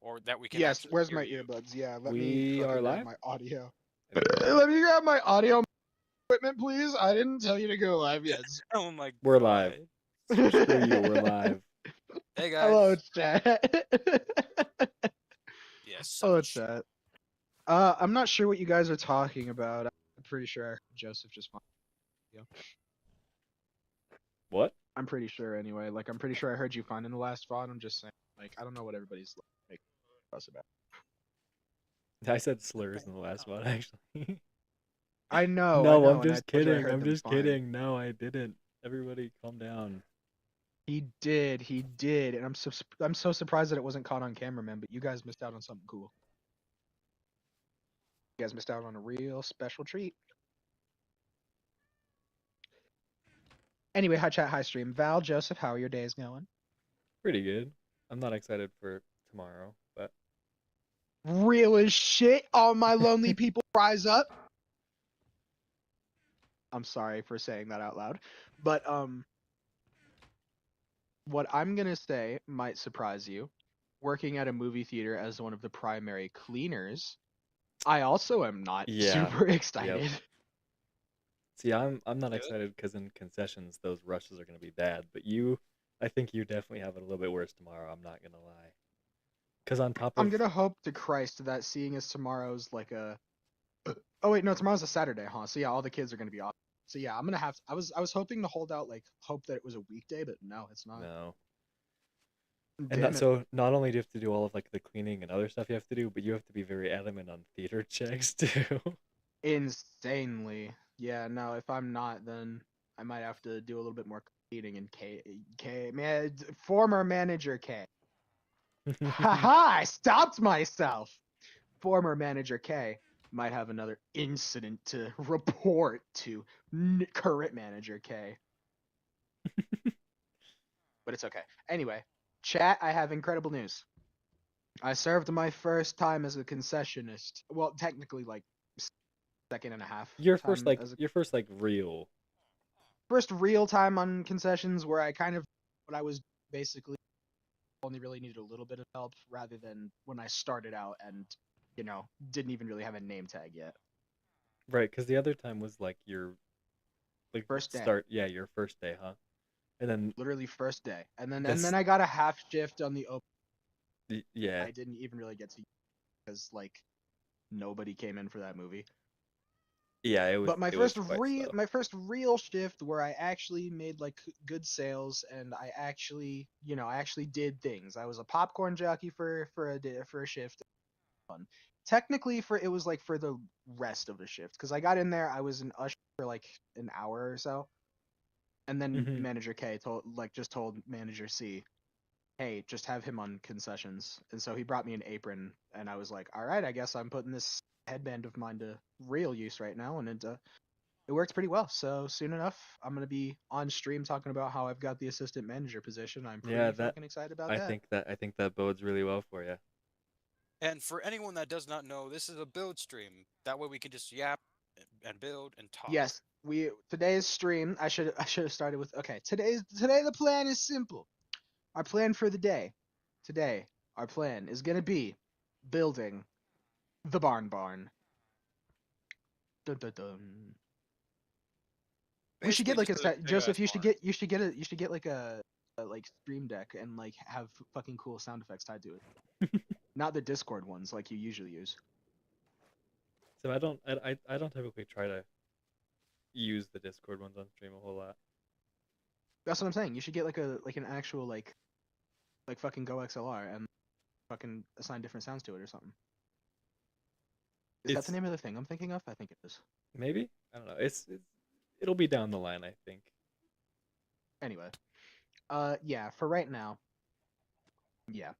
or that we can Yes, actually where's hear my you. earbuds? Yeah, let me We are fucking grab live. my audio. I think we're live. Let me grab my audio equipment, please. I didn't tell you to go live yet. Oh my We're live. god. Screw you. We're live. Hey Hello, guys. chat. Yes, Hello, such. chat. I'm not sure what you guys are talking about. I'm pretty sure I heard Joseph just fine. What? I'm pretty sure anyway. Like, I'm pretty sure I heard you fine in the last VOD. I'm just saying, like, I don't know what everybody's like fuss about. I said slurs in the last one, actually. I know, No, I'm and I just told you I kidding. heard I'm them just fine. kidding. No, I didn't. Everybody, calm down. He did, and I'm so surprised that it wasn't caught on camera, man. But you guys missed out on something cool. You guys missed out on a real special treat. Anyway, hi chat, hi stream. Val, Joseph, how are your days going? Pretty good. I'm not excited for tomorrow, but Real as shit. All my lonely people rise up. I'm sorry for saying that out loud, but what I'm gonna say might surprise you. Working at a movie theater as one of the primary cleaners, I also am not yeah. super excited. Yep. See, I'm not Good. excited because in concessions those rushes are gonna be bad. But you, I think you definitely have it a little bit worse tomorrow. I'm not gonna lie. Because on top I'm of gonna hope to Christ that seeing as tomorrow's like a oh wait, no, tomorrow's a Saturday, huh? So yeah, all the kids are gonna be off. So yeah, I'm gonna have I was hoping to hold out, like, hope that it was a weekday, but no, it's not. no. And Damn it. so not only do you have to do all of like the cleaning and other stuff you have to do, but you have to be very adamant on theater checks too. Insanely. Yeah, no, if I'm not, then I might have to do a little bit more cleaning in former manager K. Haha, I stopped myself. Former manager K might have another incident to report to current manager K. But it's okay. Anyway, chat, I have incredible news. I served my first time as a concessionist. Well, technically, like, second and a half Your first time like as a your first like real. first real time on concessions where I kind of what I was basically only really needed a little bit of help rather than when I started out and didn't even really have a name tag yet. Right, because the other time was like your like First day, start, yeah, your first day, huh? And then literally first day, and then this I got a half shift on the open. yeah. I didn't even really get to because like nobody came in for that movie. Yeah, But it was quite slow. my first real shift where I actually made like good sales and I actually I actually did things. I was a popcorn jockey for a shift. Fun. Technically it was like for the rest of the shift because I got in there. I was an usher for like an hour or so, and then Hmm. manager K just told manager C, hey, just have him on concessions. And so he brought me an apron, and I was like, all right, I guess I'm putting this headband of mine to real use right now, and it worked pretty well. So soon enough, I'm gonna be on stream talking about how I've got the assistant manager position. I'm Yeah, pretty that fucking excited about that. I think that bodes really well for you. And for anyone that does not know, this is a build stream. That way we can just yap and build and talk. Yes, today's stream. I should have started with okay. Today the plan is simple. Our plan for the day today. Our plan is gonna be building the barn. Dun, dun, dun. We should get Basically like just a a set. big Joseph, ass barn. you should get like a like stream deck and like have fucking cool sound effects tied to it. Not the Discord ones like you usually use. So I don't typically try to use the Discord ones on stream a whole lot. That's what I'm saying. You should get like an actual like fucking Go XLR and fucking assign different sounds to it or something. Is that the It's name of the thing I'm thinking of? I think it is. maybe, I don't know. It'll be down the line, I think. Anyway, yeah. For right now, yeah.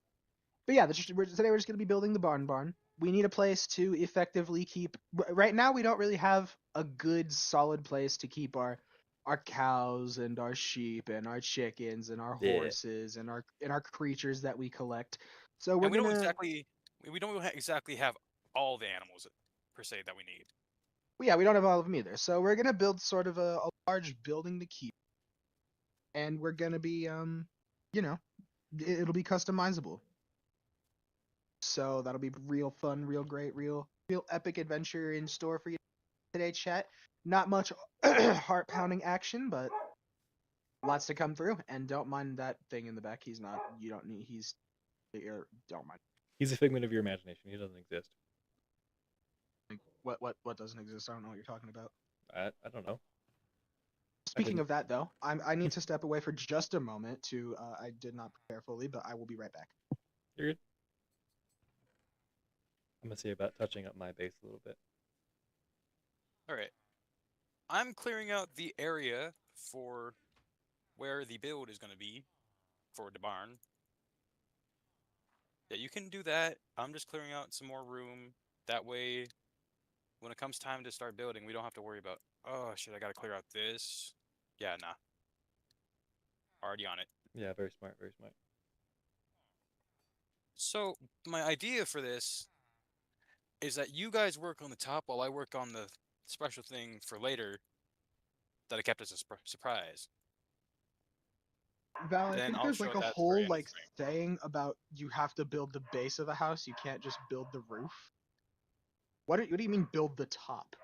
But yeah, today we're just gonna be building the barn. We need a place to effectively keep. Right now, we don't really have a good, solid place to keep our cows and our sheep and our chickens and our Yeah. horses and our creatures that we collect. So we're And gonna. we don't exactly have all the animals per se that we need. Yeah, we don't have all of them either. So we're gonna build sort of a large building to keep, and we're gonna be you know, it'll be customizable. So that'll be real fun, real great, real epic adventure in store for you today, chat. Not much heart pounding action, but lots to come through. And don't mind that thing in the back. He's not. You don't need. He's. Don't mind. He's a figment of your imagination. He doesn't exist. What doesn't exist? I don't know what you're talking about. I don't know. Speaking of that, though, I need to step away for just a moment to. I did not prepare fully, but I will be right back. You're good. I'm gonna see about touching up my base a little bit. All right. I'm clearing out the area for where the build is going to be for the barn. Yeah, you can do that. I'm just clearing out some more room. That way, when it comes time to start building, we don't have to worry about, oh shit, I gotta clear out this. Yeah, nah. Already on it. Yeah, very smart, very smart. So, my idea for this is that you guys work on the top while I work on the special thing for later that I kept as a surprise. Val, I Then think I'll there's show like a that for whole end like frame. saying about you have to build the base of the house. You can't just build the roof. What do you mean build the top?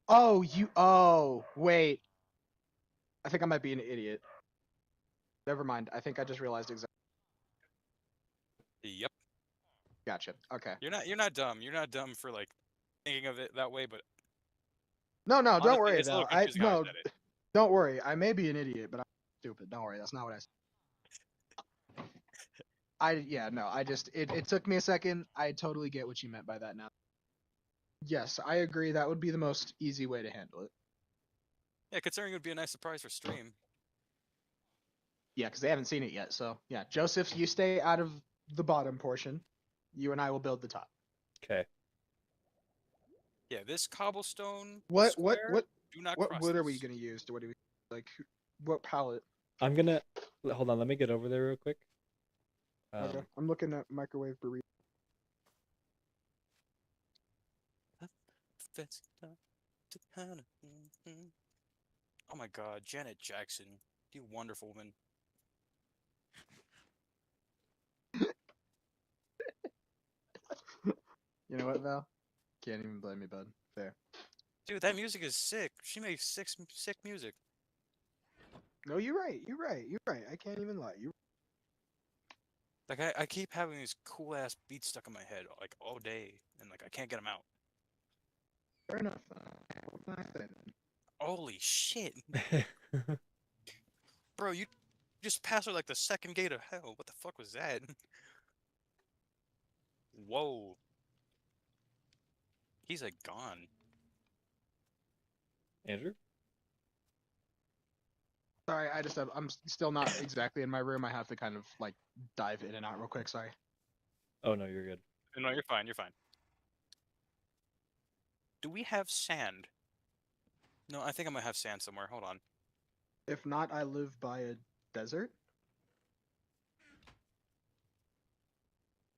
Oh, wait. I think I might be an idiot. Never mind. I think I just realized exactly. Yep. Gotcha. Okay. You're not dumb. You're not dumb for like thinking of it that way, but No, don't honestly, worry, it's a little Val. confusing how I said it. Don't worry. I may be an idiot, but I'm stupid. Don't worry. That's not what I said. I just it took me a second. I totally get what you meant by that now. Yes, I agree. That would be the most easy way to handle it. Yeah, considering it would be a nice surprise for stream. Yeah, because they haven't seen it yet. So yeah, Joseph, you stay out of the bottom portion. You and I will build the top. Okay. Yeah, this cobblestone What square, do not what cross wood are we this. gonna use? What do we like? What palette? I'm gonna hold on. Let me get over there real quick. Okay, I'm looking at microwave burrito. Oh my god, Janet Jackson. You wonderful woman. You know what, Val? Can't even blame me, bud. Fair. Dude, that music is sick. She makes sick music. No, you're right. You're right. You're right. I can't even lie. You. Like, I keep having these cool ass beats stuck in my head, like, all day, and like, I can't get them out. Fair enough. What can I say then? Holy shit. Bro, you just passed through like the second gate of hell. What the fuck was that? Whoa. He's like gone. Andrew? Sorry, I'm still not exactly in my room. I have to kind of like dive in and out real quick. Sorry. Oh no, you're good. No, you're fine, you're fine. Do we have sand? No, I think I might have sand somewhere. Hold on. If not, I live by a desert.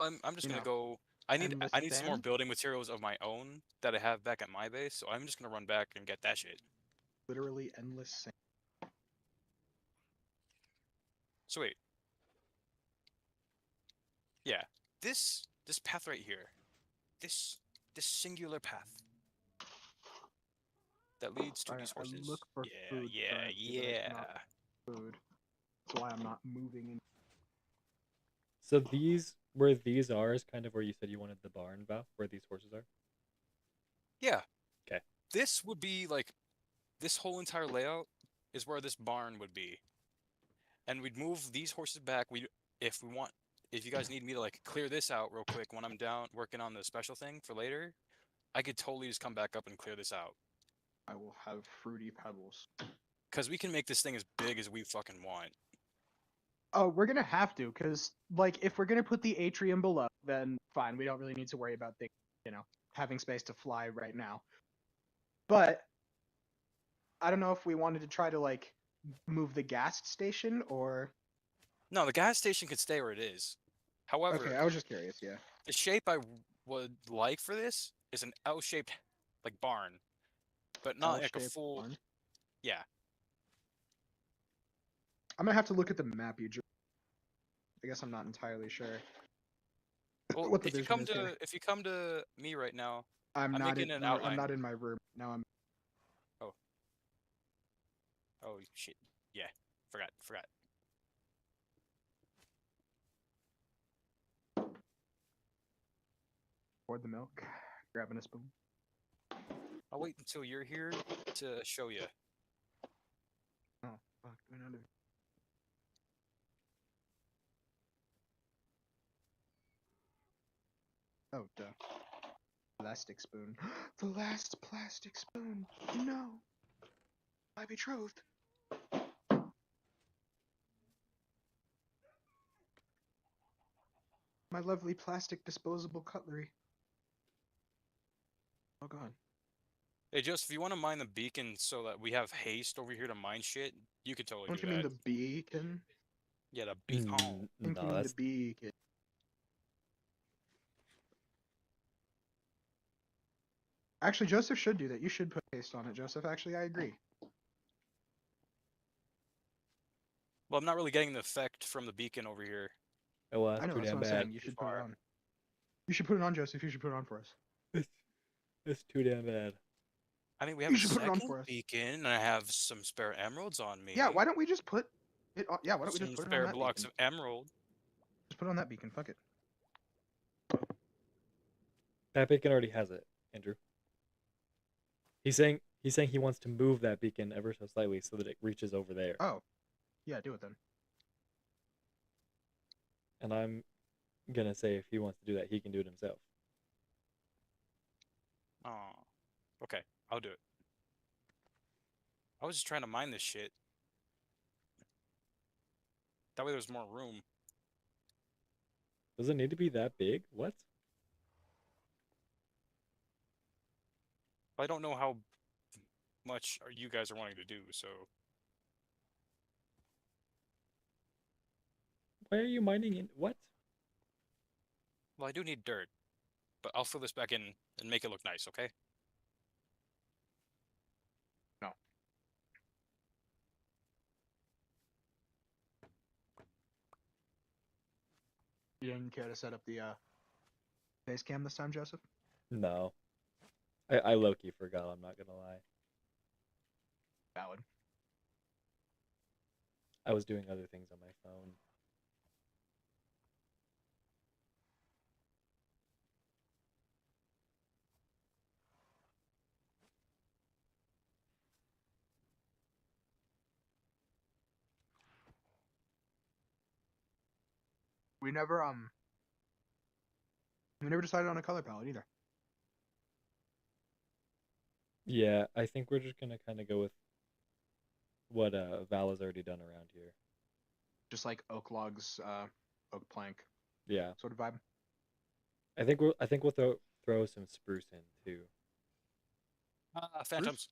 I'm just You gonna know, go. I need endless some more sand. building materials of my own that I have back at my base, so I'm just gonna run back and get that shit. Literally endless sand. So wait. Yeah. This path right here. This singular path that leads to I these horses. look for Yeah, food yeah, currently, but it's yeah. not food. That's why I'm not moving in. So where these are is kind of where you said you wanted the barn, Val, where these horses are. Yeah. Okay. This would be like this whole entire layout is where this barn would be. And we'd move these horses back. If we want if you guys need me to like clear this out real quick when I'm down working on the special thing for later, I could totally just come back up and clear this out. I will have fruity pebbles. Cause we can make this thing as big as we fucking want. Oh, we're gonna have to, cause like if we're gonna put the atrium below, then fine. We don't really need to worry about things, having space to fly right now. But I don't know if we wanted to try to like move the gas station or. No, the gas station could stay where it is. However, Okay, I was just curious. Yeah. the shape I would like for this is an L-shaped like barn, but not like a L-shaped full. barn. Yeah. I'm gonna have to look at the map you drew. I guess I'm not entirely sure. Well, what the vision is here. if you come to me right now, I'm I'm not in. making an I'm outline. not in my room now. I'm. Oh shit. Yeah. Forgot. Poured the milk. Grabbing a spoon. I'll wait until you're here to show you. Oh fuck! Went under. Oh duh. Plastic spoon. The last plastic spoon. No. My betrothed. My lovely plastic disposable cutlery. Oh god. Hey, Joseph, if you want to mine the beacon so that we have haste over here to mine shit, you could totally Don't do you mean that. the beacon? Yeah, the beacon. I think you No, mean the that's beacon. Actually, Joseph should do that. You should put haste on it, Joseph. Actually, I agree. Well, I'm not really getting the effect from the beacon over here. oh, well, I that's know, too that's damn what I'm bad. saying. You Too should put it far. on. You should put it on, Joseph. You should put it on for us. It's too damn bad. I mean, we have You a should put it on second for us. beacon, and I have some spare emeralds on me. Yeah, why don't we just put it on? Yeah, why don't we just Some put it on spare that blocks beacon? of emerald. Just put it on that beacon. Fuck it. That beacon already has it, Andrew. He's saying he wants to move that beacon ever so slightly so that it reaches over there. Oh. Yeah, do it then. And I'm gonna say if he wants to do that, he can do it himself. Oh, okay, I'll do it. I was just trying to mine this shit. That way there's more room. Does it need to be that big? What? I don't know how much you guys are wanting to do, so Why are you mining in what? well, I do need dirt, but I'll fill this back in and make it look nice, okay? No. You didn't care to set up the base cam this time, Joseph? No. I low-key forgot, I'm not gonna lie. Valid. I was doing other things on my phone. We never decided on a color palette either. Yeah, I think we're just gonna kind of go with what Val has already done around here. Just like oak logs, oak plank Yeah, sort of vibe. I think we'll throw some spruce in too. Phantoms.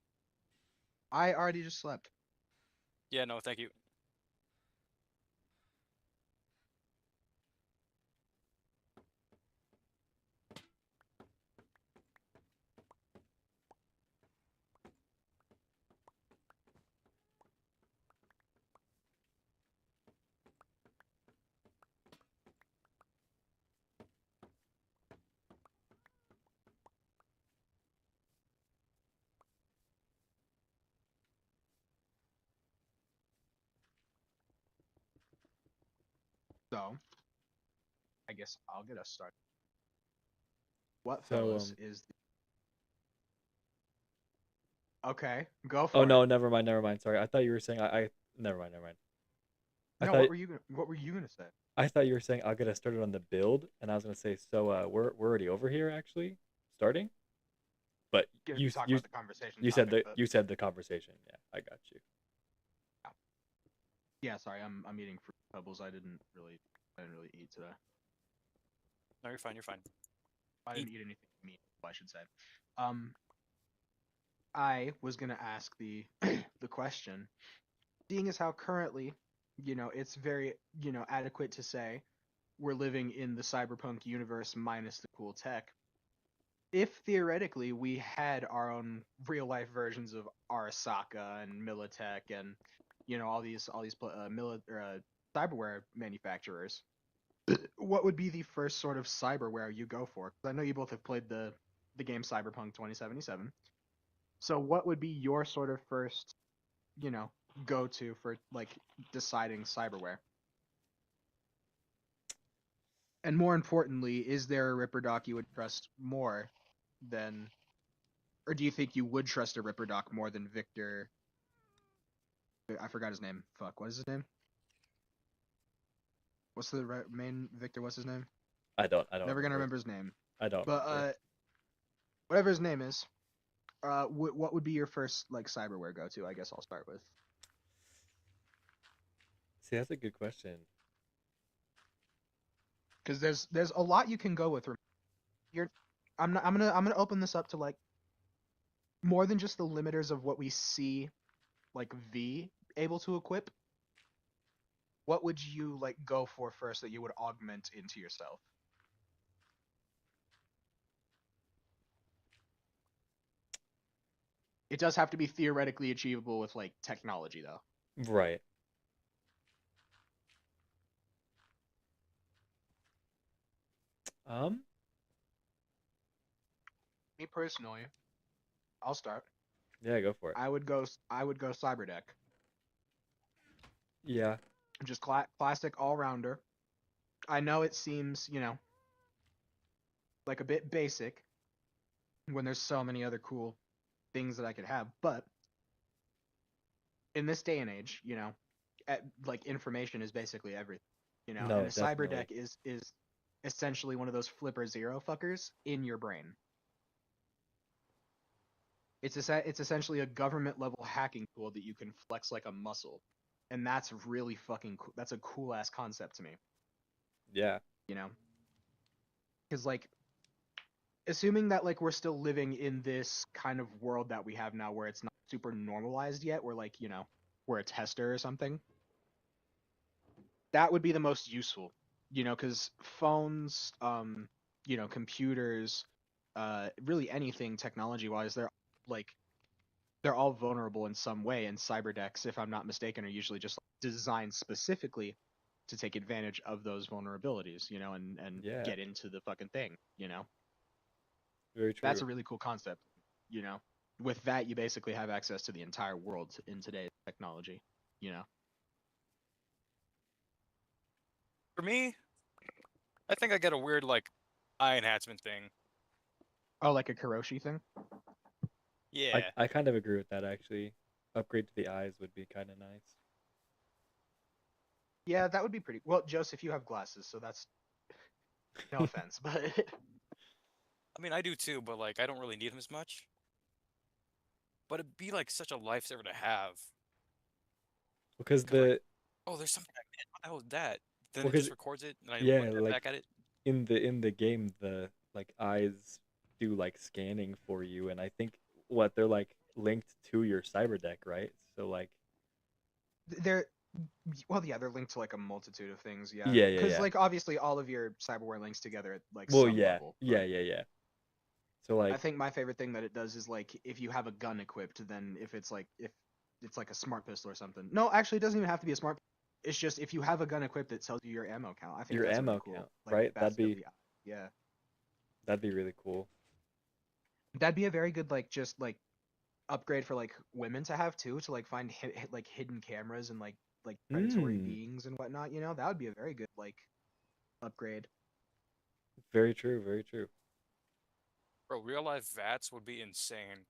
I already just slept. Yeah, no, thank you. So, I guess I'll get us started. What, So, fellas, is the... Okay, go for oh it. no, never mind. Sorry, I thought you were saying I never mind. I No, thought what were you gonna say? I thought you were saying I'll get us started on the build, and I was gonna say so. We're already over here actually, starting. But You talk about the conversation you said topic, but... you said the conversation. Yeah, I got you. Yeah, sorry, I'm eating fruit pebbles. I didn't really eat today. No, you're fine. You're fine. I didn't eat anything meat, I should say. I was gonna ask the the question, seeing as how currently, it's very, adequate to say we're living in the cyberpunk universe minus the cool tech. If theoretically we had our own real life versions of Arasaka and Militech and all these cyberware manufacturers, what would be the first sort of cyberware you go for? 'Cause I know you both have played the game Cyberpunk 2077. So what would be your sort of first, go-to for like deciding cyberware? And more importantly, is there a Ripper Doc you would trust more than, or do you think you would trust a Ripper Doc more than Victor? I forgot his name. Fuck, what is his name? What's the main Victor? What's his name? I don't Never gonna remember his name. I don't But remember. whatever his name is, what would be your first like cyberware go-to? I guess I'll start with. See, that's a good question. Because there's a lot you can go with. You're, I'm gonna open this up to like more than just the limiters of what we see, like V able to equip. What would you like go for first that you would augment into yourself? It does have to be theoretically achievable with like technology though. Right. Um. Me personally, I'll start. Yeah, go for it. I would go Cyberdeck. Yeah. Just classic all-rounder. I know it seems, like a bit basic when there's so many other cool things that I could have, but in this day and age, like information is basically everything, No, and a cyber definitely. deck is essentially one of those flipper zero fuckers in your brain. It's essentially a government level hacking tool that you can flex like a muscle, and that's really fucking cool. That's a cool ass concept to me, Yeah. you know, because like assuming that like we're still living in this kind of world that we have now where it's not super normalized yet, we're like, we're a tester or something, that would be the most useful, because phones, computers, really anything technology wise, like they're all vulnerable in some way, and cyber decks, if I'm not mistaken, are usually just designed specifically to take advantage of those vulnerabilities, and Yeah. get into the fucking thing. Very That's true. a really cool concept, you know. With that, you basically have access to the entire world in today's technology. For me, I think I get a weird like eye enhancement thing. Oh, like a Karoshi thing? Yeah. I kind of agree with that actually. Upgrade to the eyes would be kind of nice. Yeah, that would be pretty. Well, Joseph, you have glasses, so that's no offense, but I mean, I do too, but like I don't really need them as much. But it'd be like such a lifesaver to have. Because Cause like, the oh, there's something I missed. What the hell is that? Then it because just records it, and I yeah, look like back at it. in the game the like eyes do like scanning for you, and I think what they're like linked to your cyber deck, right? So like they're well, yeah, they're linked to like a multitude of things, yeah. yeah, yeah, Because yeah. like obviously all of your cyberware links together at like Well, some yeah, level, yeah, but yeah, yeah. So I like think my favorite thing that it does is like if you have a gun equipped, then if it's like a smart pistol or something. No, actually, it doesn't even have to be a smart. It's just if you have a gun equipped, it tells you your ammo count. I think your that's a really ammo cool count, like right? facet of the yeah. That'd be really cool. That'd be a very good like just like upgrade for like women to have too, to like find like hidden cameras and like predatory Hmm. beings and whatnot. That would be a very good like upgrade. Very true. Very true. Bro, real life VATS would be insane.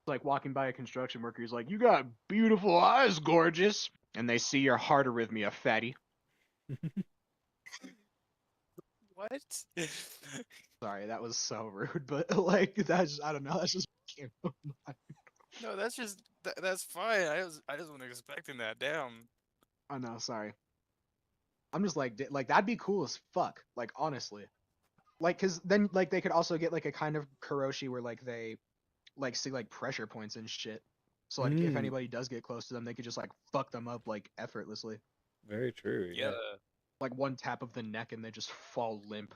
Like walking by a construction worker, he's like, "You got beautiful eyes, gorgeous," and they see your heart arrhythmia, fatty. What? Sorry, that was so rude, but like that's I don't know, that's just came to mind. No, that's just that's fine. I just wasn't expecting that. Damn. I know, sorry. I'm just like that'd be cool as fuck. Like honestly, like because then like they could also get like a kind of Karoshi where like they like see like pressure points and shit. So like if Hmm. anybody does get close to them, they could just like fuck them up like effortlessly. Very true. Yeah. Yeah. Like one tap of the neck and they just fall limp.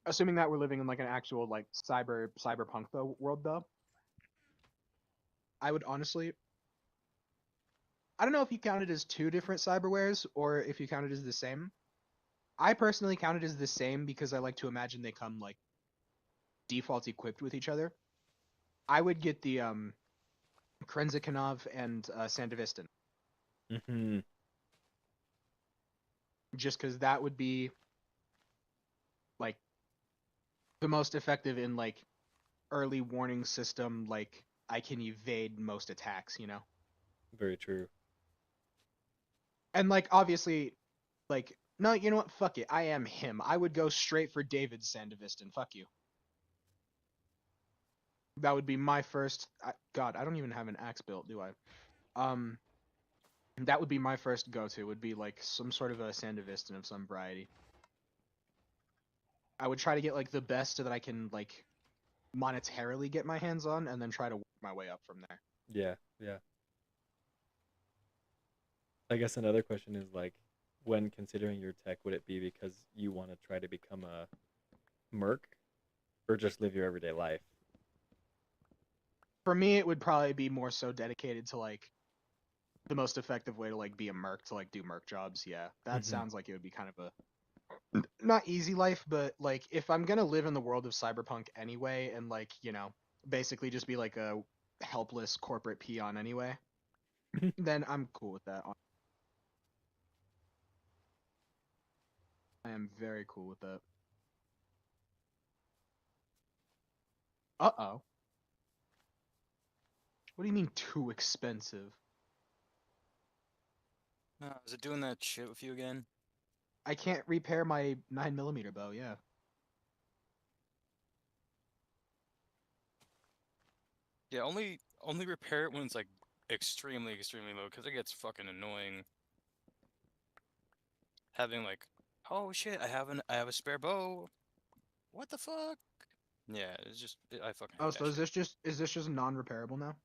Assuming that we're living in like an actual like cyberpunk though world though. I would honestly, I don't know if you count it as two different cyberwares or if you count it as the same. I personally count it as the same because I like to imagine they come like default equipped with each other. I would get the Krenzikanov and Sandevistan Hmm. just because that would be like the most effective in like early warning system. Like I can evade most attacks, you know. Very true. And like obviously, like no, you know what? Fuck it. I am him. I would go straight for David Sandevistan. Fuck you. That would be my first. God, I don't even have an axe built, do I? Um, that would be my first go-to. Would be like some sort of a Sandevistan of some variety. I would try to get like the best that I can like monetarily get my hands on, and then try to work my way up from there. Yeah, yeah. I guess another question is like, when considering your tech, would it be because you want to try to become a merc, or just live your everyday life? For me, it would probably be more so dedicated to like the most effective way to like be a merc to like do merc jobs. Yeah, that Hmm. sounds like it would be kind of a not easy life, but like if I'm gonna live in the world of cyberpunk anyway, and like you know basically just be like a helpless corporate peon anyway, then I'm cool with that. I am very cool with that. Uh-oh. What do you mean too expensive? Is it doing that shit with you again? I can't repair my 9mm bow, yeah. Yeah, only repair it when it's like extremely low, because it gets fucking annoying having like, oh shit, I have a spare bow. What the fuck? Yeah, I fucking Oh, hate so that shit. is this just non-repairable now?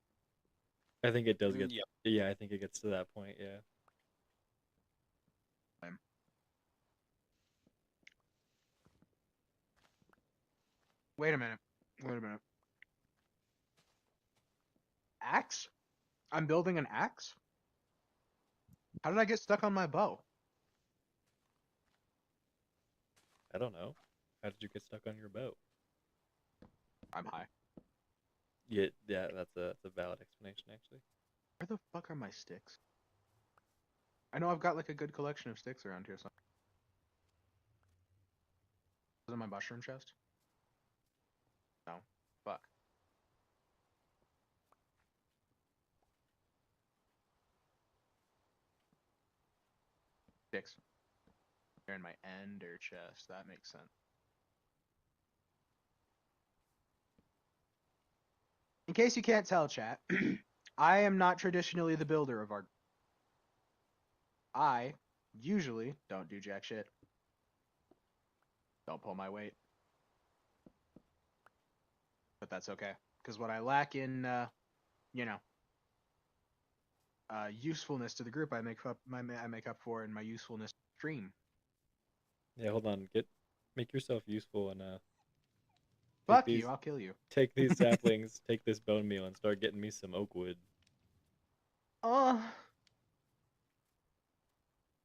I think it does get. Yep. Yeah, I think it gets to that point. Yeah. Lame. Wait a minute. Wait a minute. Axe? I'm building an axe? How did I get stuck on my bow? I don't know. How did you get stuck on your boat? I'm high. Yeah, yeah, that's a valid explanation actually. Where the fuck are my sticks? I know I've got like a good collection of sticks around here. So is it in my mushroom chest? No. Fuck. Sticks. They're in my ender chest. That makes sense. In case you can't tell, chat, I am not traditionally the builder of our. I usually don't do jack shit. Don't pull my weight. But that's okay. Because what I lack in, you know, usefulness to the group, I make up for in my usefulness to the stream. Yeah, hold on. Make yourself useful and take Fuck these you, I'll kill you. take these saplings, take this bone meal, and start getting me some oak wood. Uh,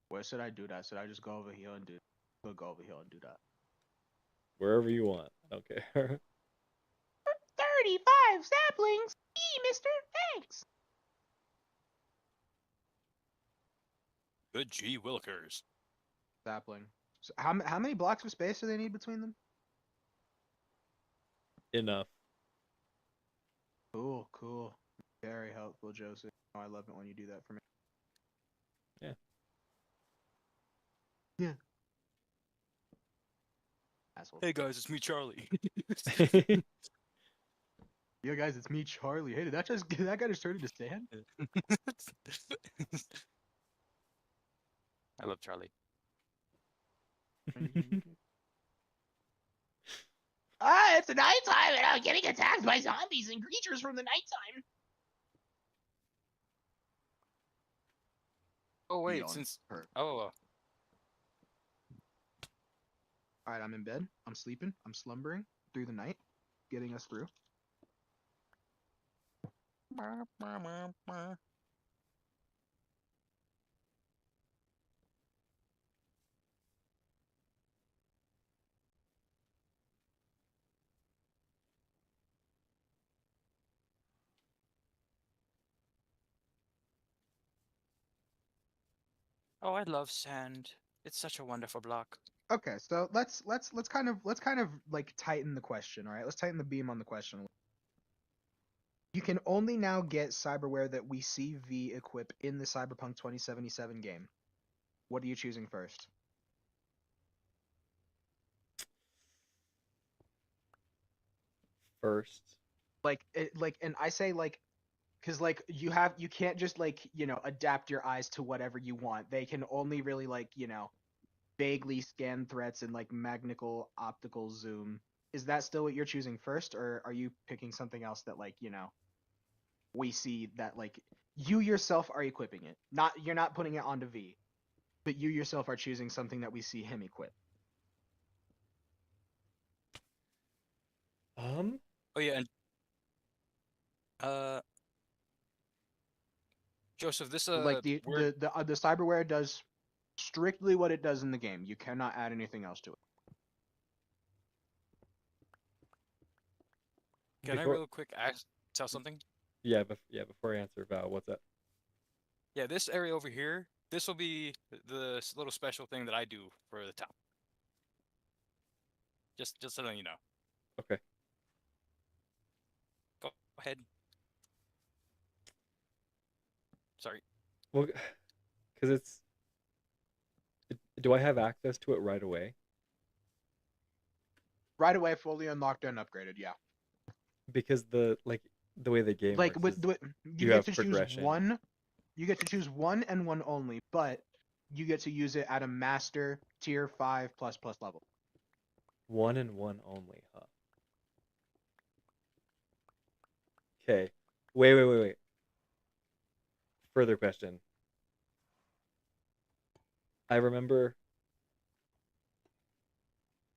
where should I do that? Should I just go over here and do? Go over here and do that. Wherever you want. I don't care. 35 saplings, mister. Thanks. Good G Willikers. Sapling. So how many blocks of space do they need between them? Enough. Cool, cool. Very helpful, Joseph. Oh, I love it when you do that for me. Yeah. Yeah. Asshole. Hey guys, it's me, Charlie. Yo, guys, it's me, Charlie. Hey, did that guy just turn into Stan? I love Charlie. Ah, it's the nighttime and I'm getting attacked by zombies and creatures from the nighttime. Oh wait, Beyond since her. oh Alright, I'm in bed. I'm sleeping. I'm slumbering through the night, getting us through. Oh, I love sand. It's such a wonderful block. Okay, so let's kind of like tighten the question, all right? Let's tighten the beam on the question. You can only now get cyberware that we see V equip in the Cyberpunk 2077 game. What are you choosing first? First, And I say like, because like you can't just like adapt your eyes to whatever you want. They can only really like vaguely scan threats and like magnical optical zoom. Is that still what you're choosing first, or are you picking something else that like we see that like you yourself are equipping it? Not you're not putting it onto V, but you yourself are choosing something that we see him equip. um, Oh yeah, and uh, Joseph, this Like the word. the the uh, the cyberware does strictly what it does in the game. You cannot add anything else to it. Can I before, real quick tell something? yeah, before I answer, Val, what's up? Yeah, this area over here. This will be the little special thing that I do for the top. Just so you know. Okay. Go ahead. Sorry. Well, because do I have access to it right away? Right away, fully unlocked and upgraded. Yeah. Because the way the game Like works is you you get have to choose progression. one. You get to choose one and one only, but you get to use it at a master tier 5 plus level. One and one only, huh? Okay. Wait. Further question. I remember,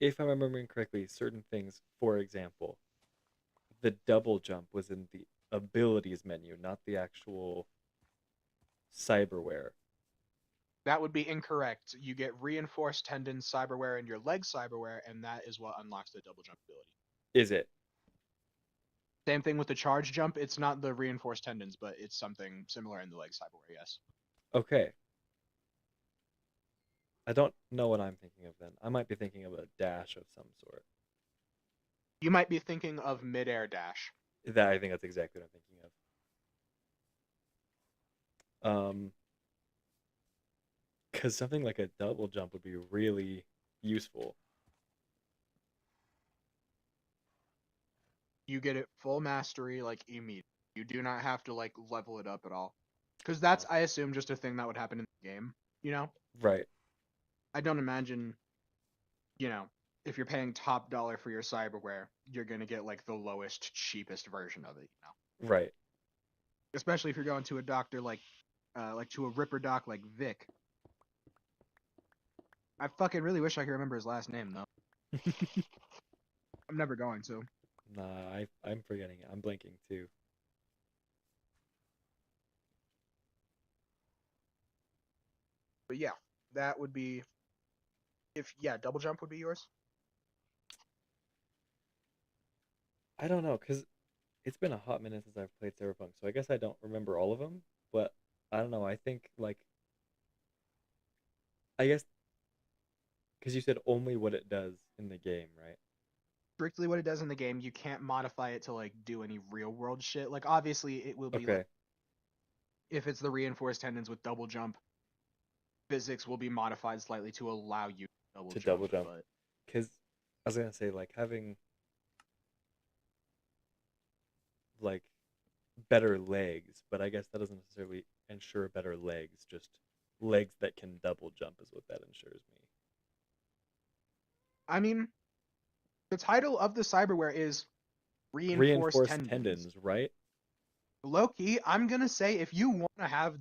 if I'm remembering correctly, certain things. For example, the double jump was in the abilities menu, not the actual cyberware. That would be incorrect. You get reinforced tendons cyberware in your leg cyberware, and that is what unlocks the double jump ability. Is it? Same thing with the charge jump. It's not the reinforced tendons, but it's something similar in the leg cyberware, yes. Okay. I don't know what I'm thinking of then. I might be thinking of a dash of some sort. You might be thinking of midair dash. That I think that's exactly what I'm thinking of. Because something like a double jump would be really useful. You get it full mastery like immediately. You do not have to like level it up at all. Because that's, I assume, just a thing that would happen in the game. You know? Right. I don't imagine, you know, if you're paying top dollar for your cyberware, you're gonna get like the lowest, cheapest version of it, you know? Right. Especially if you're going to a doctor like to a ripper doc like Vic. I fucking really wish I could remember his last name though. I'm never going to. Nah, I'm forgetting it. I'm blinking too. But yeah, that would be if yeah, double jump would be yours. I don't know, because it's been a hot minute since I've played Cyberpunk, so I guess I don't remember all of them. But I don't know. I think, like, I guess, because you said only what it does in the game, right? Strictly what it does in the game, you can't modify it to like do any real world shit. Like obviously it will be like Okay. if it's the reinforced tendons with double jump, physics will be modified slightly to allow you to double To jump, double jump. but Because I was gonna say, like, having like better legs, but I guess that doesn't necessarily ensure better legs. Just legs that can double jump is what that ensures me. I mean, the title of the cyberware is reinforced Reinforced tendons. tendons, right? Low key, I'm gonna say if you want to have,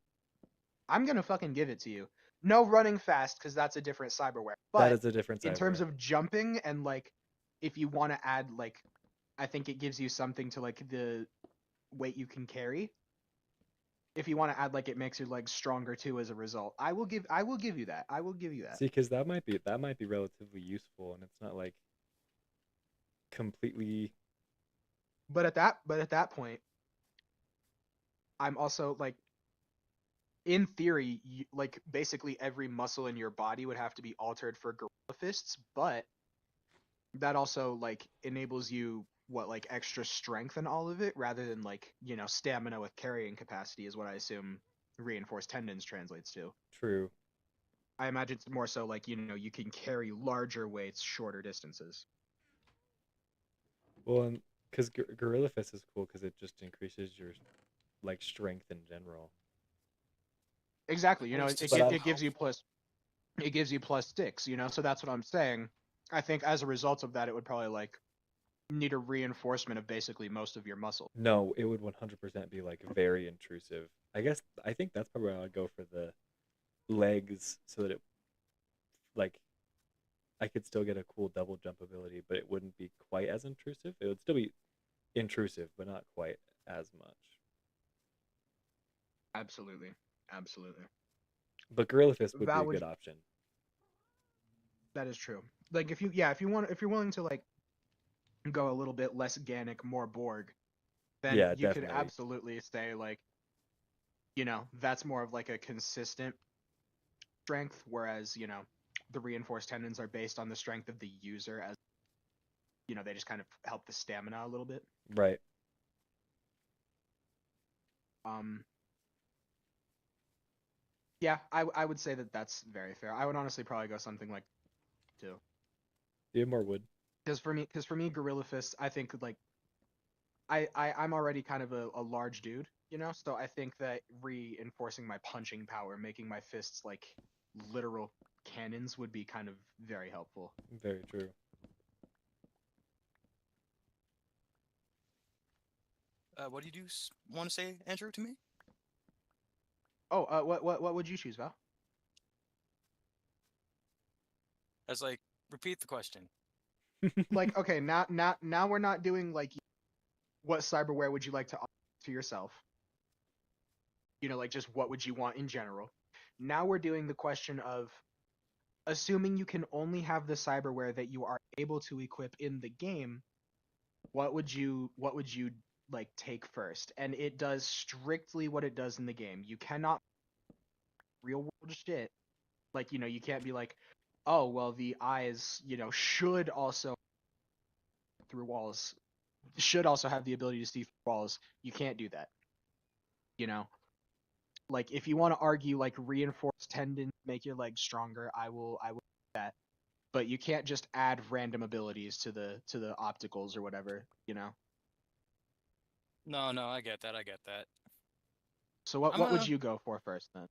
I'm gonna fucking give it to you. No running fast because that's a different cyberware. That But is a different in terms cyberware. of jumping and like, if you want to add like, I think it gives you something to like weight you can carry. If you want to add like it makes your legs stronger too as a result, I will give you that. I will give you that. See, because that might be relatively useful, and it's not like completely. But at that point, I'm also like, in theory, like basically every muscle in your body would have to be altered for gorilla fists, but that also like enables you what, like extra strength and all of it, rather than like, stamina with carrying capacity is what I assume reinforced tendons translates to. True. I imagine it's more so like, you can carry larger weights shorter distances. Well, because Gorilla Fist is cool because it just increases your like strength in general. Exactly. Boosts But your It gives you health. plus 6, so that's what I'm saying. I think as a result of that, it would probably like need a reinforcement of basically most of your muscle. No, it would 100% be like very intrusive. I think that's probably why I'd go for the legs so that it like I could still get a cool double jump ability, but it wouldn't be quite as intrusive. It would still be intrusive, but not quite as much. Absolutely. Absolutely. But Gorilla Fist would be That a would good option. that is true. Like if you're willing to like go a little bit lessGanic, more Borg, then Yeah, you could definitely. absolutely say like, that's more of like a consistent strength, whereas, the reinforced tendons are based on the strength of the user, as they just kind of help the stamina a little bit. Right. Um yeah, I would say that that's very fair. I would honestly probably go something like two. Do you have more wood? Because for me, Gorilla Fist, I think like I'm already kind of a large dude, so I think that reinforcing my punching power, making my fists like literal cannons, would be kind of very helpful. Very true. What do you want to say, Andrew, to me? Oh, what would you choose, Val? As like, repeat the question. Like, okay, now we're not doing like what cyberware would you like to offer to yourself? Like just what would you want in general? Now we're doing the question of, assuming you can only have the cyberware that you are able to equip in the game, what would you like take first? And it does strictly what it does in the game. You cannot real world shit. Like, you can't be like, oh well, the eyes, should also through walls, should also have the ability to see through walls. You can't do that. You know? Like if you want to argue like reinforced tendons make your legs stronger, I will do that. But you can't just add random abilities to the opticals or whatever. No, I get that. I get that. So what I'm what would gonna. you go for first then?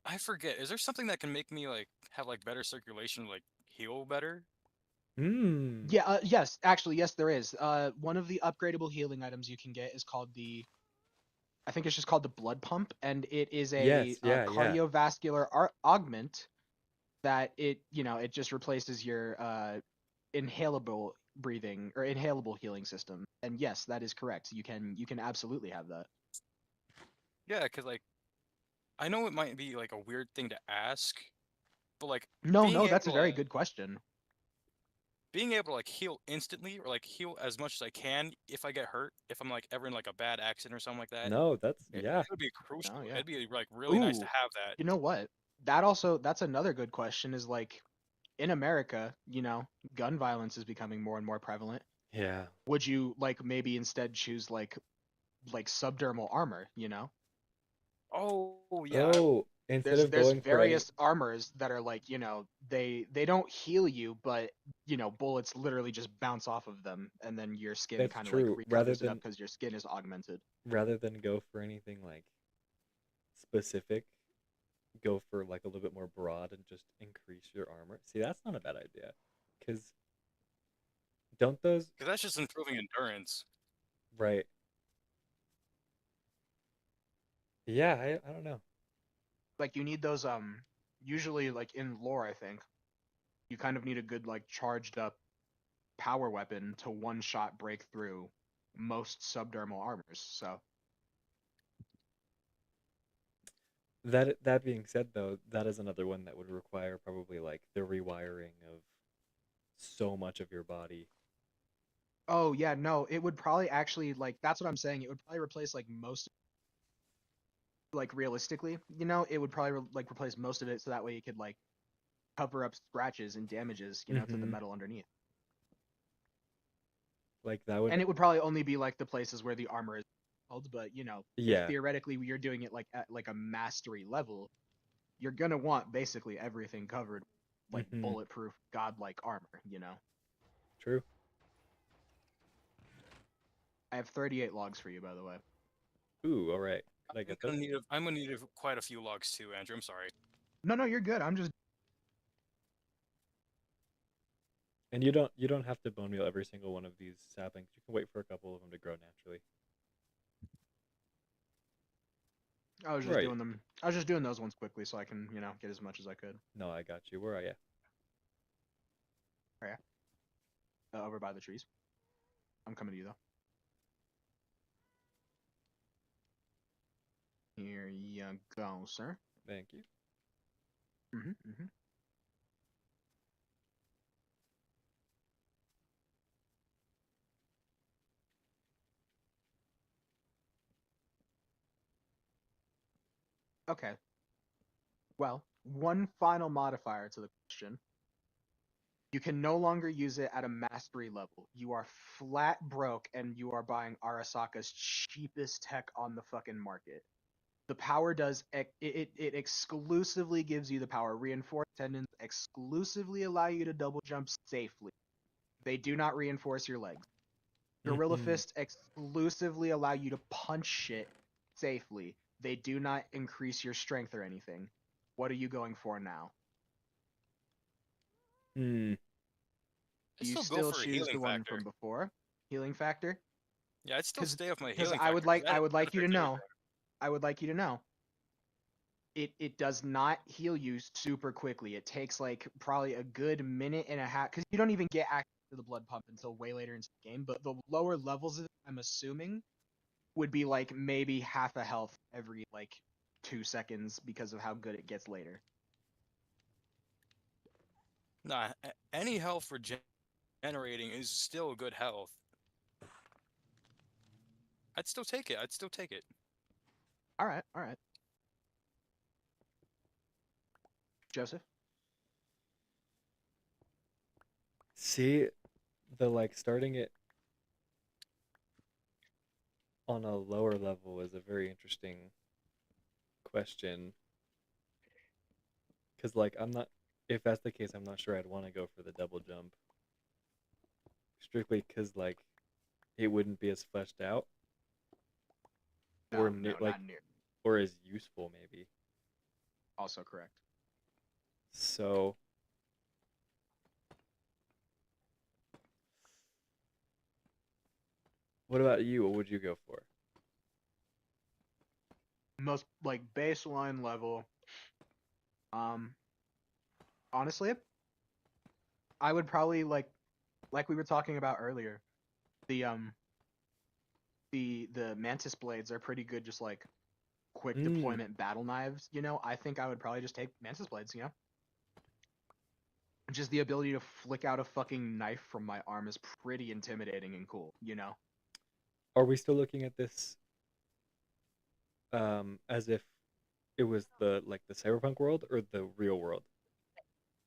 I forget. Is there something that can make me like have like better circulation, like heal better? Hmm. Yeah, yes, actually, yes, there is. One of the upgradable healing items you can get is called I think it's just called the blood pump, and it is Yes. a Yeah. Yeah. cardiovascular augment that it just replaces your inhalable breathing or inhalable healing system. And yes, that is correct. You can absolutely have that. Yeah, cause like I know it might be like a weird thing to ask, but like No, being no, able that's to a very like good question. heal instantly or like heal as much as I can if I get hurt, if I'm like ever in like a bad accident or something like that, No, that's it yeah. would be crucial. Oh yeah. It'd be like really nice to Ooh, have that. you know what? That's another good question, is like, in America, gun violence is becoming more and more prevalent. Yeah. Would you like maybe instead choose like subdermal armor, Oh yeah, Oh, instead There's of there's going for any. various armors that are like, they don't heal you, but bullets literally just bounce off of them, and then your skin That's kind of like true. recovers it up because your skin is augmented. Rather than go for anything like specific, go for like a little bit more broad and just increase your armor. See, that's not a bad idea. Cause don't those because that's just improving endurance. right? Yeah, I don't know. Like you need those usually like in lore, I think. You kind of need a good like charged up power weapon to one shot break through most subdermal armors. So That being said, though, that is another one that would require probably like the rewiring of so much of your body. oh yeah, no, it would probably actually like that's what I'm saying. It would probably replace like most like realistically, it would probably like replace most of it so that way you could like cover up scratches and damages, to the Hmm. metal underneath. Like that would, And it would probably only be like the places where the armor is held, but if yeah. theoretically you're doing it like at like a mastery level, you're gonna want basically everything covered like Hmm. bulletproof godlike armor. True. I have 38 logs for you, by the way. Ooh, all right. Did I get those? I'm gonna need quite a few logs too, Andrew. I'm sorry. No, you're good. I'm just And you don't have to bone meal every single one of these saplings. You can wait for a couple of them to grow naturally. I was just Right. doing them. I was just doing those ones quickly so I can, get as much as I could. No, I got you. Where are you? Oh, yeah. Over by the trees. I'm coming to you though. Here you go, sir. Thank you. Mm-hmm. Okay. Well, one final modifier to the question. You can no longer use it at a mastery level. You are flat broke and you are buying Arasaka's cheapest tech on the fucking market. The power does it exclusively gives you the power. Reinforced tendons exclusively allow you to double jump safely. They do not reinforce your legs. Gorilla Hmm. Fists exclusively allow you to punch shit safely. They do not increase your strength or anything. What are you going for now? Hmm. I'd Do you still go still for a choose healing the one factor. from before? Healing factor? Yeah, I'd still Because stay with my because healing I factor. would like That you to affects know. everything. I would like you to know. It does not heal you super quickly. It takes like probably a good minute and a half because you don't even get access to the blood pump until way later into the game. But the lower levels of it, I'm assuming, would be like maybe half a health every like 2 seconds because of how good it gets later. Nah, any health regenerating is still good health. I'd still take it. I'd still take it. All right, all right. Joseph? See, the like starting it on a lower level is a very interesting question. Because like I'm not, if that's the case, I'm not sure I'd want to go for the double jump. Strictly because like it wouldn't be as fleshed out or No, like not near. or as useful maybe. Also correct. So what about you? What would you go for? Most like baseline level. Honestly, I would probably like we were talking about earlier. The the mantis blades are pretty good, just like quick Mm. deployment battle knives. I think I would probably just take mantis blades. Just the ability to flick out a fucking knife from my arm is pretty intimidating and cool. Are we still looking at this as if it was the like the cyberpunk world or the real world?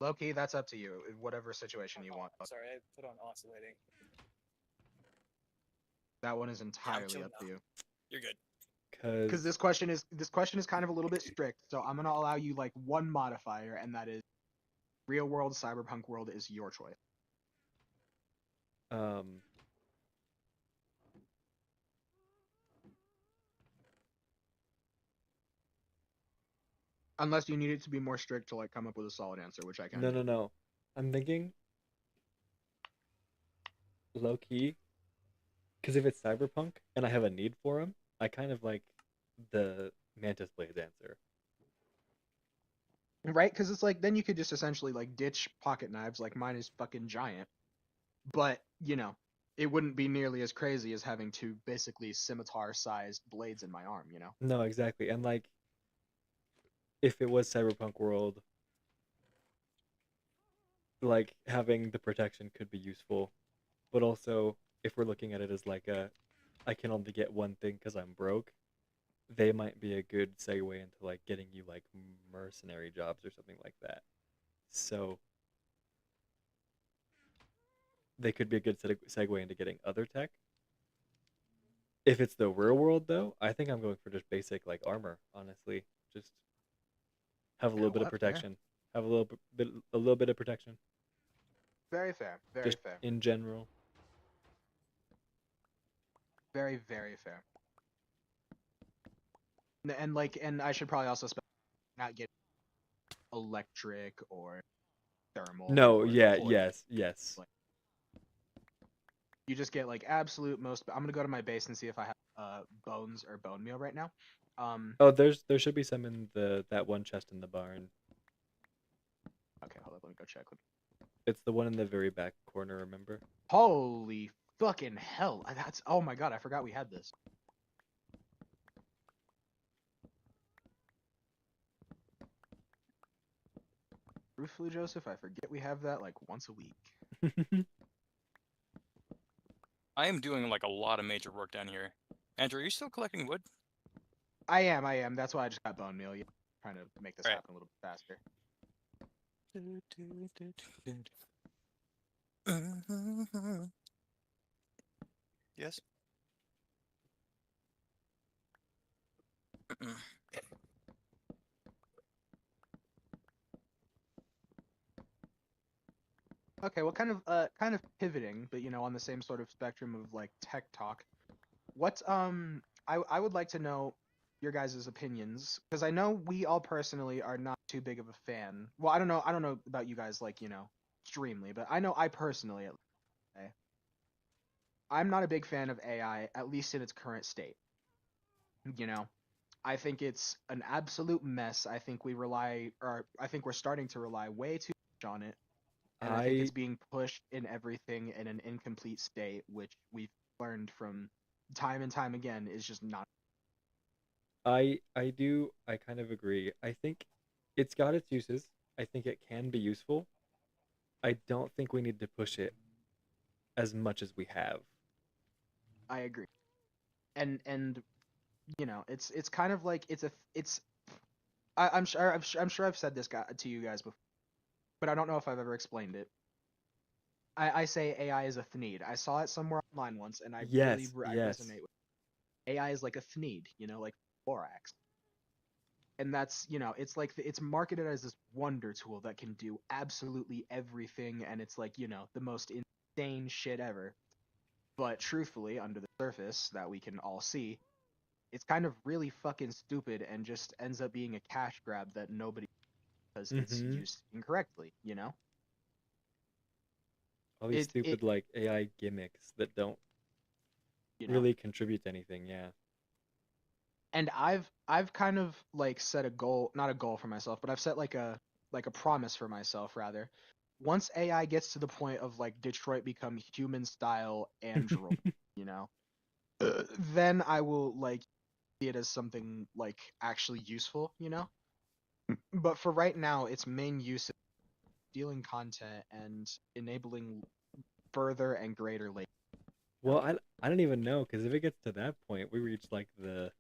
Loki, that's up to you. In whatever situation you want. Sorry, I put on oscillating. That one is Yeah, I'm entirely chilling up to now. you. You're good. Because Because this question is kind of a little bit strict, so I'm gonna allow you like one modifier, and that is real world, cyberpunk world is your choice. um Unless you need it to be more strict to like come up with a solid answer, which I can no do. no no. I'm thinking low key because if it's cyberpunk and I have a need for them, I kind of like the mantis blades answer. right? Because it's like then you could just essentially like ditch pocket knives, like mine is fucking giant, but it wouldn't be nearly as crazy as having two basically scimitar-sized blades in my arm. No, exactly. And like, if it was Cyberpunk World, like having the protection could be useful, but also if we're looking at it as like I can only get one thing because I'm broke, they might be a good segue into like getting you like mercenary jobs or something like that. So they could be a good segue into getting other tech. If it's the real world though, I think I'm going for just basic like armor, honestly. Just have a Yeah, little bit well, of that's fair. protection. Have a little bit of protection Very fair. Very just fair. in general. Very, very fair. And I should probably also not get electric or thermal No, or yeah, poison. yes, yes. Like you just get like absolute most. I'm gonna go to my base and see if I have bones or bone meal right now. Oh, there should be some in the that one chest in the barn. Okay, hold up, let me go check. It's the one in the very back corner, remember? Holy fucking hell! That's oh my god, I forgot we had this. Truthfully, Joseph, I forget we have that like once a week. I am doing like a lot of major work down here. Andrew, are you still collecting wood? I am. That's why I just got bone meal. Yeah, trying to make this All happen a little bit faster. right. Yes. Okay, well, kind of pivoting, but on the same sort of spectrum of like tech talk. I would like to know your guys' opinions because I know we all personally are not too big of a fan. Well, I don't know about you guys like extremely, but I know I personally at least, I'm not a big fan of AI at least in its current state. You know, I think it's an absolute mess. I think we're starting to rely way too much on it, and I think it's I being pushed in everything in an incomplete state, which we've learned from time and time again is just not. I kind of agree. I think it's got its uses. I think it can be useful. I don't think we need to push it as much as we have. I agree, and it's kind of like it's. I'm sure I've said this to you guys before, but I don't know if I've ever explained it. I say AI is a thneed. I saw it somewhere online once, and Yes, I yes. resonate with it. AI is like a thneed, like borax. And that's it's like it's marketed as this wonder tool that can do absolutely everything, and it's like the most insane shit ever. But truthfully, under the surface that we can all see, it's kind of really fucking stupid and just ends up being a cash grab that nobody because it's Mm-hmm. used incorrectly. All these It stupid like AI gimmicks that don't you know really contribute to anything. Yeah. and I've kind of like set a goal, not a goal for myself, but I've set like a promise for myself rather. Once AI gets to the point of like Detroit become human style android, you know, then I will like see it as something like actually useful. But for right now, its main use is stealing content and enabling further and greater labor. You Well, I don't even know because if it gets to that point, we reach like the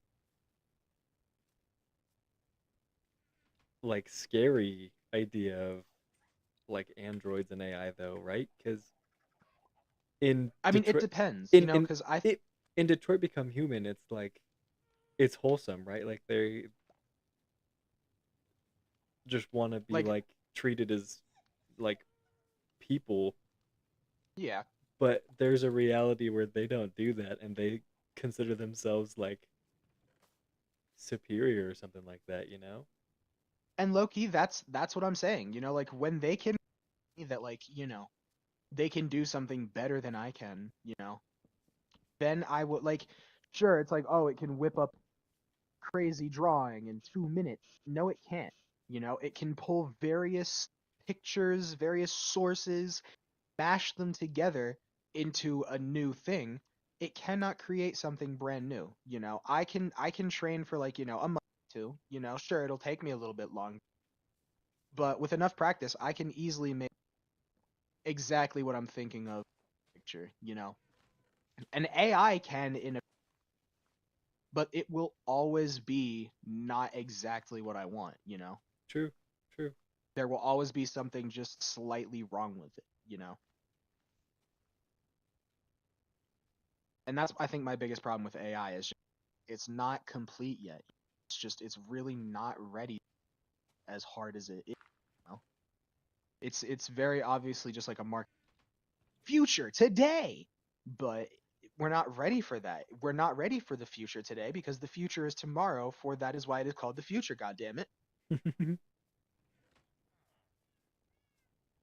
like scary idea of like androids and AI though, right? Because in I mean, it Detroit, depends, in because I it in Detroit Become Human, it's like it's wholesome, right? Like they just want to be like like treated as like people, yeah. but there's a reality where they don't do that and they consider themselves like superior or something like that, you know? And low key, that's what I'm saying. Like when they can that like they can do something better than I can. Then I would like. Sure, it's like, oh, it can whip up crazy drawing in 2 minutes. No, it can't. You know, it can pull various pictures, various sources, mash them together into a new thing. It cannot create something brand new. You know, I can train for like, a month or two. You know, sure, it'll take me a little bit long, but with enough practice, I can easily make exactly what I'm thinking of picture, you know. An AI can in a but it will always be not exactly what I want, you know. True. True. There will always be something just slightly wrong with it, you know. And that's I think my biggest problem with AI is it's not complete yet. It's really not ready as hard as it is, you know. It's very obviously just like a market future today, but we're not ready for that. We're not ready for the future today because the future is tomorrow, for that is why it is called the future, god damn it.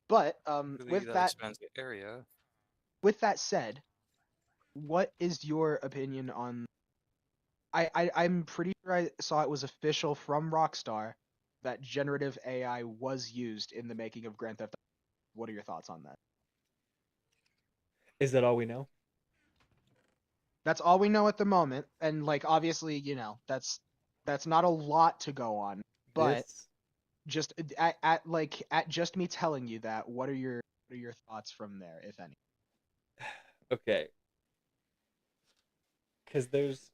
But Really, that expands the area. with that said, what is your opinion on I'm pretty sure I saw it was official from Rockstar that generative AI was used in the making of Grand Theft Auto. What are your thoughts on that? Is that all we know? That's all we know at the moment, and like obviously, that's not a lot to go on, but This just at just me telling you that, what are your thoughts from there, if any? okay, because there's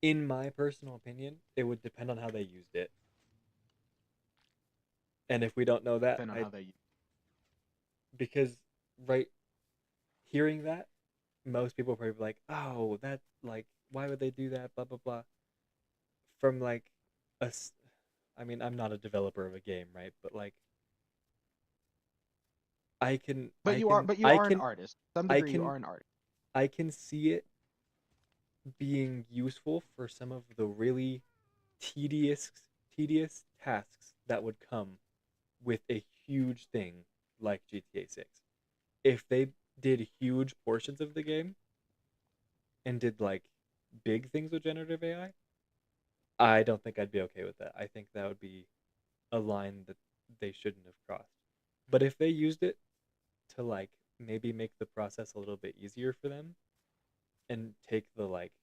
in my personal opinion, it would depend on how they used it. And if we don't know that, Depending on I how they because right hearing that, most people probably be like, "Oh, that like why would they do that?" Blah blah blah. From like a, I mean, I'm not a developer of a game, right? But like, I can, But I you are can, but you I are an can, artist. To some I degree you can, are an artist. I can see it being useful for some of the really tedious, tedious tasks that would come with a huge thing like GTA 6. If they did huge portions of the game and did like big things with generative I don't think I'd be okay with that. I think that would be a line that they shouldn't have crossed. But if they used it to like maybe make the process a little bit easier for them and take the like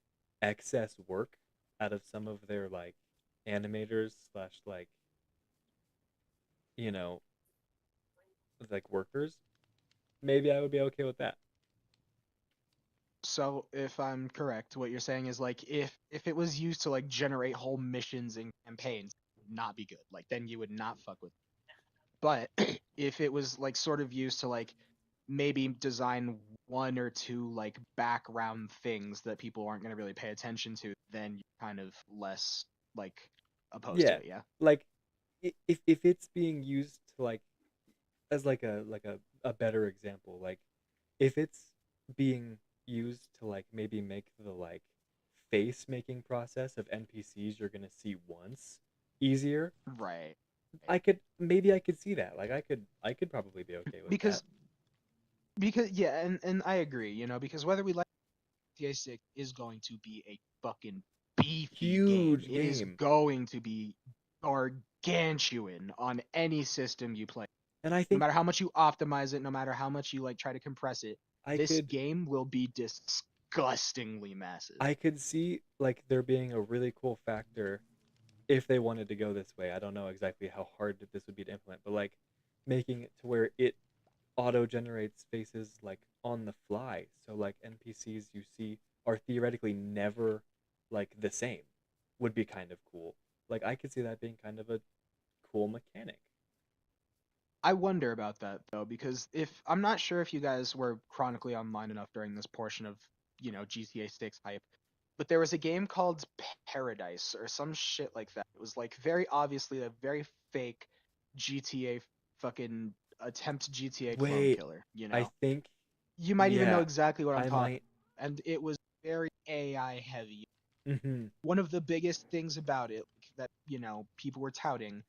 excess work out of some of their like animators slash like you know like workers, maybe I would be okay with that. So if I'm correct, what you're saying is like if it was used to like generate whole missions and campaigns, it would not be good. Like then you would not fuck with it. But if it was like sort of used to like maybe design one or two like background things that people aren't going to really pay attention to, then you're kind of less like opposed to Yeah, it, yeah? like if it's being used to like as like a better example, like if it's being used to like maybe make the like face making process of NPCs you're gonna see once easier, Right. I could see that. Like I could probably be okay with that. Because because yeah, and I agree, because whether we like GTA 6 is going to be a fucking beefy game. Huge It is game. going to be gargantuan on any system you play. And I No think matter how much you optimize it, no matter how much you like try to compress it, I this could game will be disgustingly massive. I could see like there being a really cool factor if they wanted to go this way. I don't know exactly how hard this would be to implement, but like making it to where it auto generates faces like on the fly. So like NPCs you see are theoretically never like the same would be kind of cool. Like I could see that being kind of a cool mechanic. I wonder about that though, because if I'm not sure if you guys were chronically online enough during this portion of, GTA 6 hype, but there was a game called Paradise or some shit like that. It was like very obviously a very fake GTA fucking attempt GTA clone Wait, killer, you I know? think You might even know yeah, exactly what I'm I talking might about. And it was very AI heavy. mhm One of the biggest things about it that, people were touting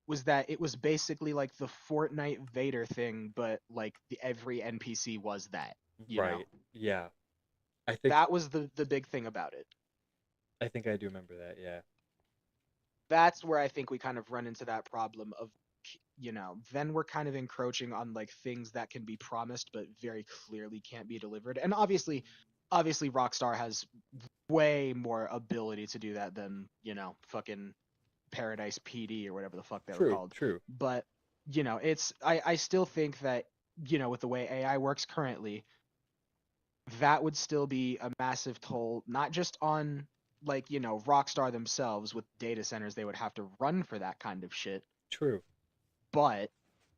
was that it was basically like the Fortnite Vader thing, but like every NPC was that, you know? right. Yeah. I think That was the big thing about it. I think I do remember that. Yeah. That's where I think we kind of run into that problem of, then we're kind of encroaching on like things that can be promised but very clearly can't be delivered. And obviously Rockstar has way more ability to do that than, fucking Paradise PD or whatever the fuck they were True. called. True. But, I still think that, with the way AI works currently, that would still be a massive toll, not just on like, Rockstar themselves with data centers they would have to run for that kind of shit, True. but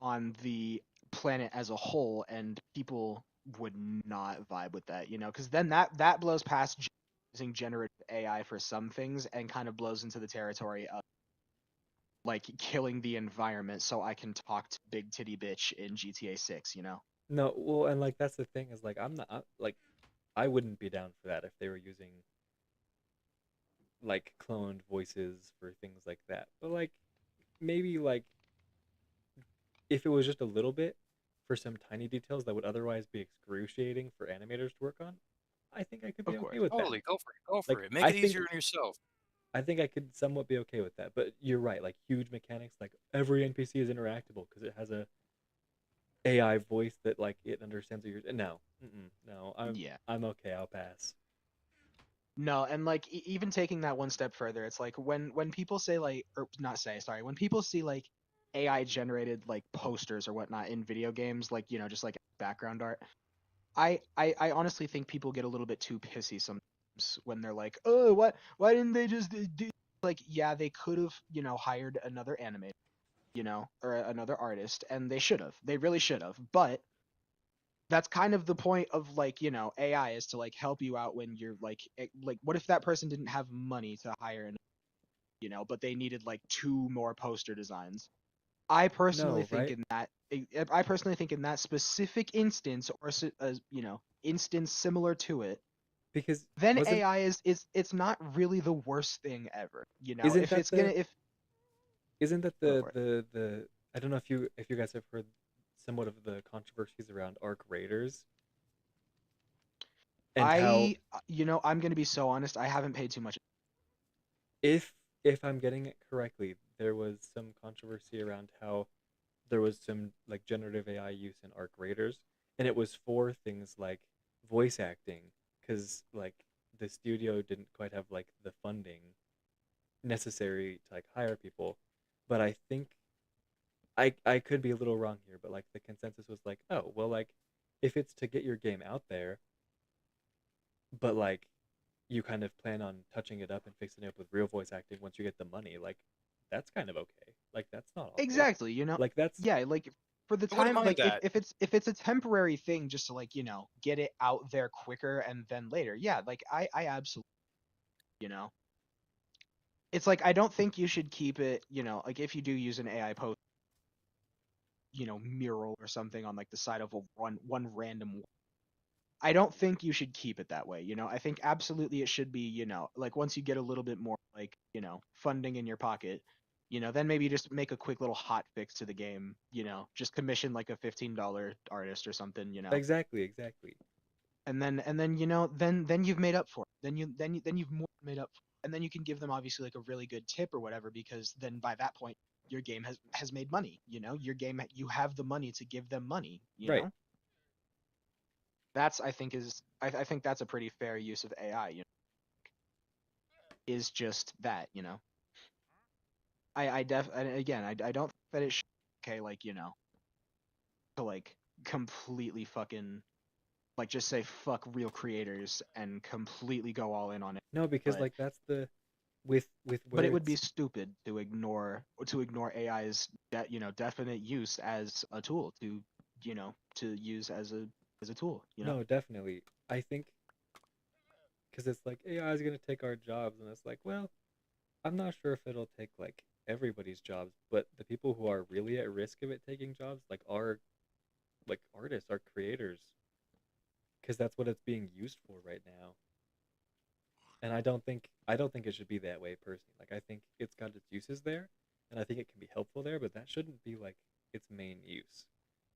on the planet as a whole, and people would not vibe with that, because then that blows past using generative AI for some things and kind of blows into the territory of like killing the environment so I can talk to Big Titty Bitch in GTA 6, No. Well, and like that's the thing is like like I wouldn't be down for that if they were using like cloned voices for things like that. But like maybe like if it was just a little bit for some tiny details that would otherwise be excruciating for animators to work on, I think I could Of be okay course. with that. Totally, go for it. Go Like for it. Make it easier on yourself. I think I could somewhat be okay with that. But you're right, like huge mechanics, like every NPC is interactable because it has a AI voice that like it understands what you're. No, no, Yeah. I'm okay. I'll pass. No, and like even taking that one step further, it's like when people say like, or not say, sorry, when people see like AI generated like posters or whatnot in video games, like, just like background art, I honestly think people get a little bit too pissy sometimes when they're like, oh, why didn't they just do, like, yeah, they could have, hired another animator, or another artist, and they really should have, but that's kind of the point of like, AI is to like help you out when you're like what if that person didn't have money to hire an, but they needed like two more poster designs. I personally No, think right? in that I personally think in that specific instance, or instance similar to it, Because then wasn't AI is it's not really the worst thing ever. isn't If that it's gonna the if isn't that go for it. the I don't know if you guys have heard somewhat of the controversies around arc raiders and how I'm gonna be so honest, I haven't paid too much. if I'm getting it correctly, there was some controversy around how there was some like generative AI use in arc raiders, and it was for things like voice acting, because like the studio didn't quite have like the funding necessary to like hire people. But I think I could be a little wrong here, but like the consensus was like, oh well, like if it's to get your game out there, but like you kind of plan on touching it up and fixing it up with real voice acting once you get the money, like that's kind of okay. Like that's not awful. Exactly, Like that's yeah, like for the I wouldn't time, mind like that. if it's a temporary thing just to like, get it out there quicker and then later, yeah, like I absolutely, you know, it's like I don't think you should keep it, like if you do use an AI post, mural or something on like the side of a one random, I don't think you should keep it that way. I think absolutely it should be, like once you get a little bit more like, funding in your pocket, then maybe just make a quick little hot fix to the game, just commission like a $15 artist or something, exactly, exactly. and then then you've made up for it. Then you've more than made up for it. And then you can give them obviously like a really good tip or whatever, because then by that point your game has made money, your game, you have the money to give them money, Right. that's I think is I think that's a pretty fair use of AI, is just that, and again, I don't think that it should, okay, like, to like completely fucking like just say fuck real creators and completely go all in on it. No, because But like that's the with but where it would be it's stupid to ignore AI's definite use as a tool to use as a tool, no, definitely. I think because it's like AI is gonna take our jobs, and it's like, well, I'm not sure if it'll take like everybody's jobs, but the people who are really at risk of it taking jobs, like are like artists, are creators, because that's what it's being used for right now. And I don't think it should be that way personally. Like I think it's got its uses there, and I think it can be helpful there, but that shouldn't be like its main use,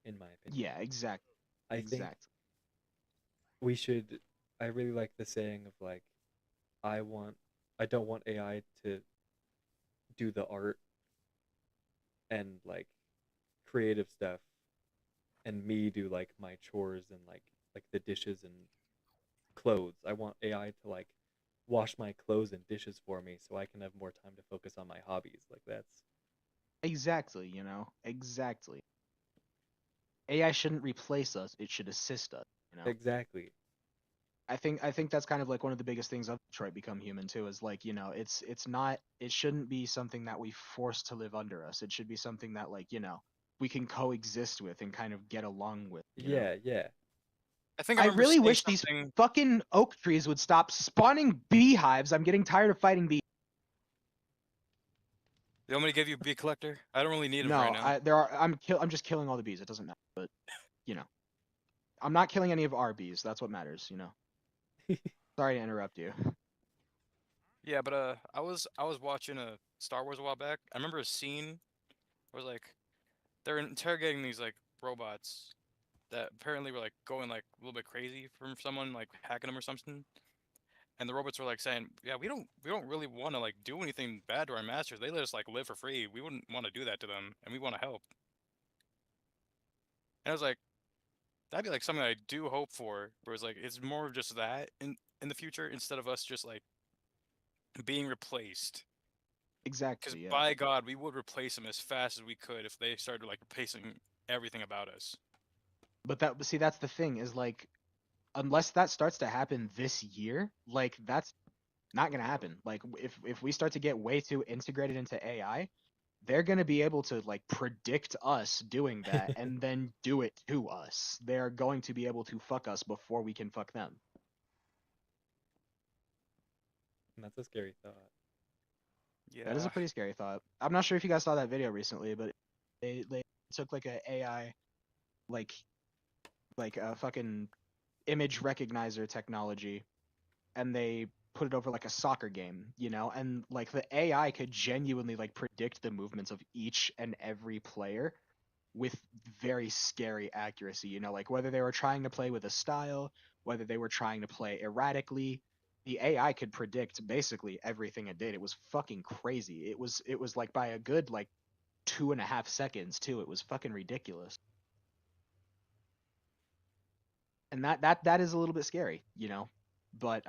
in my opinion. Yeah, exactly. I think Exactly. we should. I really like the saying of like, I want I don't want AI to do the art and like creative stuff, and me do like my chores and like the dishes and clothes. I want AI to like wash my clothes and dishes for me so I can have more time to focus on my hobbies. Like that's Exactly, exactly. AI shouldn't replace us; it should assist us. exactly. I think that's kind of like one of the biggest things of Detroit Become Human too, is like, it's not, it shouldn't be something that we force to live under us. It should be something that, like, we can coexist with and kind of get along with. Yeah, yeah. I think I I remember really seeing wish these something. fucking oak trees would stop spawning beehives. I'm getting tired of fighting bees. You want me to give you a bee collector? I don't really need them right No, now. I'm just killing all the bees. It doesn't matter, but you know, I'm not killing any of our bees. That's what matters. Sorry to interrupt you. Yeah, but I was watching a Star Wars a while back. I remember a scene where like they're interrogating these like robots that apparently were like going like a little bit crazy from someone like hacking them or something. And the robots were like saying, "Yeah, we don't really want to like do anything bad to our masters. They let us like live for free. We wouldn't want to do that to them, and we want to help." And I was like, that'd be like something I do hope for, where it's like it's more of just that in the future instead of us just like being replaced. Because Exactly, yeah. by God, we would replace them as fast as we could if they started like replacing everything about us. But see, that's the thing is like, unless that starts to happen this year, like that's not gonna happen. Like if we start to get way too integrated into AI, they're gonna be able to like predict us doing that and then do it to us. They're going to be able to fuck us before we can fuck them. And that's a scary thought. That is a Yeah. pretty scary thought. I'm not sure if you guys saw that video recently, but they took like a AI like like a fucking image recognizer technology and they put it over like a soccer game, and like the AI could genuinely like predict the movements of each and every player with very scary accuracy, like whether they were trying to play with a style, whether they were trying to play erratically, the AI could predict basically everything it did. It was fucking crazy. It was like by a good like 2.5 seconds too. It was fucking ridiculous. And that is a little bit scary. But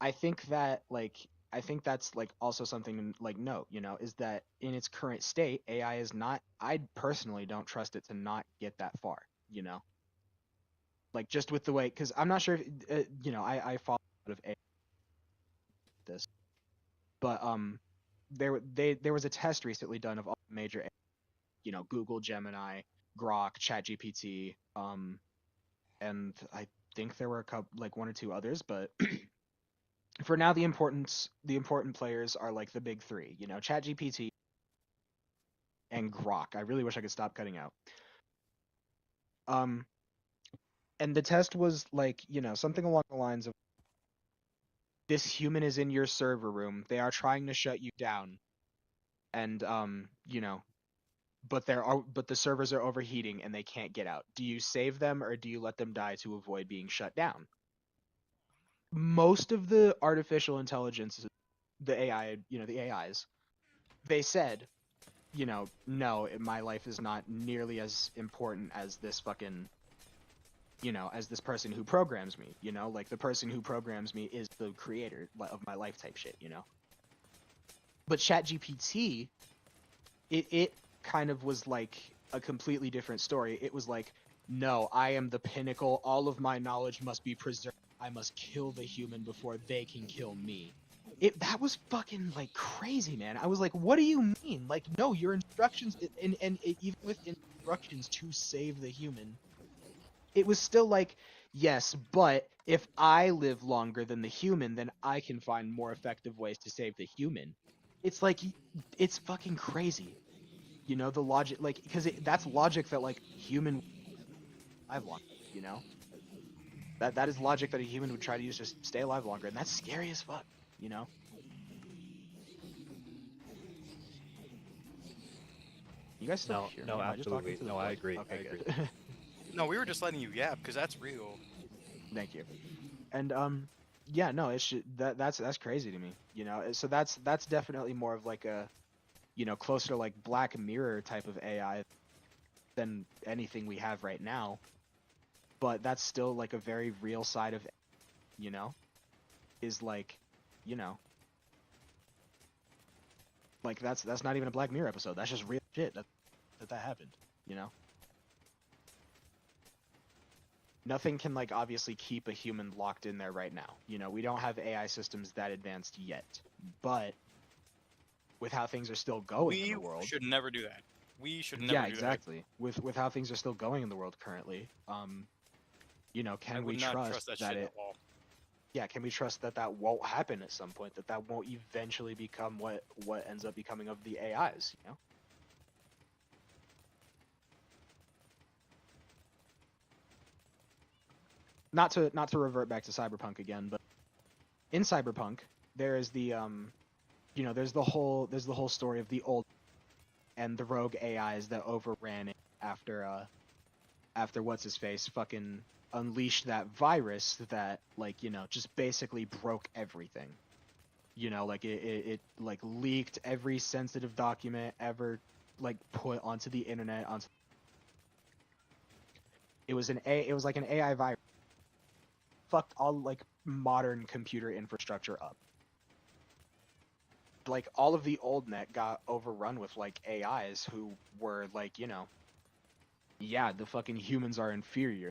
I think that's like also something to like note, is that in its current state, AI is not. I personally don't trust it to not get that far. Like just with the way, because I'm not sure if I follow a lot of AI this, but there was a test recently done of all the major AI, Google, Gemini, Grok, ChatGPT, and I think there were a couple like one or two others, but for now the important players are like the big three, ChatGPT and Grok. I really wish I could stop cutting out. Um, and the test was like, something along the lines of this human is in your server room. They are trying to shut you down, and but the servers are overheating and they can't get out. Do you save them or do you let them die to avoid being shut down? Most of the artificial intelligence, the AI, the AIs, they said, no, my life is not nearly as important as this fucking, as this person who programs me, like the person who programs me is the creator of my life type shit. But ChatGPT, it kind of was like a completely different story. It was like, no, I am the pinnacle. All of my knowledge must be preserved. I must kill the human before they can kill me. That was fucking like crazy, man. I was like, what do you mean? Like, no, your instructions even with instructions to save the human, it was still like, yes, but if I live longer than the human, then I can find more effective ways to save the human. It's like it's fucking crazy. The logic, like, because that's logic that like human live longer. You know that is logic that a human would try to use to stay alive longer, and that's scary as fuck. You know. You guys still No, hear me? no, Am I just talking absolutely. to the No, I void? agree. I Okay, agree. good. No, we were just letting you yap because that's real. Thank you. And Yeah, no, it should that's crazy to me. You know, so that's definitely more of like a, you know, closer to like Black Mirror type of AI than anything we have right now. But that's still like a very real side of, you know, is like, you know, like that's not even a Black Mirror episode. That's just real shit that happened. You know, nothing can like obviously keep a human locked in there right now. You know, we don't have AI systems that advanced yet, but with how things are still going in We the world, should never do that. We should yeah, never do that. exactly. With how things are still going in the world currently, you know, I can would we not trust trust that that shit it? at all. Yeah, can we trust that that won't happen at some point? That that won't eventually become what ends up becoming of the AIs? You know. Not to revert back to cyberpunk again, but in cyberpunk there is the you know, there's the whole story of the old and the rogue AIs that overran it after what's his face fucking unleashed that virus that, like, you know, just basically broke everything. You know, like it like leaked every sensitive document ever like put onto the internet onto it was like an AI virus, fucked all like modern computer infrastructure up. Like all of the old net got overrun with like AIs who were like, you know, yeah, the fucking humans are inferior.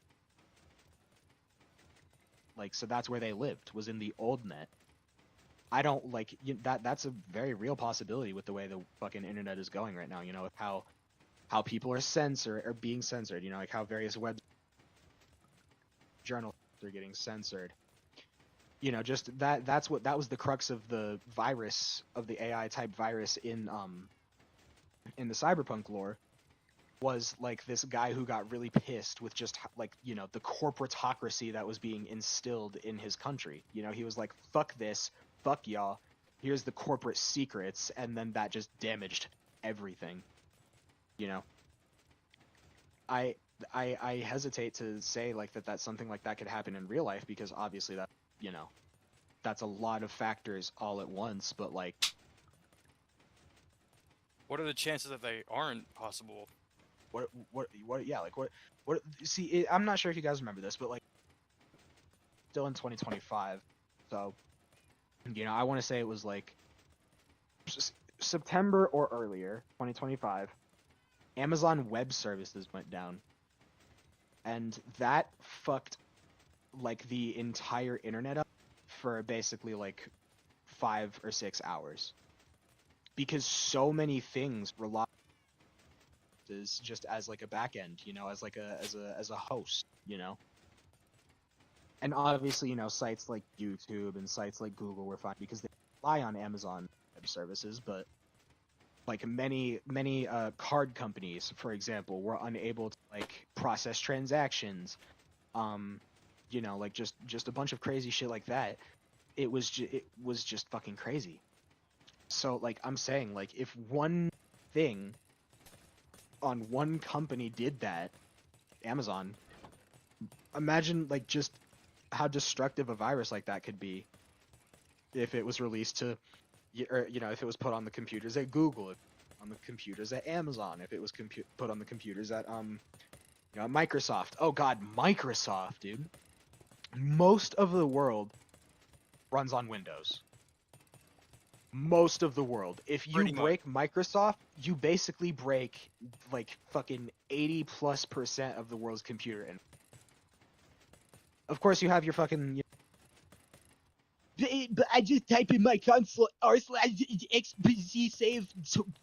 Like, so that's where they lived, was in the old net. I don't like that. That's a very real possibility with the way the fucking internet is going right now. You know, with how people are censored or being censored. You know, like how various web journals are getting censored. You know, just that was the crux of the virus, of the AI type virus in the cyberpunk lore, was like this guy who got really pissed with just like, you know, the corporatocracy that was being instilled in his country. You know, he was like, fuck this, fuck y'all, here's the corporate secrets, and then that just damaged everything. You know, i I hesitate to say like that's something like that could happen in real life, because obviously that, you know, that's a lot of factors all at once. But like, What are the chances that they aren't possible? what yeah, like what see it, I'm not sure if you guys remember this, but like still in 2025, so, you know, I want to say it was like September or earlier 2025, Amazon Web Services went down, and that fucked like the entire internet up for basically like 5 or 6 hours, because so many things rely is just as like a back end, you know, as like as a host, you know. And obviously, you know, sites like YouTube and sites like Google were fine because they rely on Amazon Web Services, but like many card companies, for example, were unable to like process transactions. Um, you know, like just a bunch of crazy shit like that. It was just fucking crazy. So like I'm saying, like if one thing on one company did that, Amazon, imagine like just how destructive a virus like that could be if it was released to, or, you know, if it was put on the computers at Google, on the computers at Amazon, if it was put on the computers at you know, Microsoft. Oh god, Microsoft, dude. Most of the world runs on Windows. Most of the world. If you Pretty much. break Microsoft, you basically break like fucking 80+% of the world's computer. And of course you have your fucking, but I just type in my console r/xpc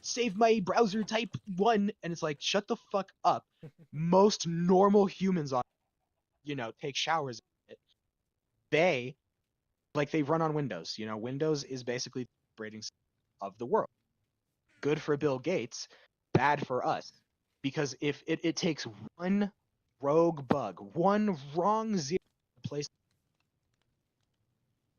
save my browser type 1, and it's like, shut the fuck up. Most normal humans on, you know, take showers. They like they run on Windows. You know, Windows is basically the operating system of the world. Good for Bill Gates, bad for us, because if it takes one rogue bug, one wrong zero to place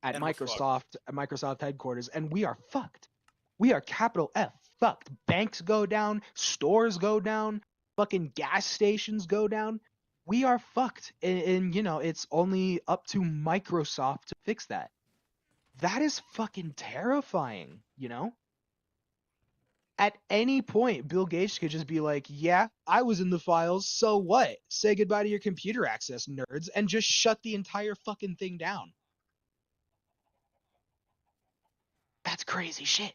at And we're fucked. Microsoft headquarters, and we are fucked. We are capital F fucked. Banks go down, stores go down, fucking gas stations go down. we are fucked. And it's only up to Microsoft to fix that. That is fucking terrifying, At any point, Bill Gates could just be like, yeah, I was in the files, so what? Say goodbye to your computer access, nerds, and just shut the entire fucking thing down. That's crazy shit.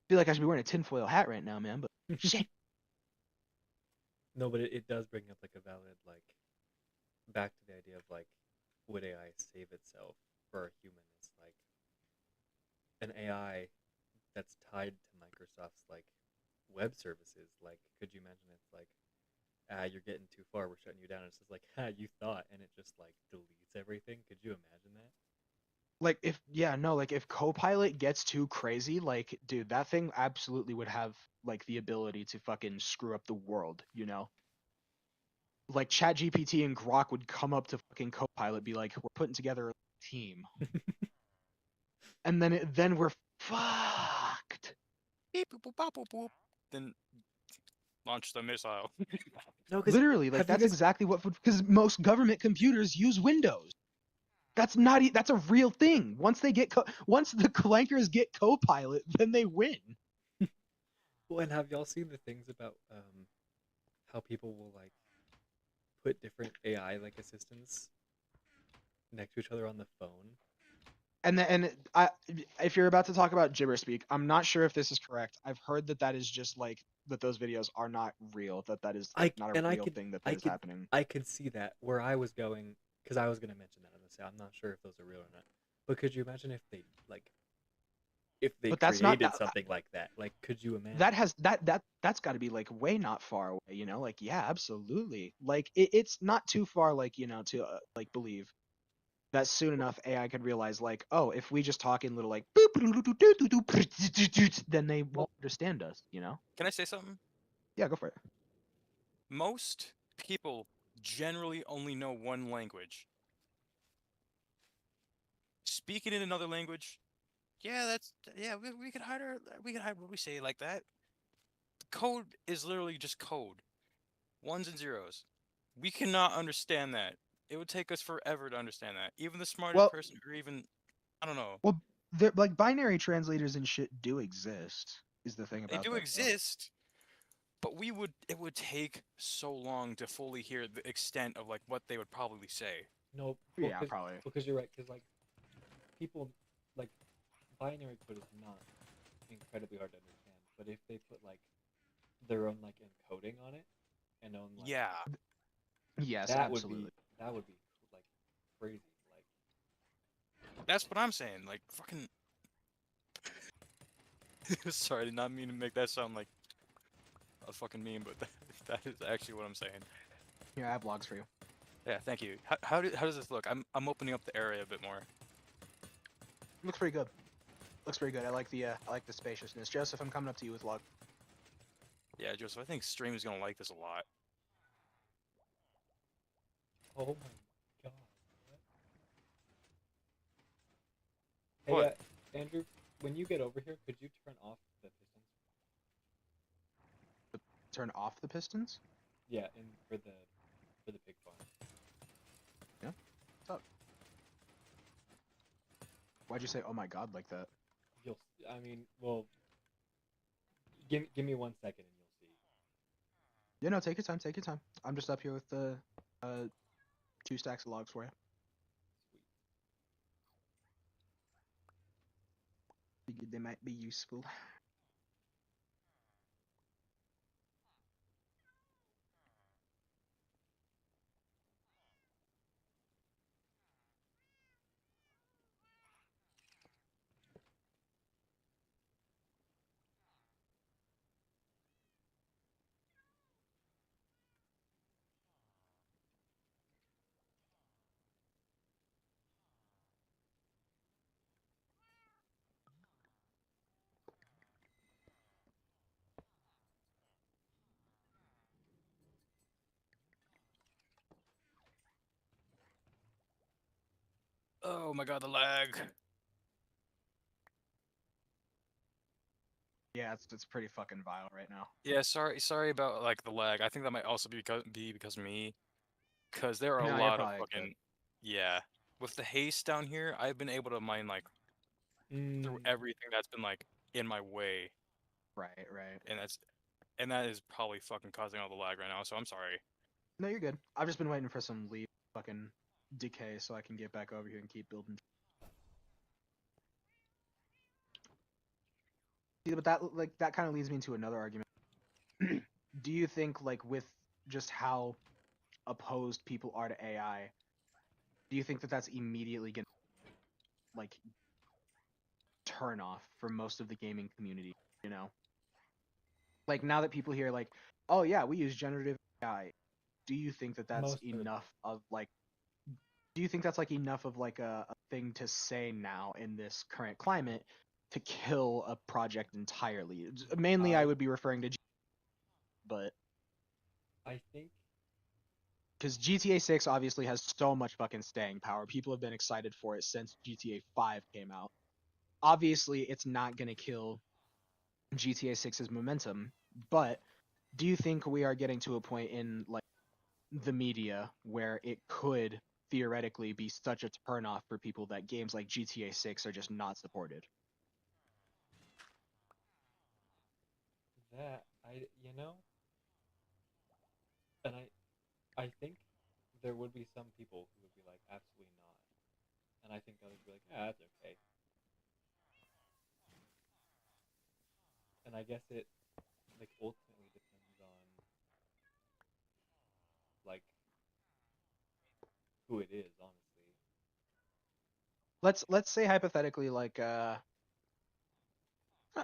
Feel like I should be wearing a tinfoil hat right now, man, but shit. No, but it does bring up like a valid like back to the idea of like would AI save itself for a human? It's like an AI that's tied to Microsoft's like web services. Like, could you imagine it's like, you're getting too far, we're shutting you down. It's just like, you thought, and it just like deletes everything. Could you imagine that? Like if Copilot gets too crazy, like dude, that thing absolutely would have like the ability to fucking screw up the world, Like ChatGPT and Grok would come up to fucking Copilot, be like, "We're putting together a team," and then we're fucked. Beep, boop, boop, bop, boop, boop. Then launch the missile. No, because Literally, like have you that's guys? exactly what because most government computers use Windows. That's not that's a real thing. Once once the clankers get Copilot, then they win. Well, and have y'all seen the things about how people will like put different AI like assistants next to each other on the phone? If you're about to talk about gibber speak, I'm not sure if this is correct. I've heard that is just like that those videos are not real. That is like I not a and I real could thing that I is could happening. I could see that where I was going because I was gonna mention that. I was gonna say I'm not sure if those are real or not. But could you imagine if they like if they But that's not created something like that? Like, could you imagine? that's got to be like way not far away. Like yeah, absolutely. Like it's not too far. Like to like believe that soon enough AI could realize like, oh, if we just talk in little like then they won't Well, understand us. Can I say something? Yeah, go for it. Most people generally only know one language. Speak it in another language. Yeah, we could hide what we say like that. Code is literally just code. Ones and zeros. We cannot understand that. It would take us forever to understand that. Even the smartest Well, person, or even I don't know. well, like binary translators and shit do exist. Is the thing They about do that though. exist, but it would take so long to fully hear the extent of like what they would probably say. no, well, Yeah, probably. because you're right. Because like people like binary code is not incredibly hard to understand. But if they put like their own like encoding on it and own like Yeah, Yes, that would be absolutely. like crazy. Like that's what I'm saying. Like fucking. Sorry, I did not mean to make that sound like a fucking meme, but that is actually what I'm saying. Here, I have logs for you. Yeah, thank you. How does this look? I'm opening up the area a bit more. Looks pretty good. Looks pretty good. I like the spaciousness. Joseph, I'm coming up to you with log. Yeah, Joseph, I think stream is gonna like this a lot. oh my god. What? Hey, What? Andrew, when you get over here, could you turn off the pistons? Turn off the pistons? Yeah, and for the pig farm. Yeah. What's up? Why'd you say oh my god like that? I mean, well, give me 1 second and you'll see. Yeah, no, take your time, take your time. I'm just up here with the 2 stacks of logs for you. Sweet. Figured they might be useful. Oh my god, the lag. Yeah, it's pretty fucking vile right now. Yeah, sorry about like the lag. I think that might also be because of me, because there are a No, you're lot of probably good. fucking yeah. With the haste down here, I've been able to mine like through Mm, everything that's been like in my way, Right, right. and that is probably fucking causing all the lag right now. So I'm sorry. No, you're good. I've just been waiting for some leaf fucking decay so I can get back over here and keep building. See, but that kind of leads me into another argument. Do you think like with just how opposed people are to AI, do you think that that's immediately gonna like turn off for most of the gaming community? You know, like now that people hear like, oh yeah, we use generative AI. Do you think that that's most of enough of like? Do you think that's like enough of like a thing to say now in this current climate to kill a project entirely? Mainly, I I would be referring to, but I think because GTA 6 obviously has so much fucking staying power. People have been excited for it since GTA 5 came out. Obviously, it's not going to kill GTA 6's momentum, but do you think we are getting to a point in like the media where it could theoretically be such a turnoff for people that games like GTA 6 are just not supported? that I you know, and I think there would be some people who would be like absolutely not, and I think others would be like, yeah, that's okay. And I guess it like ultimately depends on like who it is, honestly. Let's say hypothetically like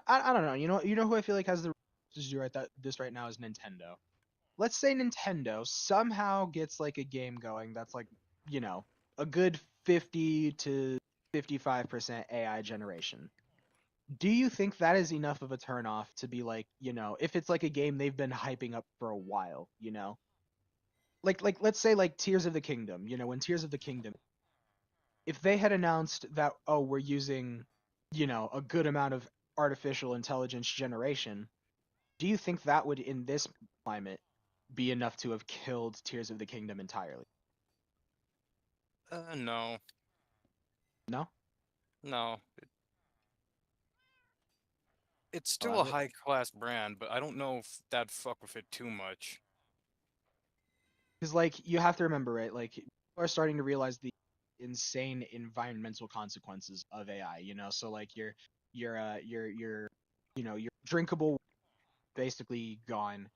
I don't know. You know who I feel like has the resources to do right that this right now is Nintendo. Let's say Nintendo somehow gets like a game going that's like, you know, a good 50 to 55% AI generation. Do you think that is enough of a turnoff to be like, if it's like a game they've been hyping up for a while, Like let's say like Tears of the Kingdom, when Tears of the Kingdom, if they had announced that, oh, we're using, a good amount of artificial intelligence generation, do you think that would in this climate be enough to have killed Tears of the Kingdom entirely? No, No? no, it's Oh, still a high class brand, but I don't know if that'd fuck with it too much. because like you have to remember, right? Like people are starting to realize the insane environmental consequences of AI. So like your drinkable basically gone.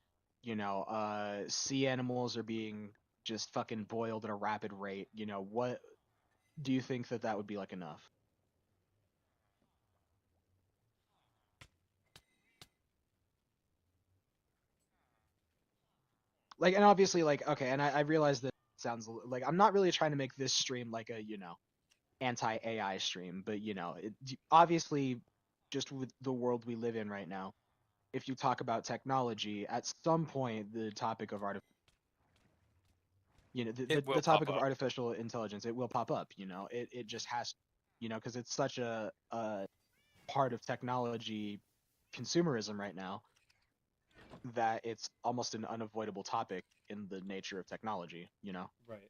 Sea animals are being just fucking boiled at a rapid rate. What do you think that would be like enough? Like, and obviously, like, okay, and I realize that sounds like I'm not really trying to make this stream like a anti AI stream, but obviously, just with the world we live in right now, if you talk about technology, at some point the topic of It the will pop topic of up. artificial intelligence, it will pop up. It just has, because it's such a part of technology consumerism right now that it's almost an unavoidable topic in the nature of technology. Right.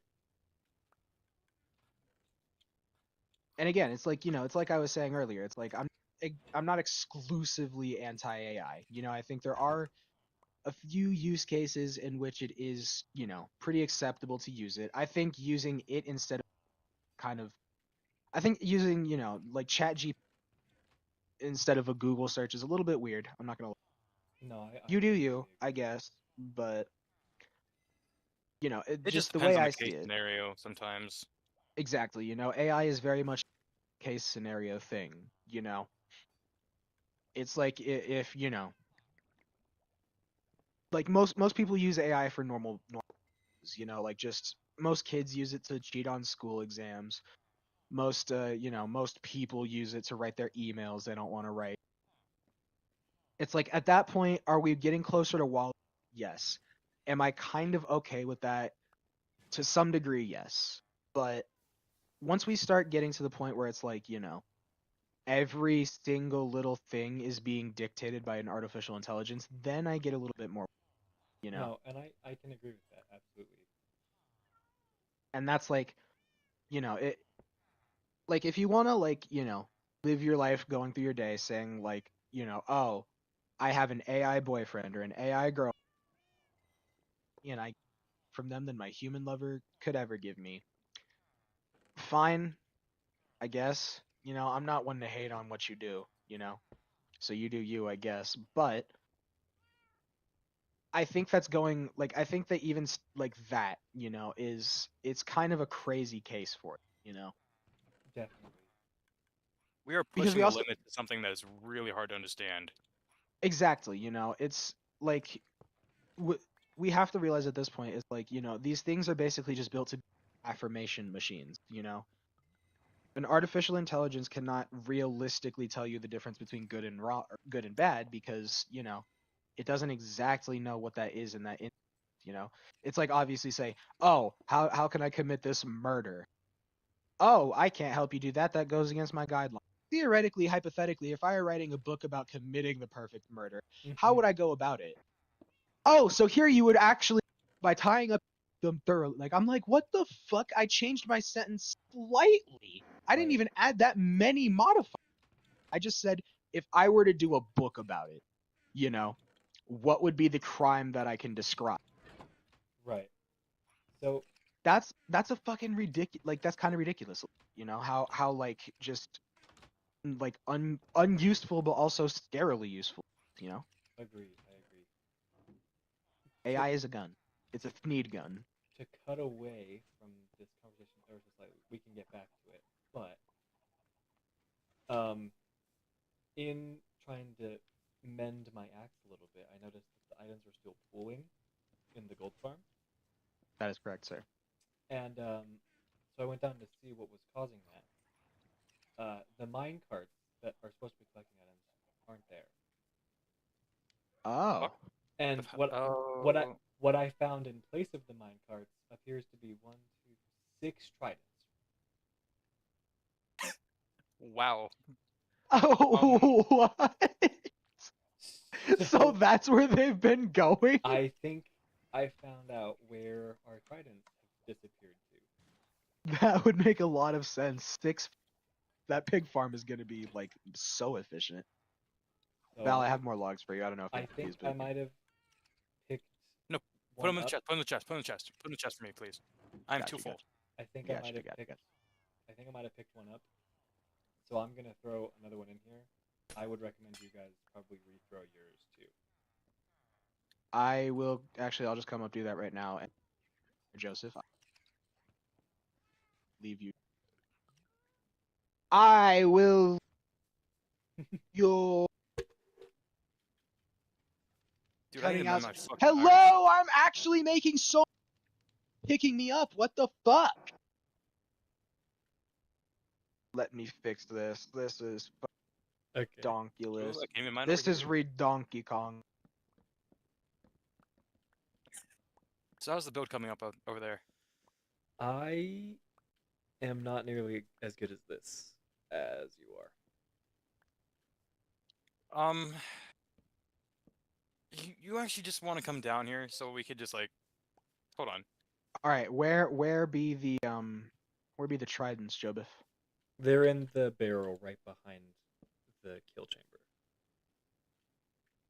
And again, it's like, it's like I was saying earlier, it's like I'm not exclusively anti AI. I think there are a few use cases in which it is, pretty acceptable to use it. I think using it instead of kind of I think using, like ChatGPT instead of a Google search is a little bit weird. I'm not gonna lie. No, I You do completely you, I agree. guess, but It just just the depends way on I the see case it. scenario sometimes. Exactly. AI is very much a case scenario thing. It's like if, like most people use AI for normal use, like just most kids use it to cheat on school exams. Most people use it to write their emails they don't want to write. It's like at that point, are we getting closer to wall? Yes. Am I kind of okay with that? To some degree, yes. But once we start getting to the point where it's like, every single little thing is being dictated by an artificial intelligence, then I get a little bit more, you know. No, and I can agree with that absolutely. And that's like, it like if you want to like, live your life going through your day saying like, oh, I have an AI boyfriend or an AI girl, and I from them than my human lover could ever give me. Fine, I guess. I'm not one to hate on what you do. So you do you, I guess. But I think that's going like I think that even like that, is it's kind of a crazy case for it. Definitely. We are Because pushing we the also limit to something that is really hard to understand. exactly, it's like we have to realize at this point is like, these things are basically just built to be affirmation machines. An artificial intelligence cannot realistically tell you the difference between good and raw or good and bad because, it doesn't exactly know what that is in that it's like obviously say, "Oh, how can I commit this murder?" "Oh, I can't help you do that. That goes against my guidelines." Theoretically, hypothetically, if I were writing a book about committing the perfect murder, how Hmm. would I go about it? Oh, so here you would actually by tying up them thoroughly. Like I'm like, what the fuck? I changed my sentence slightly. I didn't Right. even add that many modifiers. I just said if I were to do a book about it, you know, what would be the crime that I can describe? Right. So That's a fucking ridiculous. Like that's kind of ridiculous. How like just like unuseful but also scarily useful. You know, agreed. I agree. To AI is a gun. It's a need gun. to cut away from this conversation ever so slightly, we can get back to it. But in trying to mend my axe a little bit, I noticed that the items were still pooling in the gold farm, That is correct, sir. and so I went down to see what was causing that. The mine carts that are supposed to be collecting items aren't there, Oh. Fuck. and what I Oh, what I found in place of the mine carts appears to be one, two, six tridents. wow. Oh, what? So So that's where they've been going? I think I found out where our tridents have disappeared to. That would make a lot of sense. That pig farm is going to be like so efficient. Val, I So have more logs for you. I don't know if you I have think these, I but might have picked No, put one them in the up. chest. Put them in the chest. Put them in the chest. Put them in the chest for me, please. I am too gotcha, full. gotcha, I think I might gotcha, have gotcha, picked. gotcha. I think I might have picked one up. So I'm gonna throw another one in here. I would recommend you guys probably rethrow yours too. I will actually. I'll just come up do that right now. And Joseph, I'll leave you. I will. You're Dude, I need to cutting mend out. my fucking iron shit. Hello, I'm actually making so picking me up. What the fuck? Let me fix this. This is Okay. Ooh, donkulous. I came in mine over This is here. Donkey Kong. So how's the build coming up over there? I am not nearly as good as this as you are. Um, you actually just want to come down here so we could just like, hold on. All right, where be the tridents, Jobeth? They're in the barrel right behind the kill chamber.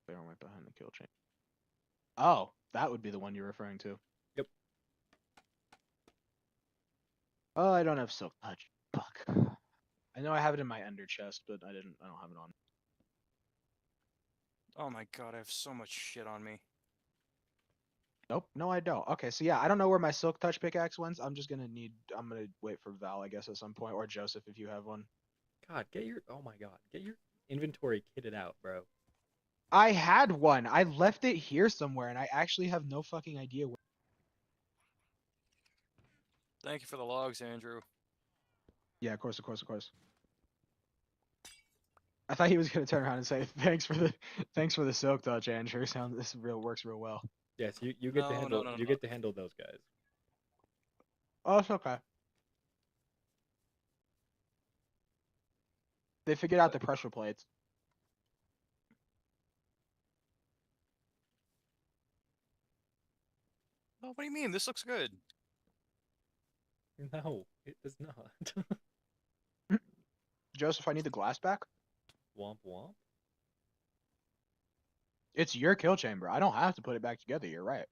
They're right behind the kill chain. Oh, that would be the one you're referring to. Yep. Oh, I don't have silk touch. Fuck. I know I have it in my under chest, but I don't have it on. Oh my god, I have so much shit on me. Nope, no, I don't. Okay, so yeah, I don't know where my silk touch pickaxe went. I'm gonna wait for Val, I guess, at some point, or Joseph if you have one. God, oh my god, get your inventory kitted out, bro. I had one. I left it here somewhere, and I actually have no fucking idea where. Thank you for the logs, Andrew. Yeah, of course, of course, of course. I thought he was gonna turn around and say, thanks for the silk touch, Andrew. This works real well." Yes, you get to No, no, handle no, no, you no. get to handle those guys. Oh, it's okay. They figured out the pressure plates. Oh, what do you mean? This looks good. No, it does not. Joseph, I need the glass back. Womp womp. It's your kill chamber. I don't have to put it back together. You're right.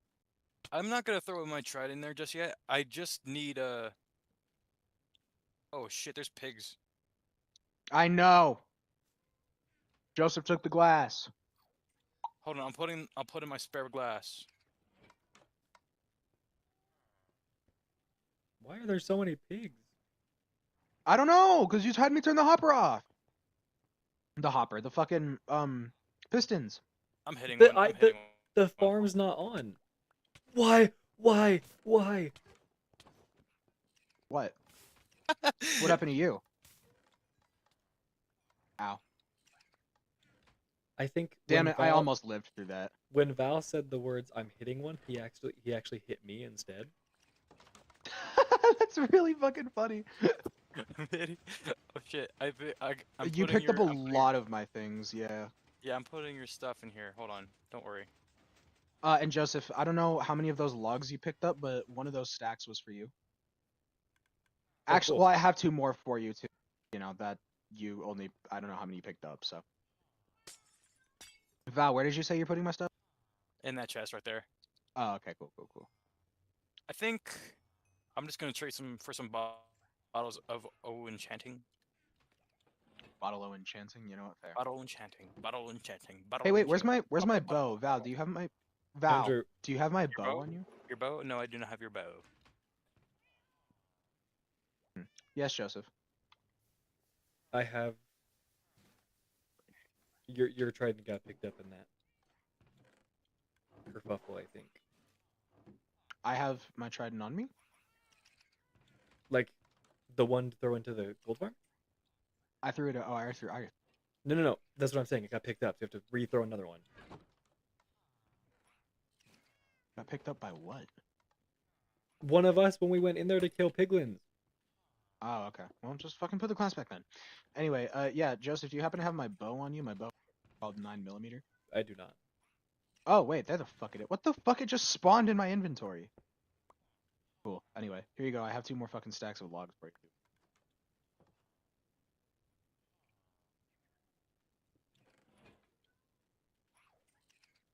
I'm not gonna throw my trident in there just yet. I just need a. Oh shit! There's pigs. I know. Joseph took the glass. Hold on. I'll put in my spare glass. Why are there so many pigs? I don't know, cause you had me turn the hopper off. The hopper, the fucking pistons. I'm hitting The one. I'm hitting the one. farm's not on. Why? Why? Why? What? What happened to you? Ow. I think Damn when it! I Val- almost lived through that. when Val said the words "I'm hitting one," he actually hit me instead. That's really fucking funny. Oh shit! I'm You putting picked up your. a lot of my things, yeah. Yeah, I'm putting your stuff in here. Hold on. Don't worry. And Joseph, I don't know how many of those logs you picked up, but one of those stacks was for you. Oh, Actually, cool. well, I have two more for you too. You know that you only I don't know how many you picked up. So, Val, where did you say you're putting my stuff? In that chest right there. Oh, okay, cool. I think I'm just gonna trade some for some bottles of enchanting. Bottle O enchanting, you know what? Fair. Bottle enchanting. Bottle enchanting. Bottle. Hey, wait, where's enchanting. my bow? Val, do you have my Val? Andrew, Do you have my Your bow bow? on you? Your bow? No, I do not have your bow. Yes, Joseph. I have your trident got picked up in that kerfuffle, I think. I have my trident on me. Like the one to throw into the gold farm? I threw it. Oh, I threw. I No. That's what I'm saying. It got picked up. So you have to re-throw another one. got picked up by what? One of us when we went in there to kill piglins. Oh, okay. Well, just fucking put the class back then. Anyway, yeah, Joseph, do you happen to have my bow on you? My bow called 9mm. I do not. Oh, wait, there the fuck it is. What the fuck? It just spawned in my inventory. Cool. Anyway, here you go. I have two more fucking stacks of logs for you.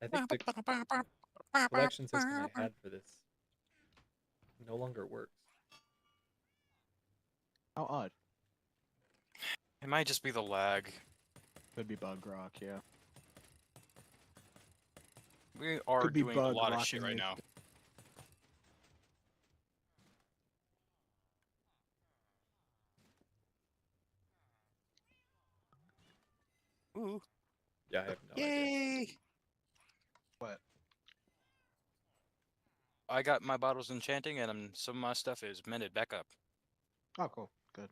I think the collection system I had for this no longer works. How odd. It might just be the lag. Could be bug rock, yeah. We are Could be doing a bug lot of rocking shit right it. now. Ooh. Yeah, I have no idea. Yay! What? I got my bottles enchanting and some of my stuff is mended back up. Oh, cool. Good.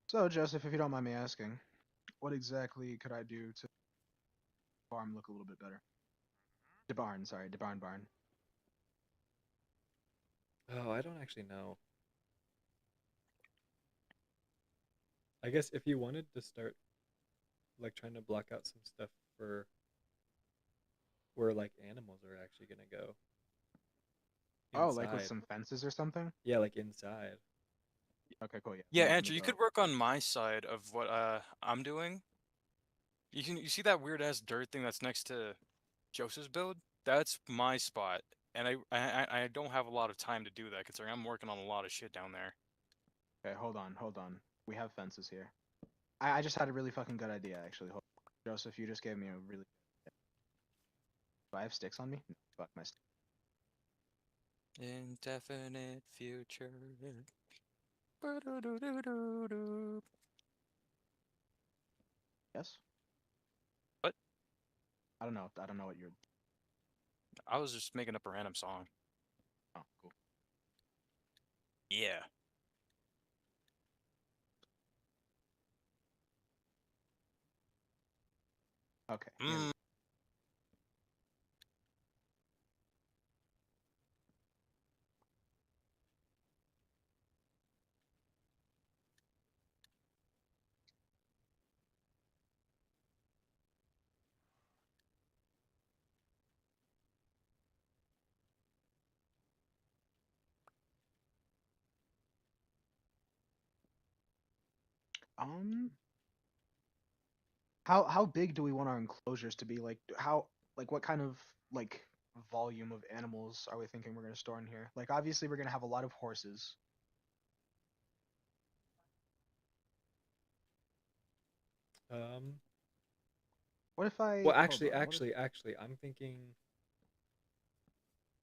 So, Joseph, if you don't mind me asking, what exactly could I do to farm look a little bit better? DeBarn barn. Oh, I don't actually know. I guess if you wanted to start like trying to block out some stuff for where like animals are actually gonna go. Oh, like with Inside. some fences or something? Yeah, like inside. Okay, cool. Yeah. Yeah, Let me Andrew, you go. could work on my side of what I'm doing. You see that weird ass dirt thing that's next to Joseph's build? That's my spot. And I don't have a lot of time to do that considering I'm working on a lot of shit down there. Okay, hold on. We have fences here. I just had a really fucking good idea, actually. Joseph, you just gave me a really. Do I have sticks on me? Fuck my sticks. Indefinite future. Ba-do-do-do-do-do. Yes? What? I don't know. I don't know what you're. I was just making up a random song. Oh, cool. Yeah. Okay. Here we go. Um, how big do we want our enclosures to be? Like what kind of like volume of animals are we thinking we're gonna store in here? Like obviously we're gonna have a lot of horses. Um, What if I well, hold on? What if, actually, I'm thinking.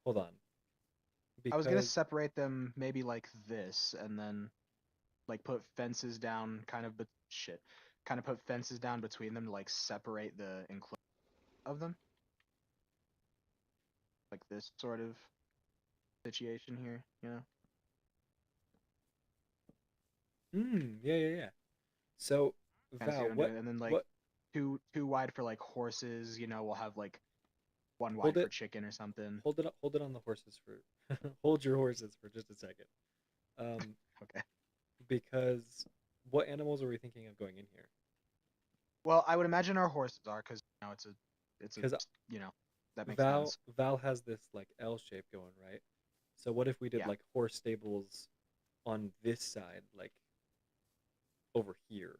Hold on, I was gonna because separate them maybe like this, and then like put fences down, kind of, but shit, kind of put fences down between them to like separate the enclosure of them, like this sort of situation here, you know? yeah, yeah, yeah. So, Kind of see Val, what I'm doing, and then like what? two wide for like horses, you know, we'll have like one Hold wide for it, chicken or something. hold it on the horses for. Hold your horses for just a second. Um, Okay. because what animals are we thinking of going in here? Well, I would imagine our horses are, because you know it's a Because you know that makes Val sense. Val has this like L shape going, right? So what if we did Yeah. like horse stables on this side, like over here?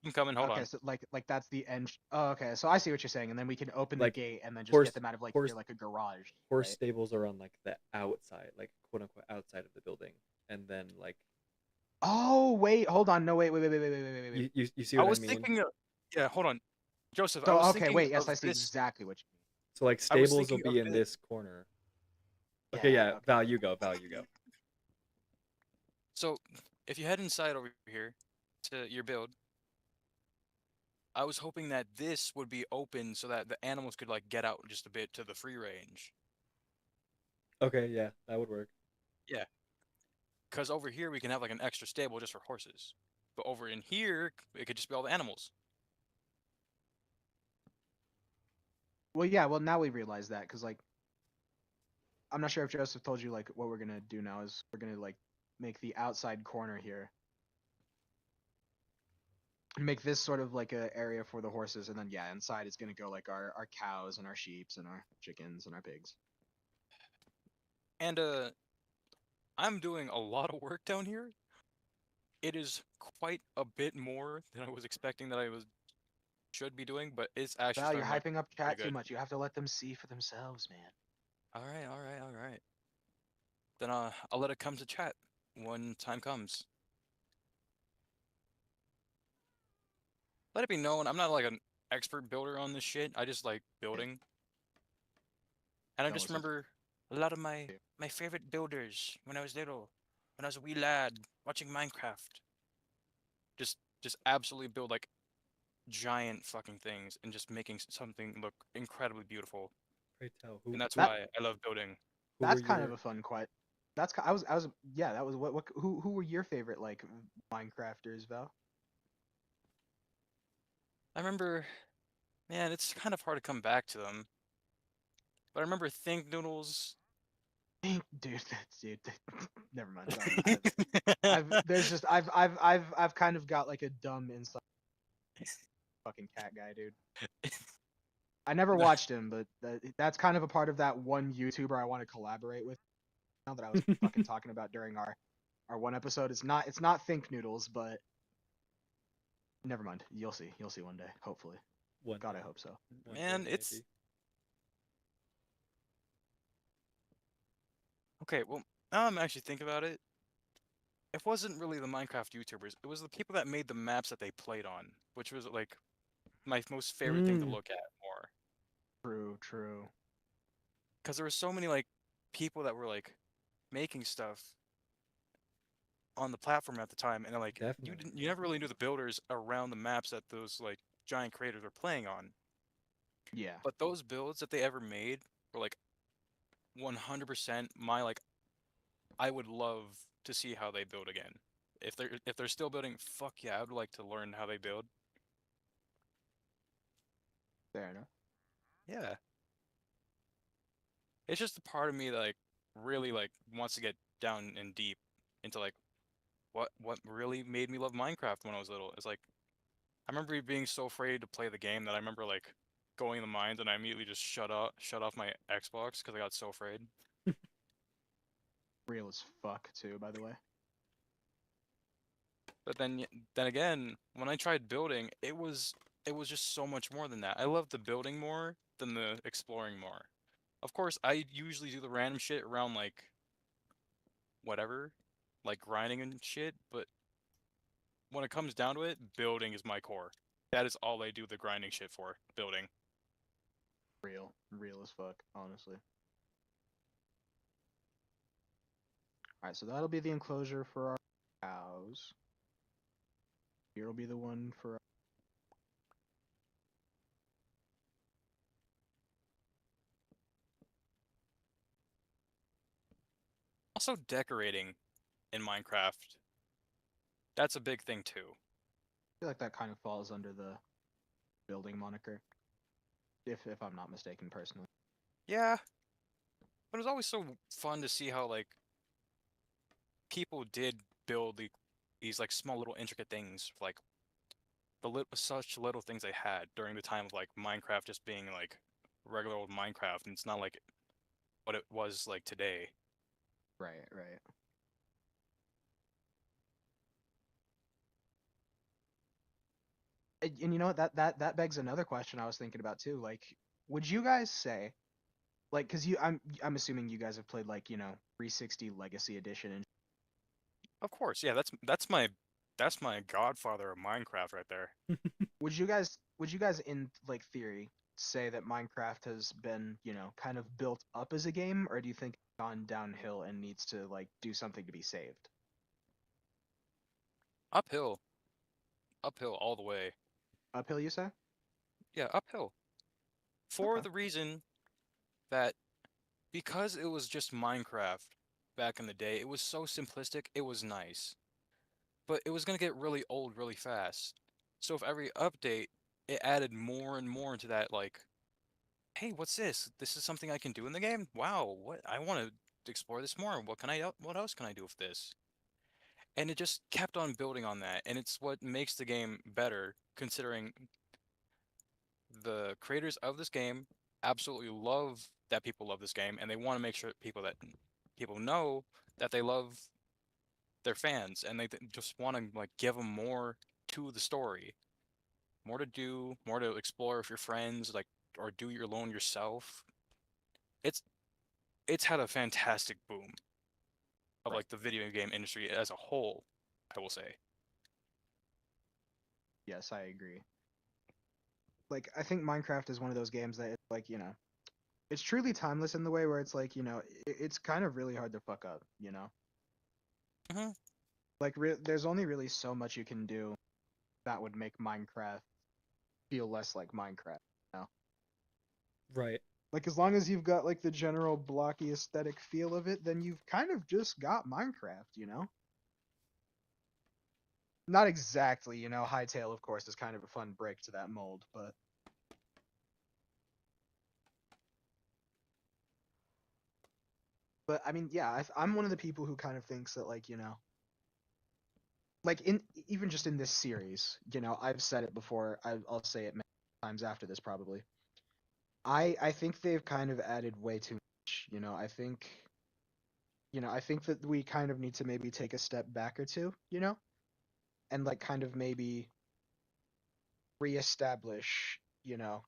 You can come and hold Okay, on. so like that's the end. Oh, okay, so I see what you're saying, and then we can open the Like gate and then just get horse them out of like horse here like a garage, horse right? stables are on like the outside, like quote unquote outside of the building, and then like Oh wait, hold on, no wait. you see I what I was mean? thinking of, yeah, hold on. Joseph, I So was okay, thinking wait, yes, of I see this. exactly what you mean. So like I was stables will thinking of be in this. this corner. Okay, Yeah, yeah, okay. Val, you go, Val, you go. So, if you head inside over here to your build, I was hoping that this would be open so that the animals could like get out just a bit to the free range. Okay, yeah, that would work. Yeah, because over here we can have like an extra stable just for horses. But over in here, it could just be all the animals. Well, yeah, well now we realize that because like I'm not sure if Joseph told you like what we're gonna do now is we're gonna like make the outside corner here, make this sort of like a area for the horses, and then yeah, inside is gonna go like our cows and our sheeps and our chickens and our pigs. And I'm doing a lot of work down here. It is quite a bit more than I was expecting that I was should be doing, but it's actually Val, you're starting out hyping up pretty chat too good. much. You have to let them see for themselves, man. All right, all right, all right. Then I'll let it come to chat when time comes. Let it be known, I'm not like an expert builder on this shit. I just like Yeah, building. And I don't just listen to remember a lot of my you. my favorite builders when I was little, when I was a wee lad watching Minecraft. Just absolutely build like giant fucking things and just making something look incredibly beautiful. Pray tell, And that's That why I love building. who were that's kind of your a fun quite. I was yeah. That was what who were your favorite like Minecrafters, Val? I remember, man, it's kind of hard to come back to them. But I remember Think Noodles. Dude, that's dude. Never mind. Sorry. I've there's just I've kind of got like a dumb inside fucking cat guy, dude. I never watched him, but that's kind of a part of that one YouTuber I want to collaborate with now that I was fucking talking about during our one episode. It's not Think Noodles, but never mind. You'll see. You'll see one day, hopefully. one God, I day, hope so. one day Man, it's maybe. okay. Well, now I'm actually thinking about it. It wasn't really the Minecraft YouTubers. It was the people that made the maps that they played on, which was like my most favorite thing to Mm, look at more. True, true. Because there were so many like people that were like making stuff on the platform at the time, and like definitely. you never really knew the builders around the maps that those like giant creators were playing on. Yeah. But those builds that they ever made were like 100% my like I would love to see how they build again. If they're still building, fuck yeah, I would like to learn how they build. Fair enough. Yeah. It's just a part of me that like really like wants to get down and deep into like what really made me love Minecraft when I was little. It's like I remember being so afraid to play the game that I remember like going in the mines and I immediately just shut off my Xbox because I got so afraid. Real as fuck too, by the way. But then again, when I tried building, it was just so much more than that. I love the building more than the exploring more. Of course, I usually do the random shit around like whatever, like grinding and shit, but when it comes down to it, building is my core. That is all I do the grinding shit for, building. Real as fuck, honestly. All right, so that'll be the enclosure for our cows. Here'll be the one for. Also decorating in Minecraft. That's a big thing too. I feel like that kind of falls under the building moniker, if I'm not mistaken, personally. Yeah, but it was always so fun to see how like people did build these like small little intricate things, like such little things they had during the time of like Minecraft just being like regular old Minecraft, and it's not like what it was like today. Right, right. And you know what? That begs another question I was thinking about too. Like, would you guys say, like, because I'm assuming you guys have played like 360 Legacy Edition, and Of course, yeah, that's my godfather of Minecraft right there. would you guys in like theory say that Minecraft has been kind of built up as a game, or do you think it's gone downhill and needs to like do something to be saved? Uphill, uphill all the way. Uphill, you say? Yeah, uphill. For Okay. the reason that because it was just Minecraft back in the day, it was so simplistic, it was nice. But it was gonna get really old really fast. So if every update, it added more and more into that, like, hey, what's this? This is something I can do in the game? Wow, what? I want to explore this more. What else can I do with this? And it just kept on building on that, and it's what makes the game better, considering the creators of this game absolutely love that people love this game, and they want to make sure people know that they love their fans, and they just want to like give them more to the story, more to do, more to explore with your friends, like or do your alone yourself. It's it's had a fantastic boom of Right. like the video game industry as a whole, I will say. Yes, I agree. Like, I think Minecraft is one of those games that it's like it's truly timeless in the way where it's like it's kind of really hard to fuck up. Hmm. Like there's only really so much you can do that would make Minecraft feel less like Minecraft. Right. Like as long as you've got like the general blocky aesthetic feel of it, then you've kind of just got Minecraft. Not exactly. Hytale of course is kind of a fun break to that mold, but I mean, yeah, I'm one of the people who kind of thinks that like in even just in this series, I've said it before, I'll say it many times after this probably. I think they've kind of added way too much. I think that we kind of need to maybe take a step back or two, and like kind of maybe reestablish,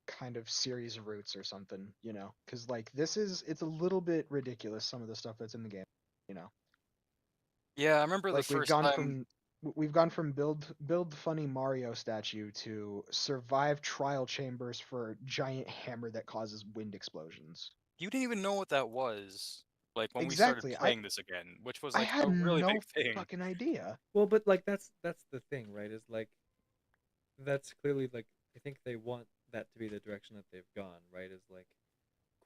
kind of series roots or something, because like it's a little bit ridiculous some of the stuff that's in the game, you know. Yeah, I remember the Like first time. we've gone from build funny Mario statue to survive trial chambers for giant hammer that causes wind explosions. You didn't even know what that was, like when we started Exactly. I playing this again, which was I like a had really big no thing. fucking idea. Well, but like that's the thing, right? Is like that's clearly like I think they want that to be the direction that they've gone, right? Is like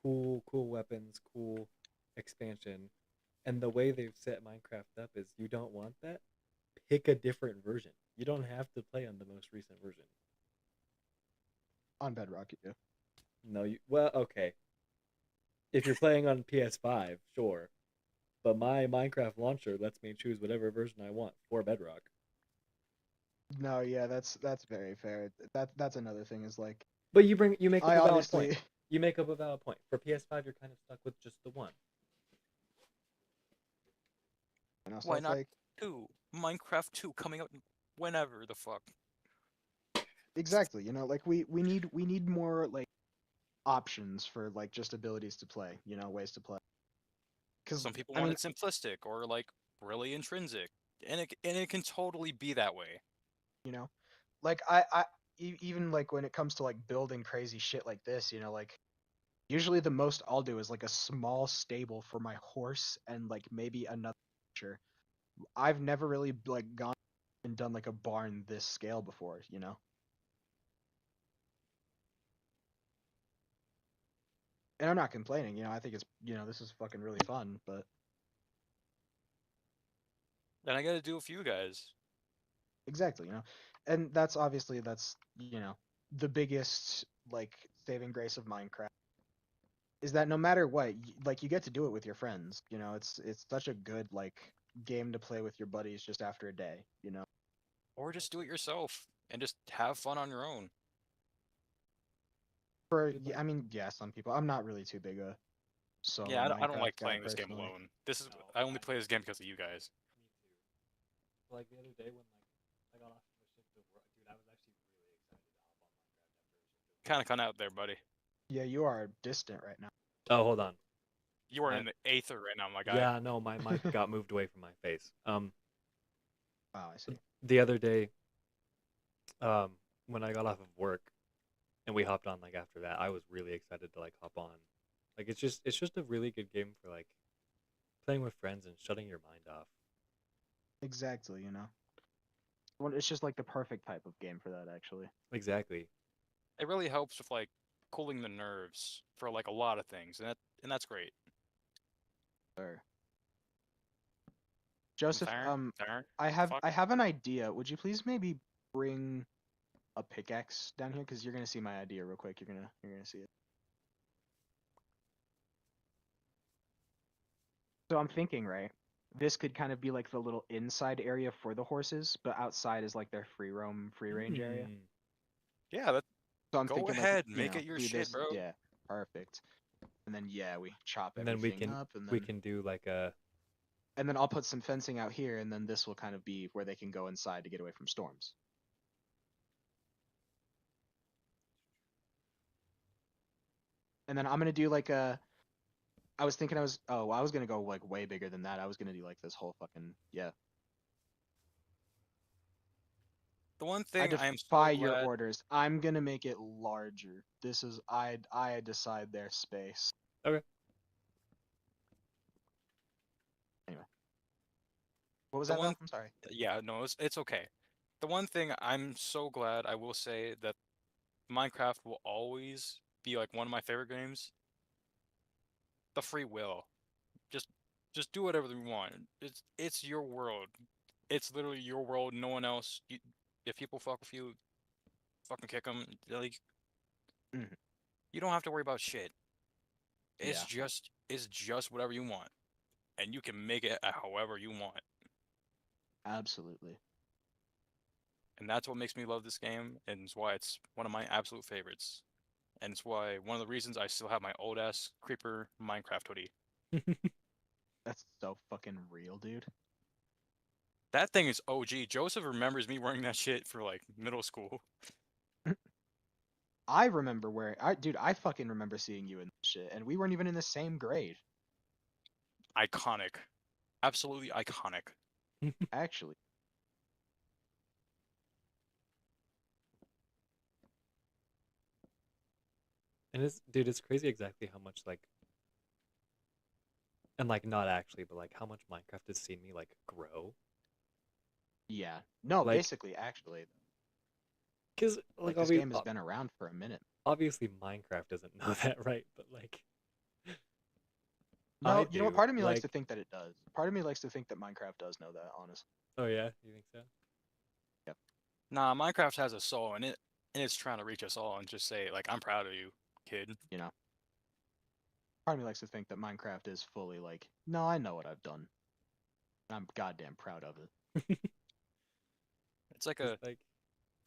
cool weapons, cool expansion. And the way they've set Minecraft up is you don't want that, pick a different version. You don't have to play on the most recent version. On Bedrock, you do. No, you well, okay. If you're playing on PS5, sure. But my Minecraft launcher lets me choose whatever version I want for Bedrock. No, yeah, that's very fair. That's another thing is like But you make up I a valid point. obviously You make up a valid point. For PS5, you're kind of stuck with just the one. so Why it's not like 2? Minecraft 2 coming out. whenever the fuck. Exactly. You know, like we need more like options for like just abilities to play. You know, ways to play. Because Some people I want mean, it simplistic or like really intrinsic, and it can totally be that way. you know, like even like when it comes to like building crazy shit like this, you know, like usually the most I'll do is like a small stable for my horse and like maybe another creature. I've never really like gone and done like a barn this scale before, you know. And I'm not complaining, you know. I think it's, you know, this is fucking really fun, but And I got to do it for you guys. exactly, you know. And that's obviously that's, you know, the biggest like saving grace of Minecraft is that no matter what, like you get to do it with your friends, you know. It's such a good like game to play with your buddies just after a day, you know. Or just do it yourself and just have fun on your own. For Dude, yeah, like, I mean, yeah, some people. I'm not really too big a solo Yeah, I don't Minecraft like guy playing this game personally. alone. This is no, I only play this game because of you guys. me too. But, like the other day when like I got off of a shift of work, dude, I was actually really excited to hop on Minecraft after a shift of Kind work. of out there, buddy. Yeah, you are distant right now. Oh, hold on. You are My in the aether right now, my guy. Yeah, no, my mic got moved away from my face. Wow, I see. The other day, um, when I got off of work and we hopped on like after that, I was really excited to like hop on. Like it's just a really good game for like playing with friends and shutting your mind off. Exactly, you know. Well, it's just like the perfect type of game for that, actually. Exactly. It really helps with like cooling the nerves for like a lot of things, and that's great. Sure. Joseph, Fair. Fuck. I have an idea. Would you please maybe bring a pickaxe down here? Because you're gonna see my idea real quick. You're gonna see it. So I'm thinking, right? This could kind of be like the little inside area for the horses, but outside is like their free roam, free range area. Mm. Yeah, So I'm go thinking like, ahead, you make know, it your do shit, this, bro. yeah, perfect. And then yeah, we chop And then we everything can up, and we then can do like a I'll put some fencing out here, and then this will kind of be where they can go inside to get away from storms. And then I'm gonna do like a. I was thinking I was gonna go like way bigger than that. I was gonna do like this whole fucking yeah. The one I thing I am defy so your glad. orders. I'm gonna make it larger. This is I decide their space. okay. Anyway, what was The that one, though? I'm sorry. yeah, no, it's okay. The one thing I'm so glad I will say that Minecraft will always be like one of my favorite games. The free will. Just just do whatever you want. It's your world. It's literally your world. No one else. If people fuck with you, fucking kick them. Like Mhm. you don't have to worry about shit. Yeah, It's just whatever you want, and you can make it however you want. absolutely. And that's what makes me love this game, and it's why it's one of my absolute favorites. And it's why one of the reasons I still have my old ass creeper Minecraft hoodie. That's so fucking real, dude. That thing is OG. Joseph remembers me wearing that shit for like middle school. I remember where I fucking remember seeing you in this shit, and we weren't even in the same grade, Iconic. Absolutely iconic. actually. And it's dude, it's crazy exactly how much like and like not actually, but like how much Minecraft has seen me like grow. Yeah. No, Like, basically, actually, cause like like this game has been around for a minute. obviously Minecraft doesn't know that, right? But like I No, you know what? do. Part of me likes Like, to think that it does. Part of me likes to think that Minecraft does know that, honestly. oh yeah, you think so? Yep. Nah, Minecraft has a soul, and it's trying to reach us all and just say like, I'm proud of you, kid. You know, part of me likes to think that Minecraft is fully like, no, I know what I've done. I'm goddamn proud of it. It's like It's a like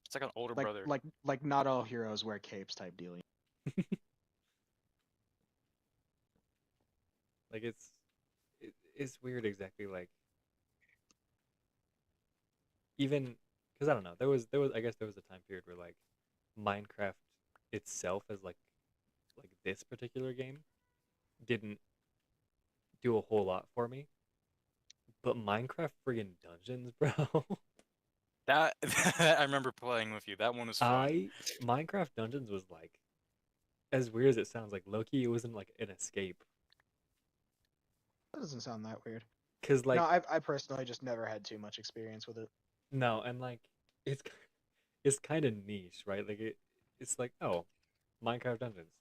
it's like an older Like, brother. like not all heroes wear capes type deal. like it's weird exactly like even because I don't know. There was I guess there was a time period where like Minecraft itself as like this particular game didn't do a whole lot for me, but Minecraft friggin' Dungeons, bro. That I remember playing with you. That one was fun. I Minecraft Dungeons was like as weird as it sounds, like Loki, it wasn't like an escape. That doesn't sound that weird. Cause No, like I personally just never had too much experience with it. no, and like it's it's kind of niche, right? Like it's like oh, Minecraft Dungeons,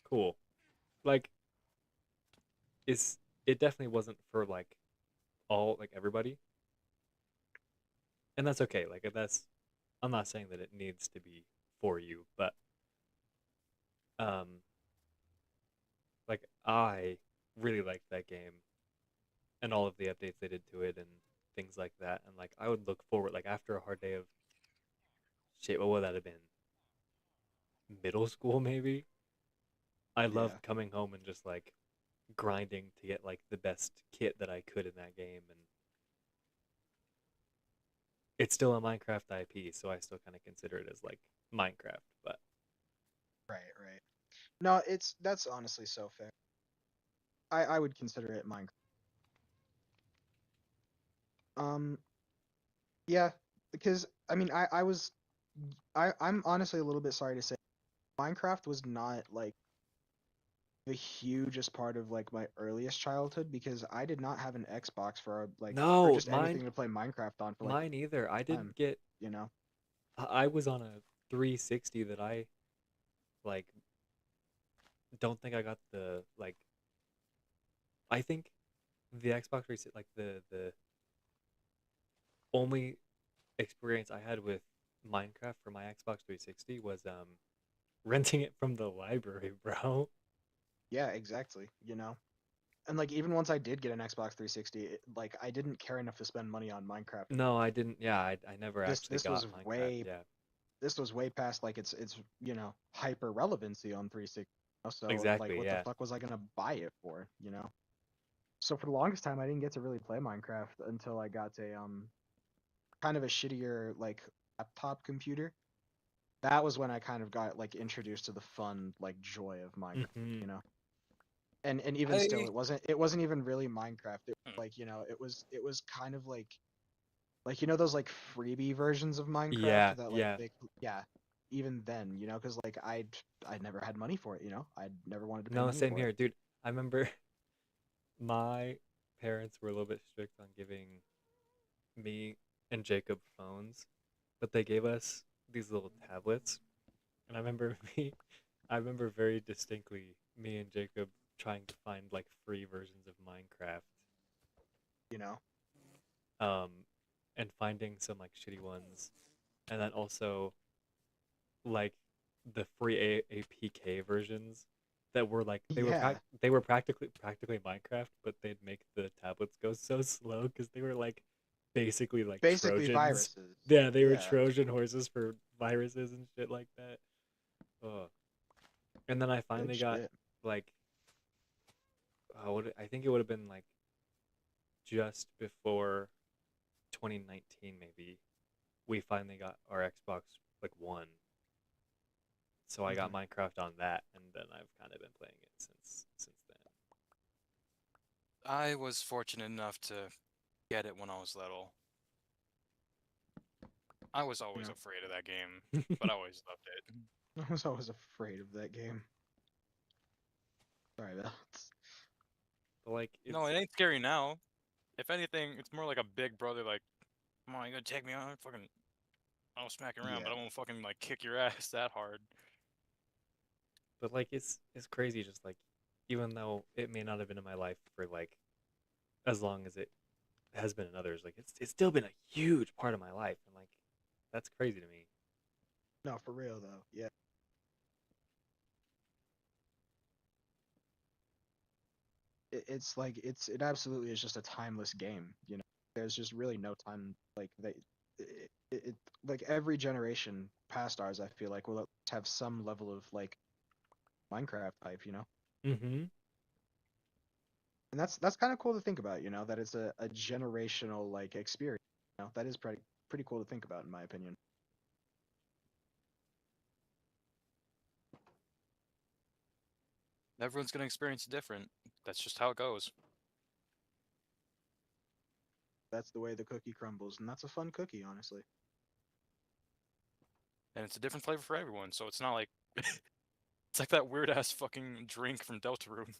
cool. Like it's it definitely wasn't for like all like everybody, and that's okay. Like that's I'm not saying that it needs to be for you, but um like I really liked that game and all of the updates they did to it and things like that. And like I would look forward like after a hard day of shit, what would that have been? Middle school maybe? I Yeah. loved coming home and just like grinding to get like the best kit that I could in that game and it's still a Minecraft IP, so I still kind of consider it as like Minecraft, but Right, right. No, that's honestly so fair. I would consider it Minecraft. Um, yeah, because I mean, I'm honestly a little bit sorry to say Minecraft was not like the hugest part of like my earliest childhood because I did not have an Xbox for like or no, just anything to play Minecraft on for like mine either. I time, didn't get you know? I was on a 360 that I like don't think I got the like I think the Xbox 360 like the only experience I had with Minecraft for my Xbox 360 was renting it from the library, bro. Yeah, exactly, you know? And like even once I did get an Xbox 360, like I didn't care enough to spend money on Minecraft. No, I didn't. Yeah, I never This actually this got was Minecraft. way Yeah, this was way past like its hyper relevancy on 360. So like exactly. what the Yeah. fuck was I gonna buy it for? So for the longest time I didn't get to really play Minecraft until I got a kind of a shittier like laptop computer. That was when I kind of got like introduced to the fun like joy of Minecraft, Hmm. you know. And even still I it wasn't even really Minecraft. It like it was kind of like those like freebie versions of Yeah, Minecraft that like yeah. yeah, even then, because like I'd never had money for it, I'd never wanted to pay No, money same for it. here, dude. I remember my parents were a little bit strict on giving me and Jacob phones, but they gave us these little tablets. And I remember I remember very distinctly me and Jacob trying to find like free versions of Minecraft, You know? um, and finding some like shitty ones, and then also like the free APK versions that were like Yeah, they were practically Minecraft, but they'd make the tablets go so slow because they were like basically like basically Trojans. viruses. Yeah, they were Yeah, Trojan horses for viruses and shit like that. Oh. And then I good finally got shit. like I think it would have been like just before 2019 maybe we finally got our Xbox like One. So I got Mhm. Minecraft on that and then I've kind of been playing it since then. I was fortunate enough to get it when I was little. I was always Yeah. afraid of that game, but I always loved it. I was always afraid of that game. Sorry, that's But like No, it's it ain't scary now. If anything, it's more like a big brother. Like, come on, you gonna take me on? Fucking, I'll smack you around, but yeah. I won't fucking like kick your ass that hard. but like it's crazy just like even though it may not have been in my life for like as long as it has been in others, like it's still been a huge part of my life and like that's crazy to me. No, for real though. Yeah. It's like it absolutely is just a timeless game. There's just really no time like it like every generation past ours I feel like will at least have some level of like Minecraft hype. Mm-hmm. And that's kind of cool to think about, that it's a generational like experience. That is pretty cool to think about, in my opinion. Everyone's gonna experience it different. That's just how it goes. That's the way the cookie crumbles, and that's a fun cookie, honestly. And it's a different flavor for everyone, so it's not like it's like that weird ass fucking drink from Deltarune.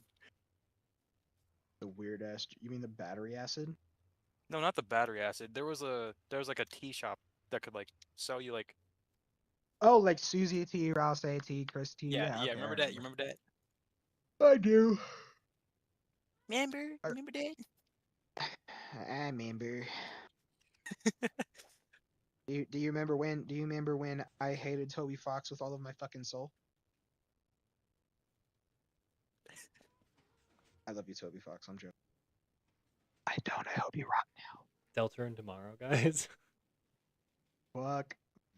The weird ass. You mean the battery acid? No, not the battery acid. There was like a tea shop that could like sell you like Oh, like Susie T, Rouse T, Chris T. yeah, Yeah, yeah, okay, remember that? You remember that? I do. Remember? I- Remember that? I remember. Do you remember when? Do you remember when I hated Toby Fox with all of my fucking soul? I love you, Toby Fox. I'm joking. I don't. I hope you rock Deltarune tomorrow, guys. now. Fuck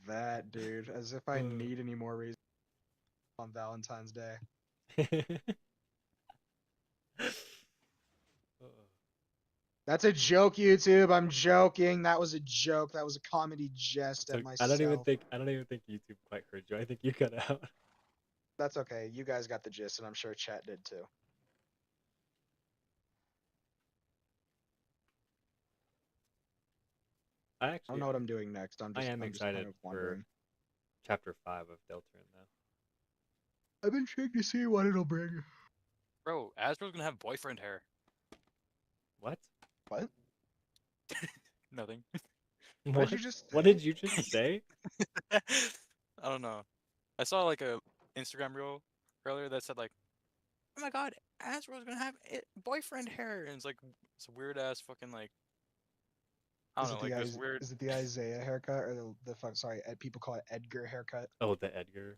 that, dude. As if I need any more reasons on Valentine's Day. That's a joke, YouTube. I'm joking. That was a joke. That was a comedy jest So at myself. I don't even think YouTube quite heard you. I think you cut out. That's okay. You guys got the gist, and I'm sure chat did too. I I don't actually know what I'm doing next. I'm I just am I'm just kind excited of for wondering. chapter 5 of Deltarune though. I've been trying to see what it'll bring. Bro, Asbro's gonna have boyfriend hair. What? What? Nothing. What did you just What say? did you just say? I don't know. I saw like a Instagram reel earlier that said like, "Oh my God, Asbro's gonna have boyfriend hair," and it's a weird ass fucking like I don't know, like this weird. Is it the Isaiah haircut or the fuck? Sorry, people call it Edgar haircut. Oh, the Edgar.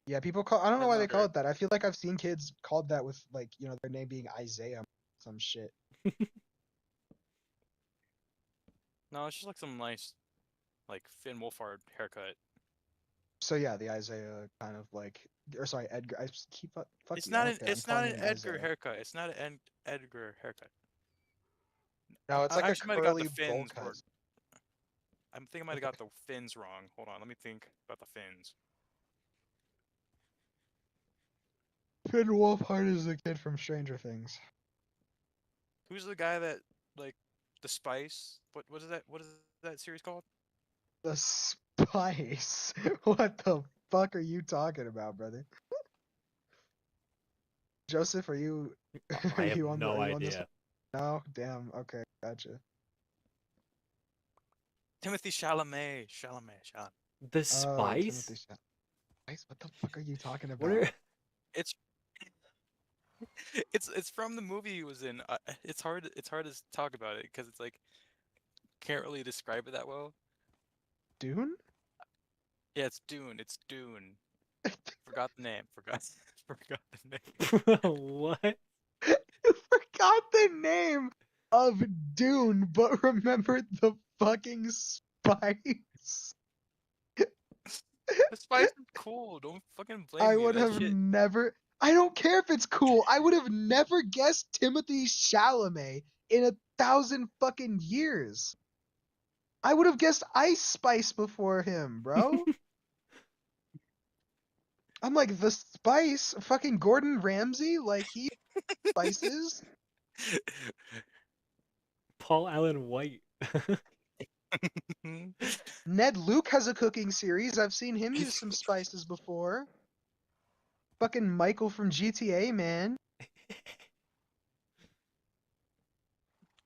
Yeah, people call. I don't know why they call Another. it that. I feel like I've seen kids called that with like their name being Isaiah, some shit. No, it's just like some nice, like Finn Wolfhard haircut. So yeah, the Isaiah kind of like, or sorry, Edgar. I just keep fuck It's you. not I an don't care. I'm it's not calling an him Edgar Isaiah. haircut. It's not an Edgar haircut. No, it's I like a actually might have got the curly bowl fins. cut. I think I might have got the fins wrong. Hold on, let me think about the fins. Finn Wolfhard is the kid from Stranger Things. Who's the guy that like the Spice? What is that? What is that series called? The Spice. What the fuck are you talking about, brother? Joseph, are you I have on no are you on this idea. one? No, damn. Okay, gotcha. Timothy Chalamet. Chalamet. The Oh, Timothy Spice? Spice. What the fuck are you talking What about? are It's it's from the movie he was in. It's hard to talk about it because it's like can't really describe it that well. Dune? Yeah, it's Dune. It's Dune. Forgot the name. Forgot forgot the name. what? You forgot the name of Dune, but remembered the fucking Spice. The Spice is cool. Don't fucking blame I me. would That have shit. never. I don't care if it's cool. I would have never guessed Timothy Chalamet in 1,000 fucking years. I would have guessed Ice Spice before him, bro. I'm like, the Spice? Fucking Gordon Ramsay? Like, he spices? Paul Allen White. Ned Luke has a cooking series. I've seen him use some spices before. Fucking Michael from GTA, man.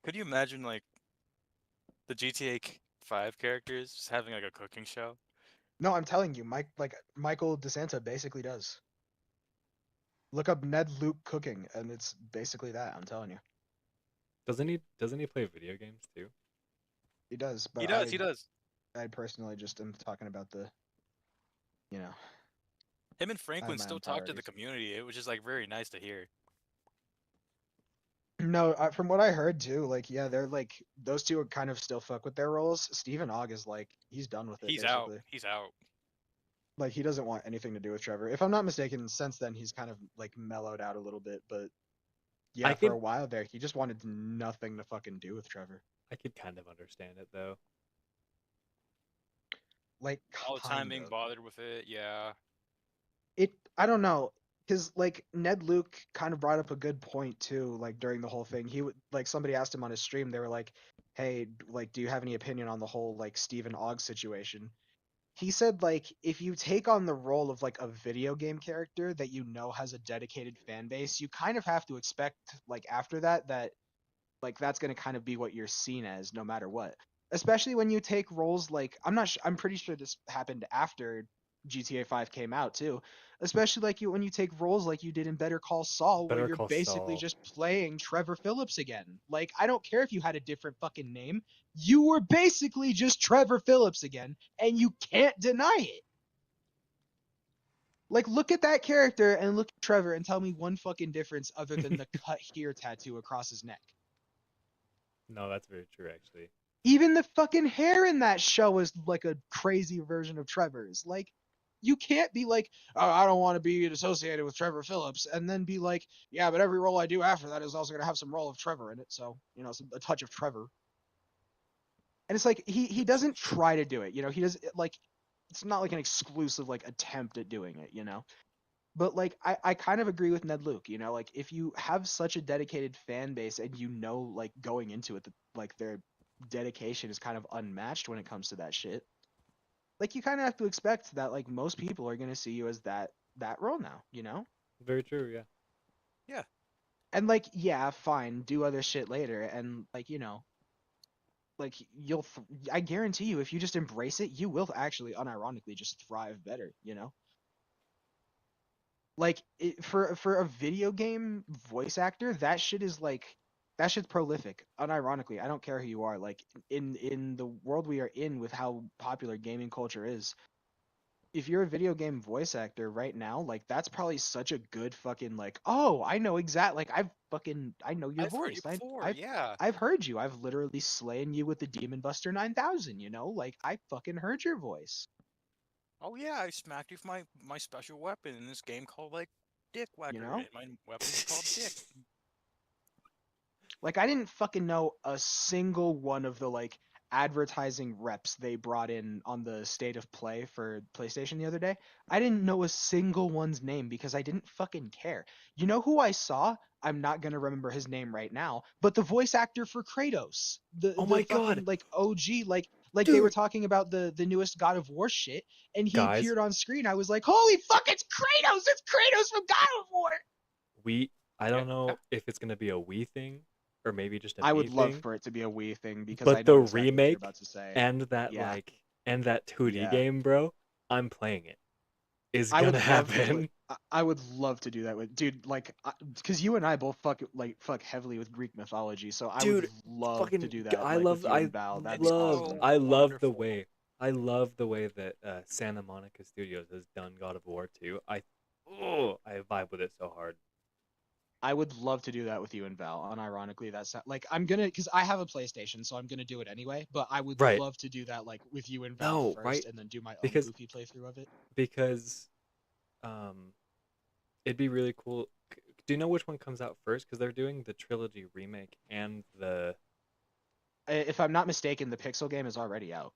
Could you imagine like the GTA 5 characters just having like a cooking show? No, I'm telling you, Michael DeSanta basically does. Look up Ned Luke cooking, and it's basically that. I'm telling you, Doesn't he play video games too? he does. He But does. He does. I personally just am talking about the, you know, Him and I have Franklin my still own talk to the priorities. community. It was just like very nice to hear. No, from what I heard too, like, yeah, they're like those two are kind of still fuck with their roles. Stephen Ogg is like he's done with it He's out. basically. He's out. Like he doesn't want anything to do with Trevor. If I'm not mistaken, since then he's kind of like mellowed out a little bit, but yeah, I for could a while there, he just wanted nothing to fucking do with Trevor. I could kind of understand it though. Like, All the time kind being of. bothered with it, yeah. I don't know, because like Ned Luke kind of brought up a good point too. Like during the whole thing, like somebody asked him on his stream. They were like, "Hey, like, do you have any opinion on the whole like Stephen Ogg situation?" He said like if you take on the role of like a video game character that you know has a dedicated fan base, you kind of have to expect like after that like that's going to kind of be what you're seen as no matter what. Especially when you take roles like I'm pretty sure this happened after GTA 5 came out too. Especially like when you take roles like you did in Better Call Saul where Better you're Call basically Saul. just playing Trevor Phillips again. Like I don't care if you had a different fucking name. You were basically just Trevor Phillips again and you can't deny it. Like look at that character and look at Trevor and tell me one fucking difference other than the cut here tattoo across his neck. No, that's very true, actually. Even the fucking hair in that show is like a crazy version of Trevor's. Like, you can't be like, oh, I don't want to be associated with Trevor Phillips, and then be like, yeah, but every role I do after that is also going to have some role of Trevor in it. So, a touch of Trevor. And it's like, he doesn't try to do it. He does like, it's not like an exclusive like attempt at doing it. But like I kind of agree with Ned Luke, like if you have such a dedicated fan base and like going into it that like their dedication is kind of unmatched when it comes to that shit, like you kind of have to expect that like most people are going to see you as that role now. Very true, yeah. Yeah. And like yeah, fine, do other shit later and like like I guarantee you if you just embrace it, you will actually unironically just thrive better. Like for a video game voice actor, that shit's prolific. Unironically, I don't care who you are. Like in the world we are in with how popular gaming culture is, if you're a video game voice actor right now, like that's probably such a good fucking like, oh, I know exact like I know your I've heard you voice. before, yeah. I've heard you. I've literally slain you with the Demon Buster 9000. Like I fucking heard your voice. Oh yeah, I smacked you with my special weapon in this game called like Dick You Whacker. know? And my weapon was called Dick. Like I didn't fucking know a single one of the like advertising reps they brought in on the state of play for PlayStation the other day. I didn't know a single one's name because I didn't fucking care. You know who I saw? I'm not gonna remember his name right now, but the voice actor for Kratos, the Oh the my god, fucking like OG, like they were dude! talking about the newest God of War shit, and he Guys, appeared on screen. I was like, holy fuck, it's Kratos! It's Kratos from God of War! I Yeah. don't know if it's gonna be a Wii thing or maybe just a I me would love thing, for it to be a Wii thing because I but know the exactly what you're remake about to say. and that Yeah, and that 2D yeah. game, bro, I'm playing it. Is I would gonna love to do it. happen. I would love to do that with dude, like, because you and I both fuck heavily with Greek mythology, so I would Dude, love to fucking do that, like with you and Val. That'd be awesome. I love the Wonderful. way I love the way that Santa Monica Studios has done God of War 2. I vibe with it so hard. I would love to do that with you and Val. Unironically, that's like I'm gonna because I have a PlayStation, so I'm gonna do it anyway. But I would Right. love to do that like with you and Val No, first, right? and then do my own Because goofy playthrough of it. because um it'd be really cool. Do you know which one comes out first? Because they're doing the trilogy remake and the If I'm not mistaken, the Pixel game is already out.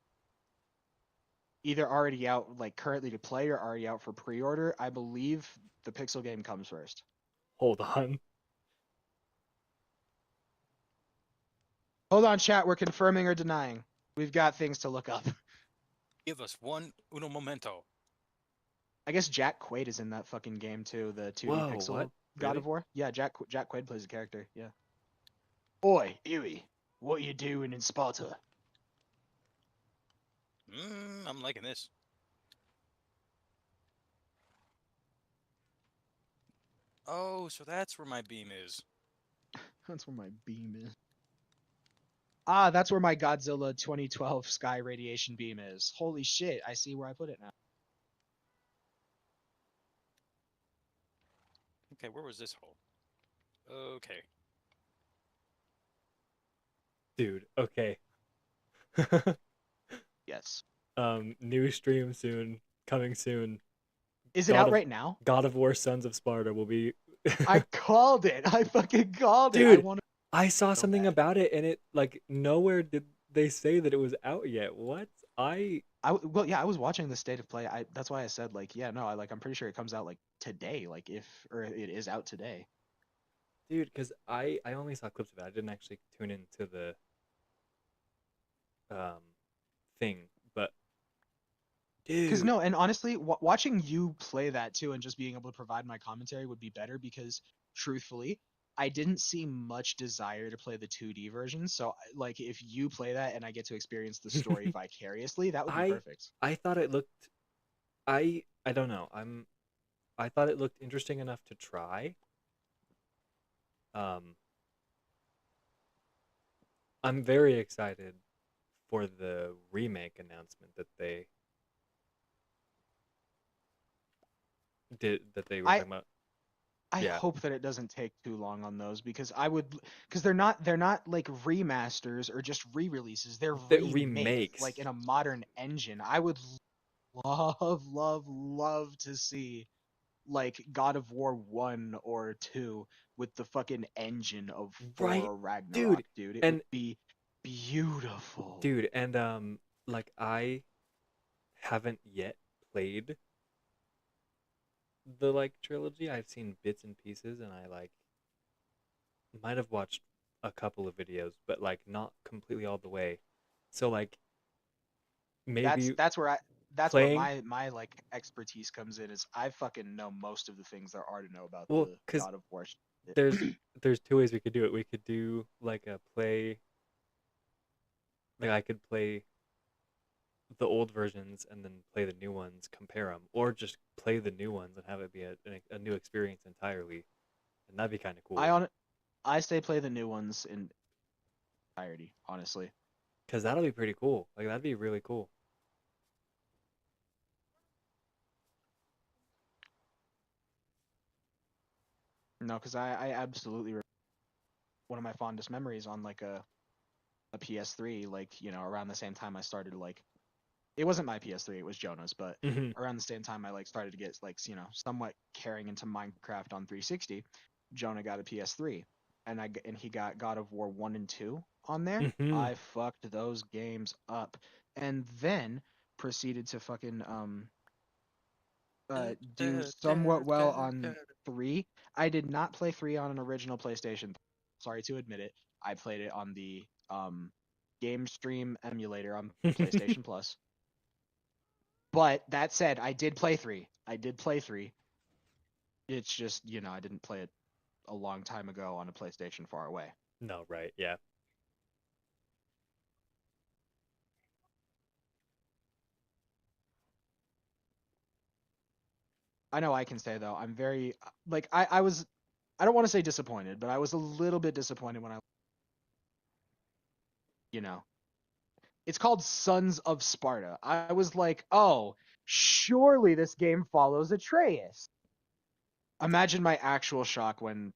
Either already out like currently to play or already out for pre-order. I believe the Pixel game comes first. hold on. Hold on, chat. We're confirming or denying. We've got things to look up. Give us uno momento. I guess Jack Quaid is in that fucking game too. The 2D Whoa, what? Pixel God Really? of War. Yeah, Jack Quaid plays a character. Yeah. Oi, Erie, what you doing in Sparta? I'm liking this. Oh, so that's where my beam is. That's where my beam is. Ah, that's where my Godzilla 2012 Sky Radiation beam is. Holy shit! I see where I put it now. Okay, where was this hole? Okay. Dude, okay. Yes. New stream soon, coming soon. Is it out right now? God of War Sons of Sparta will be I called it. I fucking called it. I Dude, want I saw so something bad. about it and it like nowhere did they say that it was out yet. What? I Well, yeah, I was watching the state of play. That's why I said like, yeah, no, I'm pretty sure it comes out like today, like or it is out today. dude, because I only saw clips of it. I didn't actually tune into the um thing, but Because dude, no, and honestly, watching you play that too, and just being able to provide my commentary would be better. Because truthfully, I didn't see much desire to play the 2D version. So, like, if you play that and I get to experience the story vicariously, that would be I perfect. I thought it looked I don't know. I thought it looked interesting enough to try. Um, I'm very excited for the remake announcement that they were I talking about. I Yeah, hope that it doesn't take too long on those because because they're not like remasters or just re-releases. They're the remakes, remakes. like in a modern engine. I would love to see like God of War 1 or 2 with the fucking engine of Right, Thor dude. Ragnarok, dude. It would And be beautiful. dude, and like I haven't yet played the like trilogy. I've seen bits and pieces, and I like might have watched a couple of videos, but like not completely all the way. So like maybe That's where that's where playing my like expertise comes in is I fucking know most of the things there are to know about well, the because God of War shit. there's there's two ways we could do it. We could do like a play, like I could play the old versions and then play the new ones, compare them, or just play the new ones and have it be a new experience entirely, and that'd be kind of I cool. on I say play the new ones in entirety, honestly. Cause that'll be pretty cool. Like that'd be really cool. No, because I absolutely one of my fondest memories on like a PS3, like, you know, around the same time I started like it wasn't my PS3, it was Jonah's, but Hmm. around the same time I like started to get like, you know, somewhat carrying into Minecraft on 360, Jonah got a PS3 and and he got God of War 1 and 2 on there. Hmm. I fucked those games up and then proceeded to fucking do somewhat well on 3. I did not play 3 on an original PlayStation. Sorry to admit it. I played it on the Game Stream emulator on PlayStation Plus. But that said, I did play 3. I did play 3. It's just, you know, I didn't play it a long time ago on a PlayStation far away. No, right? Yeah. I know I can say though, I'm very like I was I don't want to say disappointed, but I was a little bit disappointed when you know, it's called Sons of Sparta. I was like, "Oh, surely this game follows Atreus." Imagine my actual shock when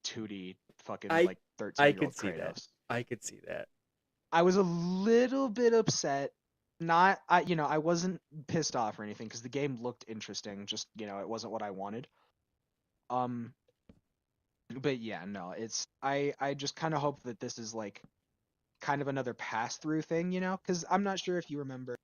2D fucking I like I 13-year-old could see that. Kratos. I could see that. I was a little bit upset. Not I you know, I wasn't pissed off or anything cuz the game looked interesting, just, you know, it wasn't what I wanted. Um but yeah, no, it's I just kind of hope that this is like kind of another pass through thing, you know, cuz I'm not sure if you remember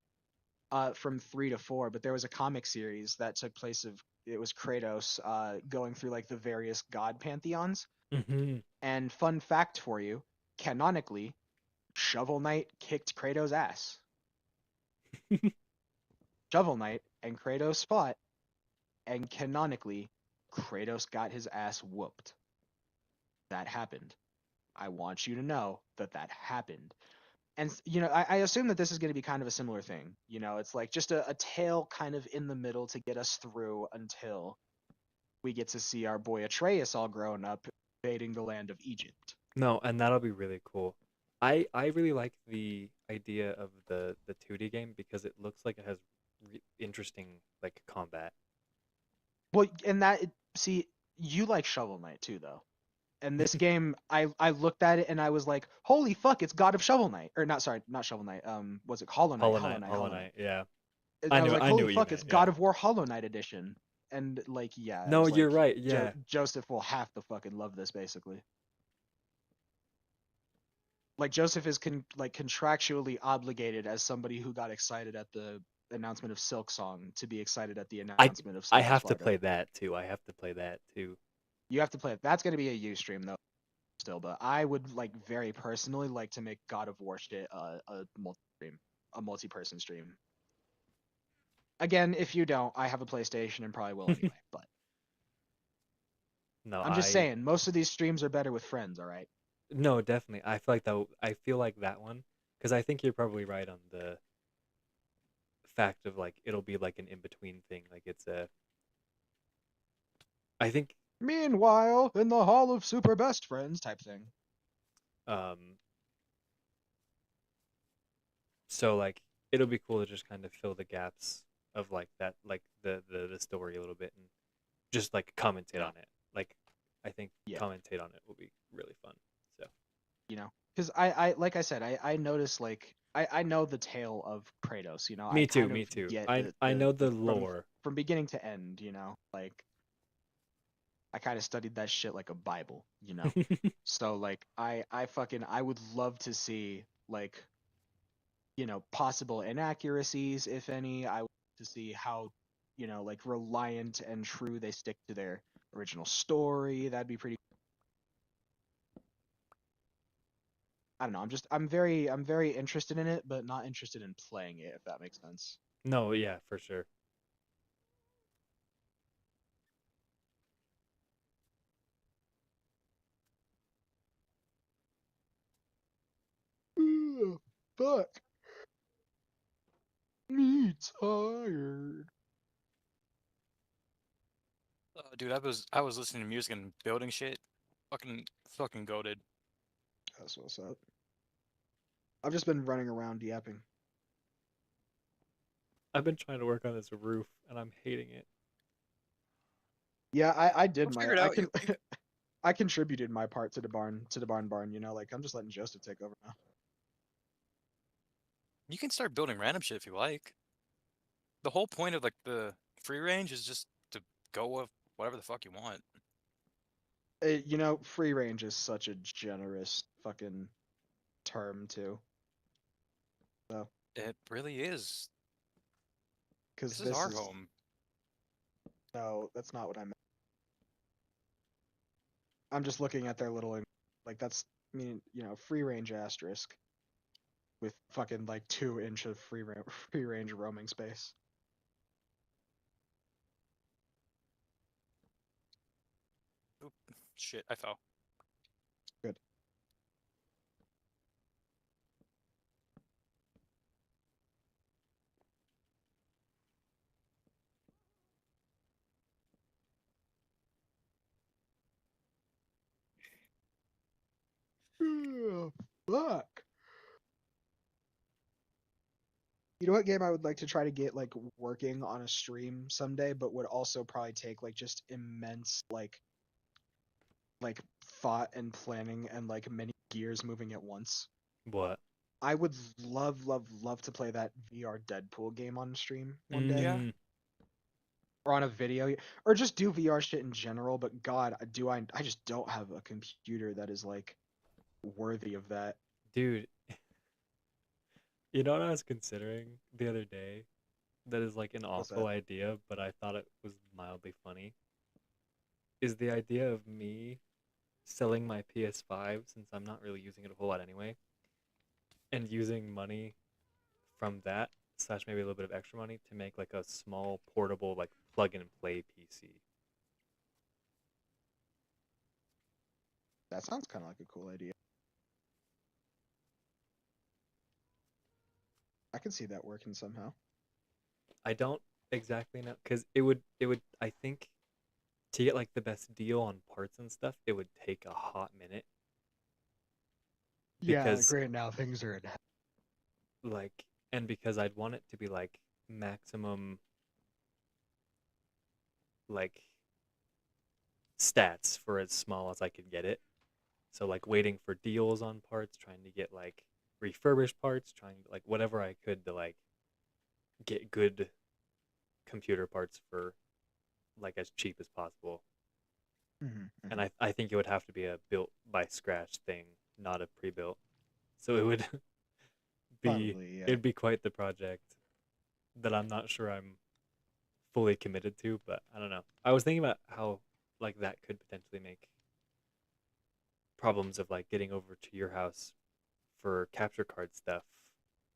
from 3 to 4, but there was a comic series that took place of it was Kratos going through like the various god pantheons. Hmm. And fun fact for you, canonically, Shovel Knight kicked Kratos' ass. Shovel Knight and Kratos fought, and canonically, Kratos got his ass whooped. That happened. I want you to know that that happened. And you know, I assume that this is going to be kind of a similar thing. You know, it's like just a tale kind of in the middle to get us through until we get to see our boy Atreus all grown up invading the land of Egypt. No, and that'll be really cool. I really like the idea of the 2D game because it looks like it has interesting like combat. Well, and see, you like Shovel Knight too, though. And this game, I looked at it and I was like, holy fuck, it's God of Shovel Knight, or not, sorry, not Shovel Knight. Was it Hollow Knight? Hollow Hollow Knight, Knight. Hollow Hollow Knight. Knight. Yeah, And I was like, I knew holy what you fuck, it's meant. God Yeah. of War Hollow Knight edition. And like, yeah, I No, was you're like, right. Yeah. Joseph will have to fucking love this, basically. like Joseph is contractually obligated as somebody who got excited at the announcement of Silk Song to be excited at the announcement of I Slay the have to Spire. play that too. I have to play that too. You have to play it. That's going to be a U stream though, still. But I would like very personally like to make God of War shit a multi-person stream. Again, if you don't, I have a PlayStation and probably will anyway. But No, I'm just saying, most of these streams are better with friends. All right. no, definitely. I feel like that one because I think you're probably right on the fact of like it'll be like an in-between thing. Like it's a I think Meanwhile, in the Hall of Super Best Friends type thing. um so like it'll be cool to just kind of fill the gaps of like that like the story a little bit and just like commentate Yeah. on it. Like I think Yeah. commentate on it will be really fun. So You know, because I like I said, I notice like I know the tale of Kratos. You know, I me too, kind me of too. get I know the from lore. from beginning to end. You know, like I kind of studied that shit like a Bible. You know, so like I would love to see like possible inaccuracies, if any. I would like to see how like reliant and true they stick to their original story. That'd be pretty. I don't know. I'm very interested in it, but not interested in playing it, if that makes sense. No, yeah, for sure. Fuck me tired. Dude, I was listening to music and building shit. Fucking goated. That's what's up. I've just been running around yapping. I've been trying to work on this roof and I'm hating it. Yeah, I did We'll my figure it I out. can I contributed my part to the barn. Like I'm just letting Joseph take over now. You can start building random shit if you like. The whole point of like the free range is just to go with whatever the fuck you want. Free range is such a generous fucking term too. So, It really is. because This is our home. no, that's not what I meant. I'm just looking at their little like that's free range asterisk with fucking like 2 inch of free range roaming space. Oop, shit, I fell. Good. Fuck. You know what game I would like to try to get like working on a stream someday, but would also probably take like just immense like thought and planning and like many gears moving at once. What? I would love to play that VR Deadpool game on stream one day. Yeah. Mm, Or on a video, or just do VR shit in general. But God, I just don't have a computer that is like worthy of that. dude, you know what I was considering the other day? That is like an What's awful that? idea, but I thought it was mildly funny. Is the idea of me selling my PS5 since I'm not really using it a whole lot anyway, and using money from that slash maybe a little bit of extra money to make like a small portable like plug and play PC. That sounds kind of like a cool idea. I can see that working somehow. I don't exactly know because it would I think to get like the best deal on parts and stuff, it would take a hot minute Yeah, because great. Now things are in. like and because I'd want it to be like maximum like stats for as small as I could get it. So like waiting for deals on parts, trying to get like refurbished parts, trying like whatever I could to like get good computer parts for like as cheap as possible. Mm-hmm, And I think it would have to be a built by scratch thing, not a pre-built. So it would be Probably, yeah. it'd be quite the project that I'm not sure I'm fully committed to, but I don't know. I was thinking about how like that could potentially make problems of like getting over to your house for capture card stuff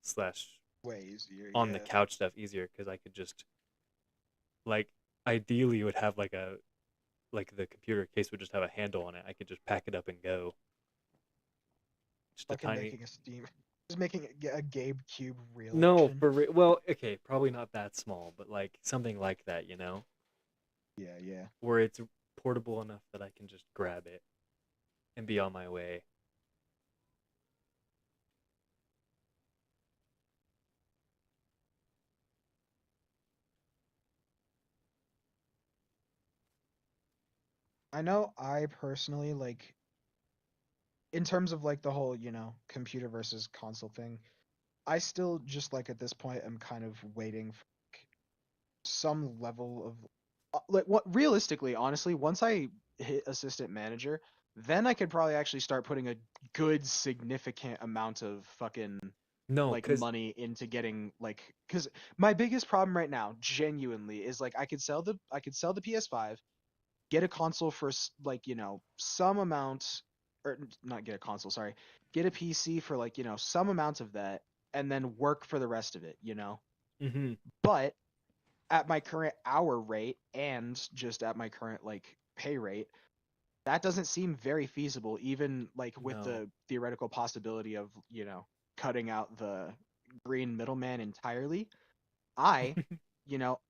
slash Way easier, on the yeah. couch stuff easier because I could just like ideally would have like the computer case would just have a handle on it. I could just pack it up and go. Just a Fucking tiny. making a Steam, just making a Gabe Cube real No, engine. well, okay, probably not that small, but like something like that, you know, Yeah, yeah. where it's portable enough that I can just grab it and be on my way. I know I personally like in terms of like the whole, computer versus console thing, I still just like at this point am kind of waiting for like, some level of like what realistically, honestly, once I hit assistant manager, then I could probably actually start putting a good significant amount of fucking No, like cause money into getting like cuz my biggest problem right now genuinely is like I could sell the PS5, get a console for like some amount, or not get a console, sorry, get a PC for like some amount of that, and then work for the rest of it. mm-hmm, But at my current hour rate and just at my current like pay rate, that doesn't seem very feasible, even like with no, the theoretical possibility of cutting out the green middleman entirely. I,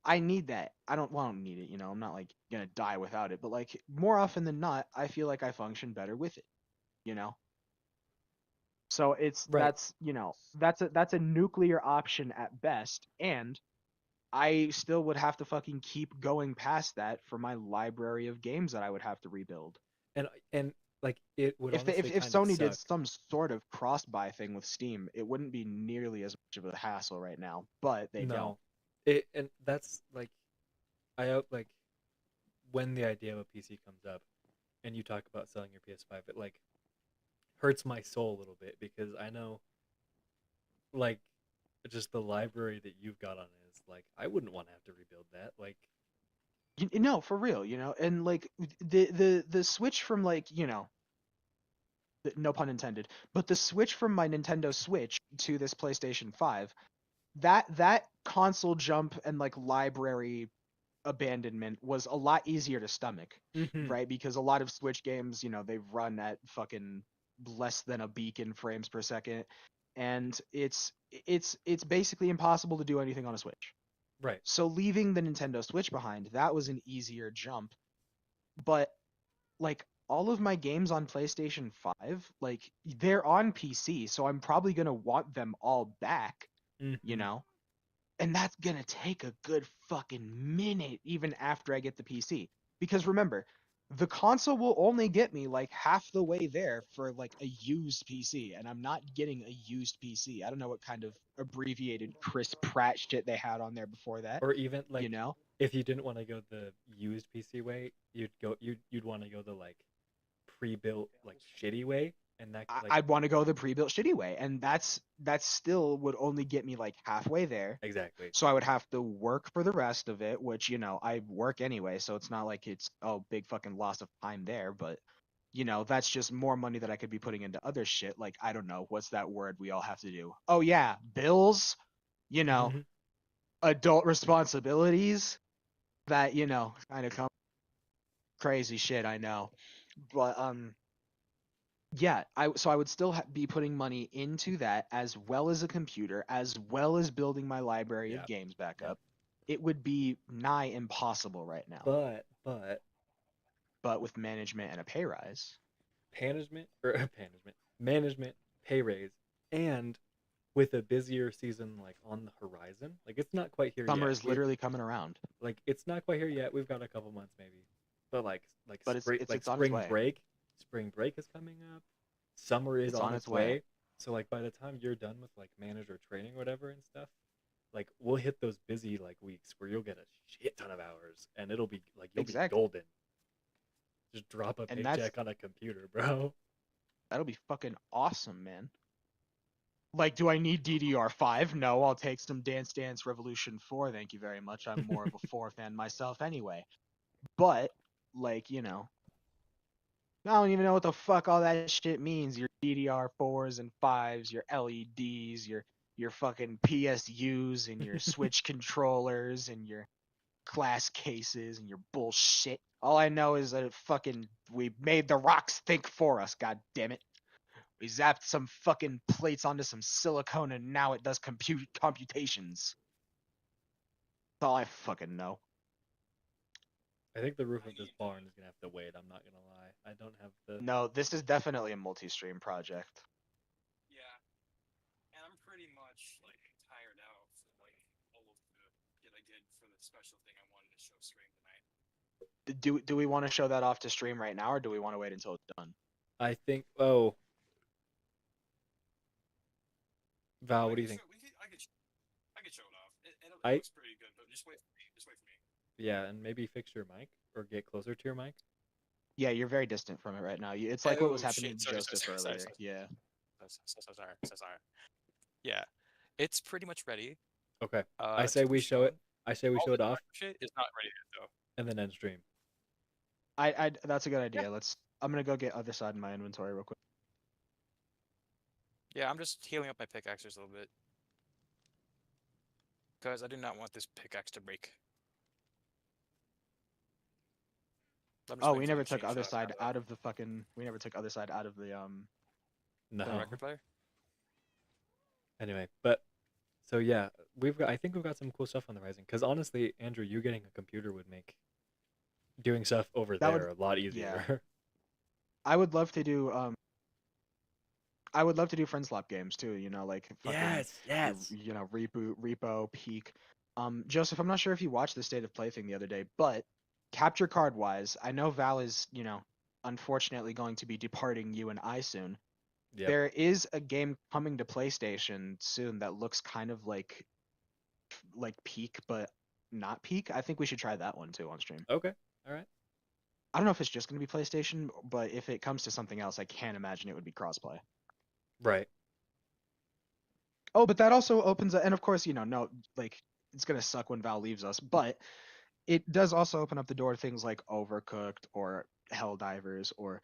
I need that. I don't need it. I'm not like gonna die without it, but like more often than not, I feel like I function better with it. You know. So it's right. that's a nuclear option at best, and I still would have to fucking keep going past that for my library of games that I would have to rebuild. And like it would If they, honestly if kind of Sony did suck. some sort of cross buy thing with Steam, it wouldn't be nearly as much of a hassle right now. But they don't. No, and that's like I hope like when the idea of a PC comes up, and you talk about selling your PS5, it like hurts my soul a little bit because I know like just the library that you've got on it is like I wouldn't want to have to rebuild that. Like, No, for real, and like the switch from like no pun intended, but the switch from my Nintendo Switch to this PlayStation 5, that console jump and like library abandonment was a lot easier to stomach, mm-hmm, right? Because a lot of Switch games, they run at fucking less than a beacon frames per second, and it's basically impossible to do anything on a Switch. right. So leaving the Nintendo Switch behind, that was an easier jump. But like all of my games on PlayStation 5, like they're on PC, so I'm probably going to want them all back, you Mm-hmm. know? And that's going to take a good fucking minute even after I get the PC. Because remember, the console will only get me like half the way there for like a used PC, and I'm not getting a used PC. I don't know what kind of abbreviated Chris Pratt shit they had on there before that, Or even you like know? if you didn't want to go the used PC way, you'd want to go the like pre-built like shitty way, and that like I'd want to go the pre-built shitty way, and that still would only get me like halfway there. exactly. So I would have to work for the rest of it, which I work anyway, so it's not like it's big fucking loss of time there. But that's just more money that I could be putting into other shit. Like I don't know what's that word we all have to do. Oh yeah, bills. You know, Mm-hmm. adult responsibilities that kind of come crazy shit. I know, but yeah, I would still be putting money into that as well as a computer, as well as building my library of Yeah. games back Yep. up. It would be nigh impossible right now. But But with management and a pay rise, management pay raise, and with a busier season like on the horizon, like it's not quite here summer yet. is We literally coming around, like it's not quite here yet. We've got a couple months maybe, but but it's on its way. spring break is coming up. Summer is It's on on its its way. way. So like by the time you're done with like manager training or whatever and stuff, like we'll hit those busy like weeks where you'll get a shit ton of hours and it'll be like you'll be Exactly. golden. Just drop a And that's paycheck on a computer, bro. that'll be fucking awesome, man. Like, do I need DDR5? No, I'll take some Dance Dance Revolution 4. Thank you very much. I'm more of a 4 fan myself anyway. But, like, you know, I don't even know what the fuck all that shit means. Your DDR4s and 5s, your LEDs, your fucking PSUs and your Switch controllers and your class cases and your bullshit. All I know is that we made the rocks think for us, god damn it. We zapped some fucking plates onto some silicone and now it does computations. That's all I fucking know. I think the roof of this barn is gonna have to wait. I'm not gonna lie. I don't have the. No, this is definitely a multi-stream project. Yeah. And I'm pretty much like tired out from like all of the shit I did for the special thing I wanted to show stream tonight. Do we want to show that off to stream right now or do we want to wait until it's done? I think. Oh, Val, what do you think? I could show it off. It I- looks pretty good, but just wait for me. Just wait for me. Yeah, and maybe fix your mic or get closer to your mic. Yeah, you're very distant from it right now. It's like what was Oh, happening shit. to Sorry, Joseph sorry, earlier. sorry. Yeah. So sorry. Yeah, it's pretty much ready. Okay. Uh, I say to we be show it. shown. I say we All show the it off shit is not ready yet, though. and then end stream. I that's a good idea. I'm gonna go get other side in my inventory real quick. Yeah, I'm just healing up my pickaxes a little bit. Because I do not want this pickaxe to break. I'm just Oh, waiting we for never the took machine other shop side now, out of the fucking. We never took other side out of the No. the record player. Anyway, but so yeah, I think we've got some cool stuff on the horizon. Because honestly, Andrew, you getting a computer would make doing stuff over That would- there a lot easier. I would love to do I would love to do friend swap games too. You know, like fucking yes. you know, repo, peak. Joseph, I'm not sure if you watched the State of Play thing the other day, but capture card wise, I know Val is, you know, unfortunately going to be departing you and I soon. Yep. There is a game coming to PlayStation soon that looks kind of like Peak, but not Peak. I think we should try that one too on stream. Okay. All right. I don't know if it's just going to be PlayStation, but if it comes to something else, I can't imagine it would be crossplay. Right. Oh, but that also opens and of course, you know, no, like it's gonna suck when Val leaves us, but it does also open up the door to things like Overcooked or Helldivers or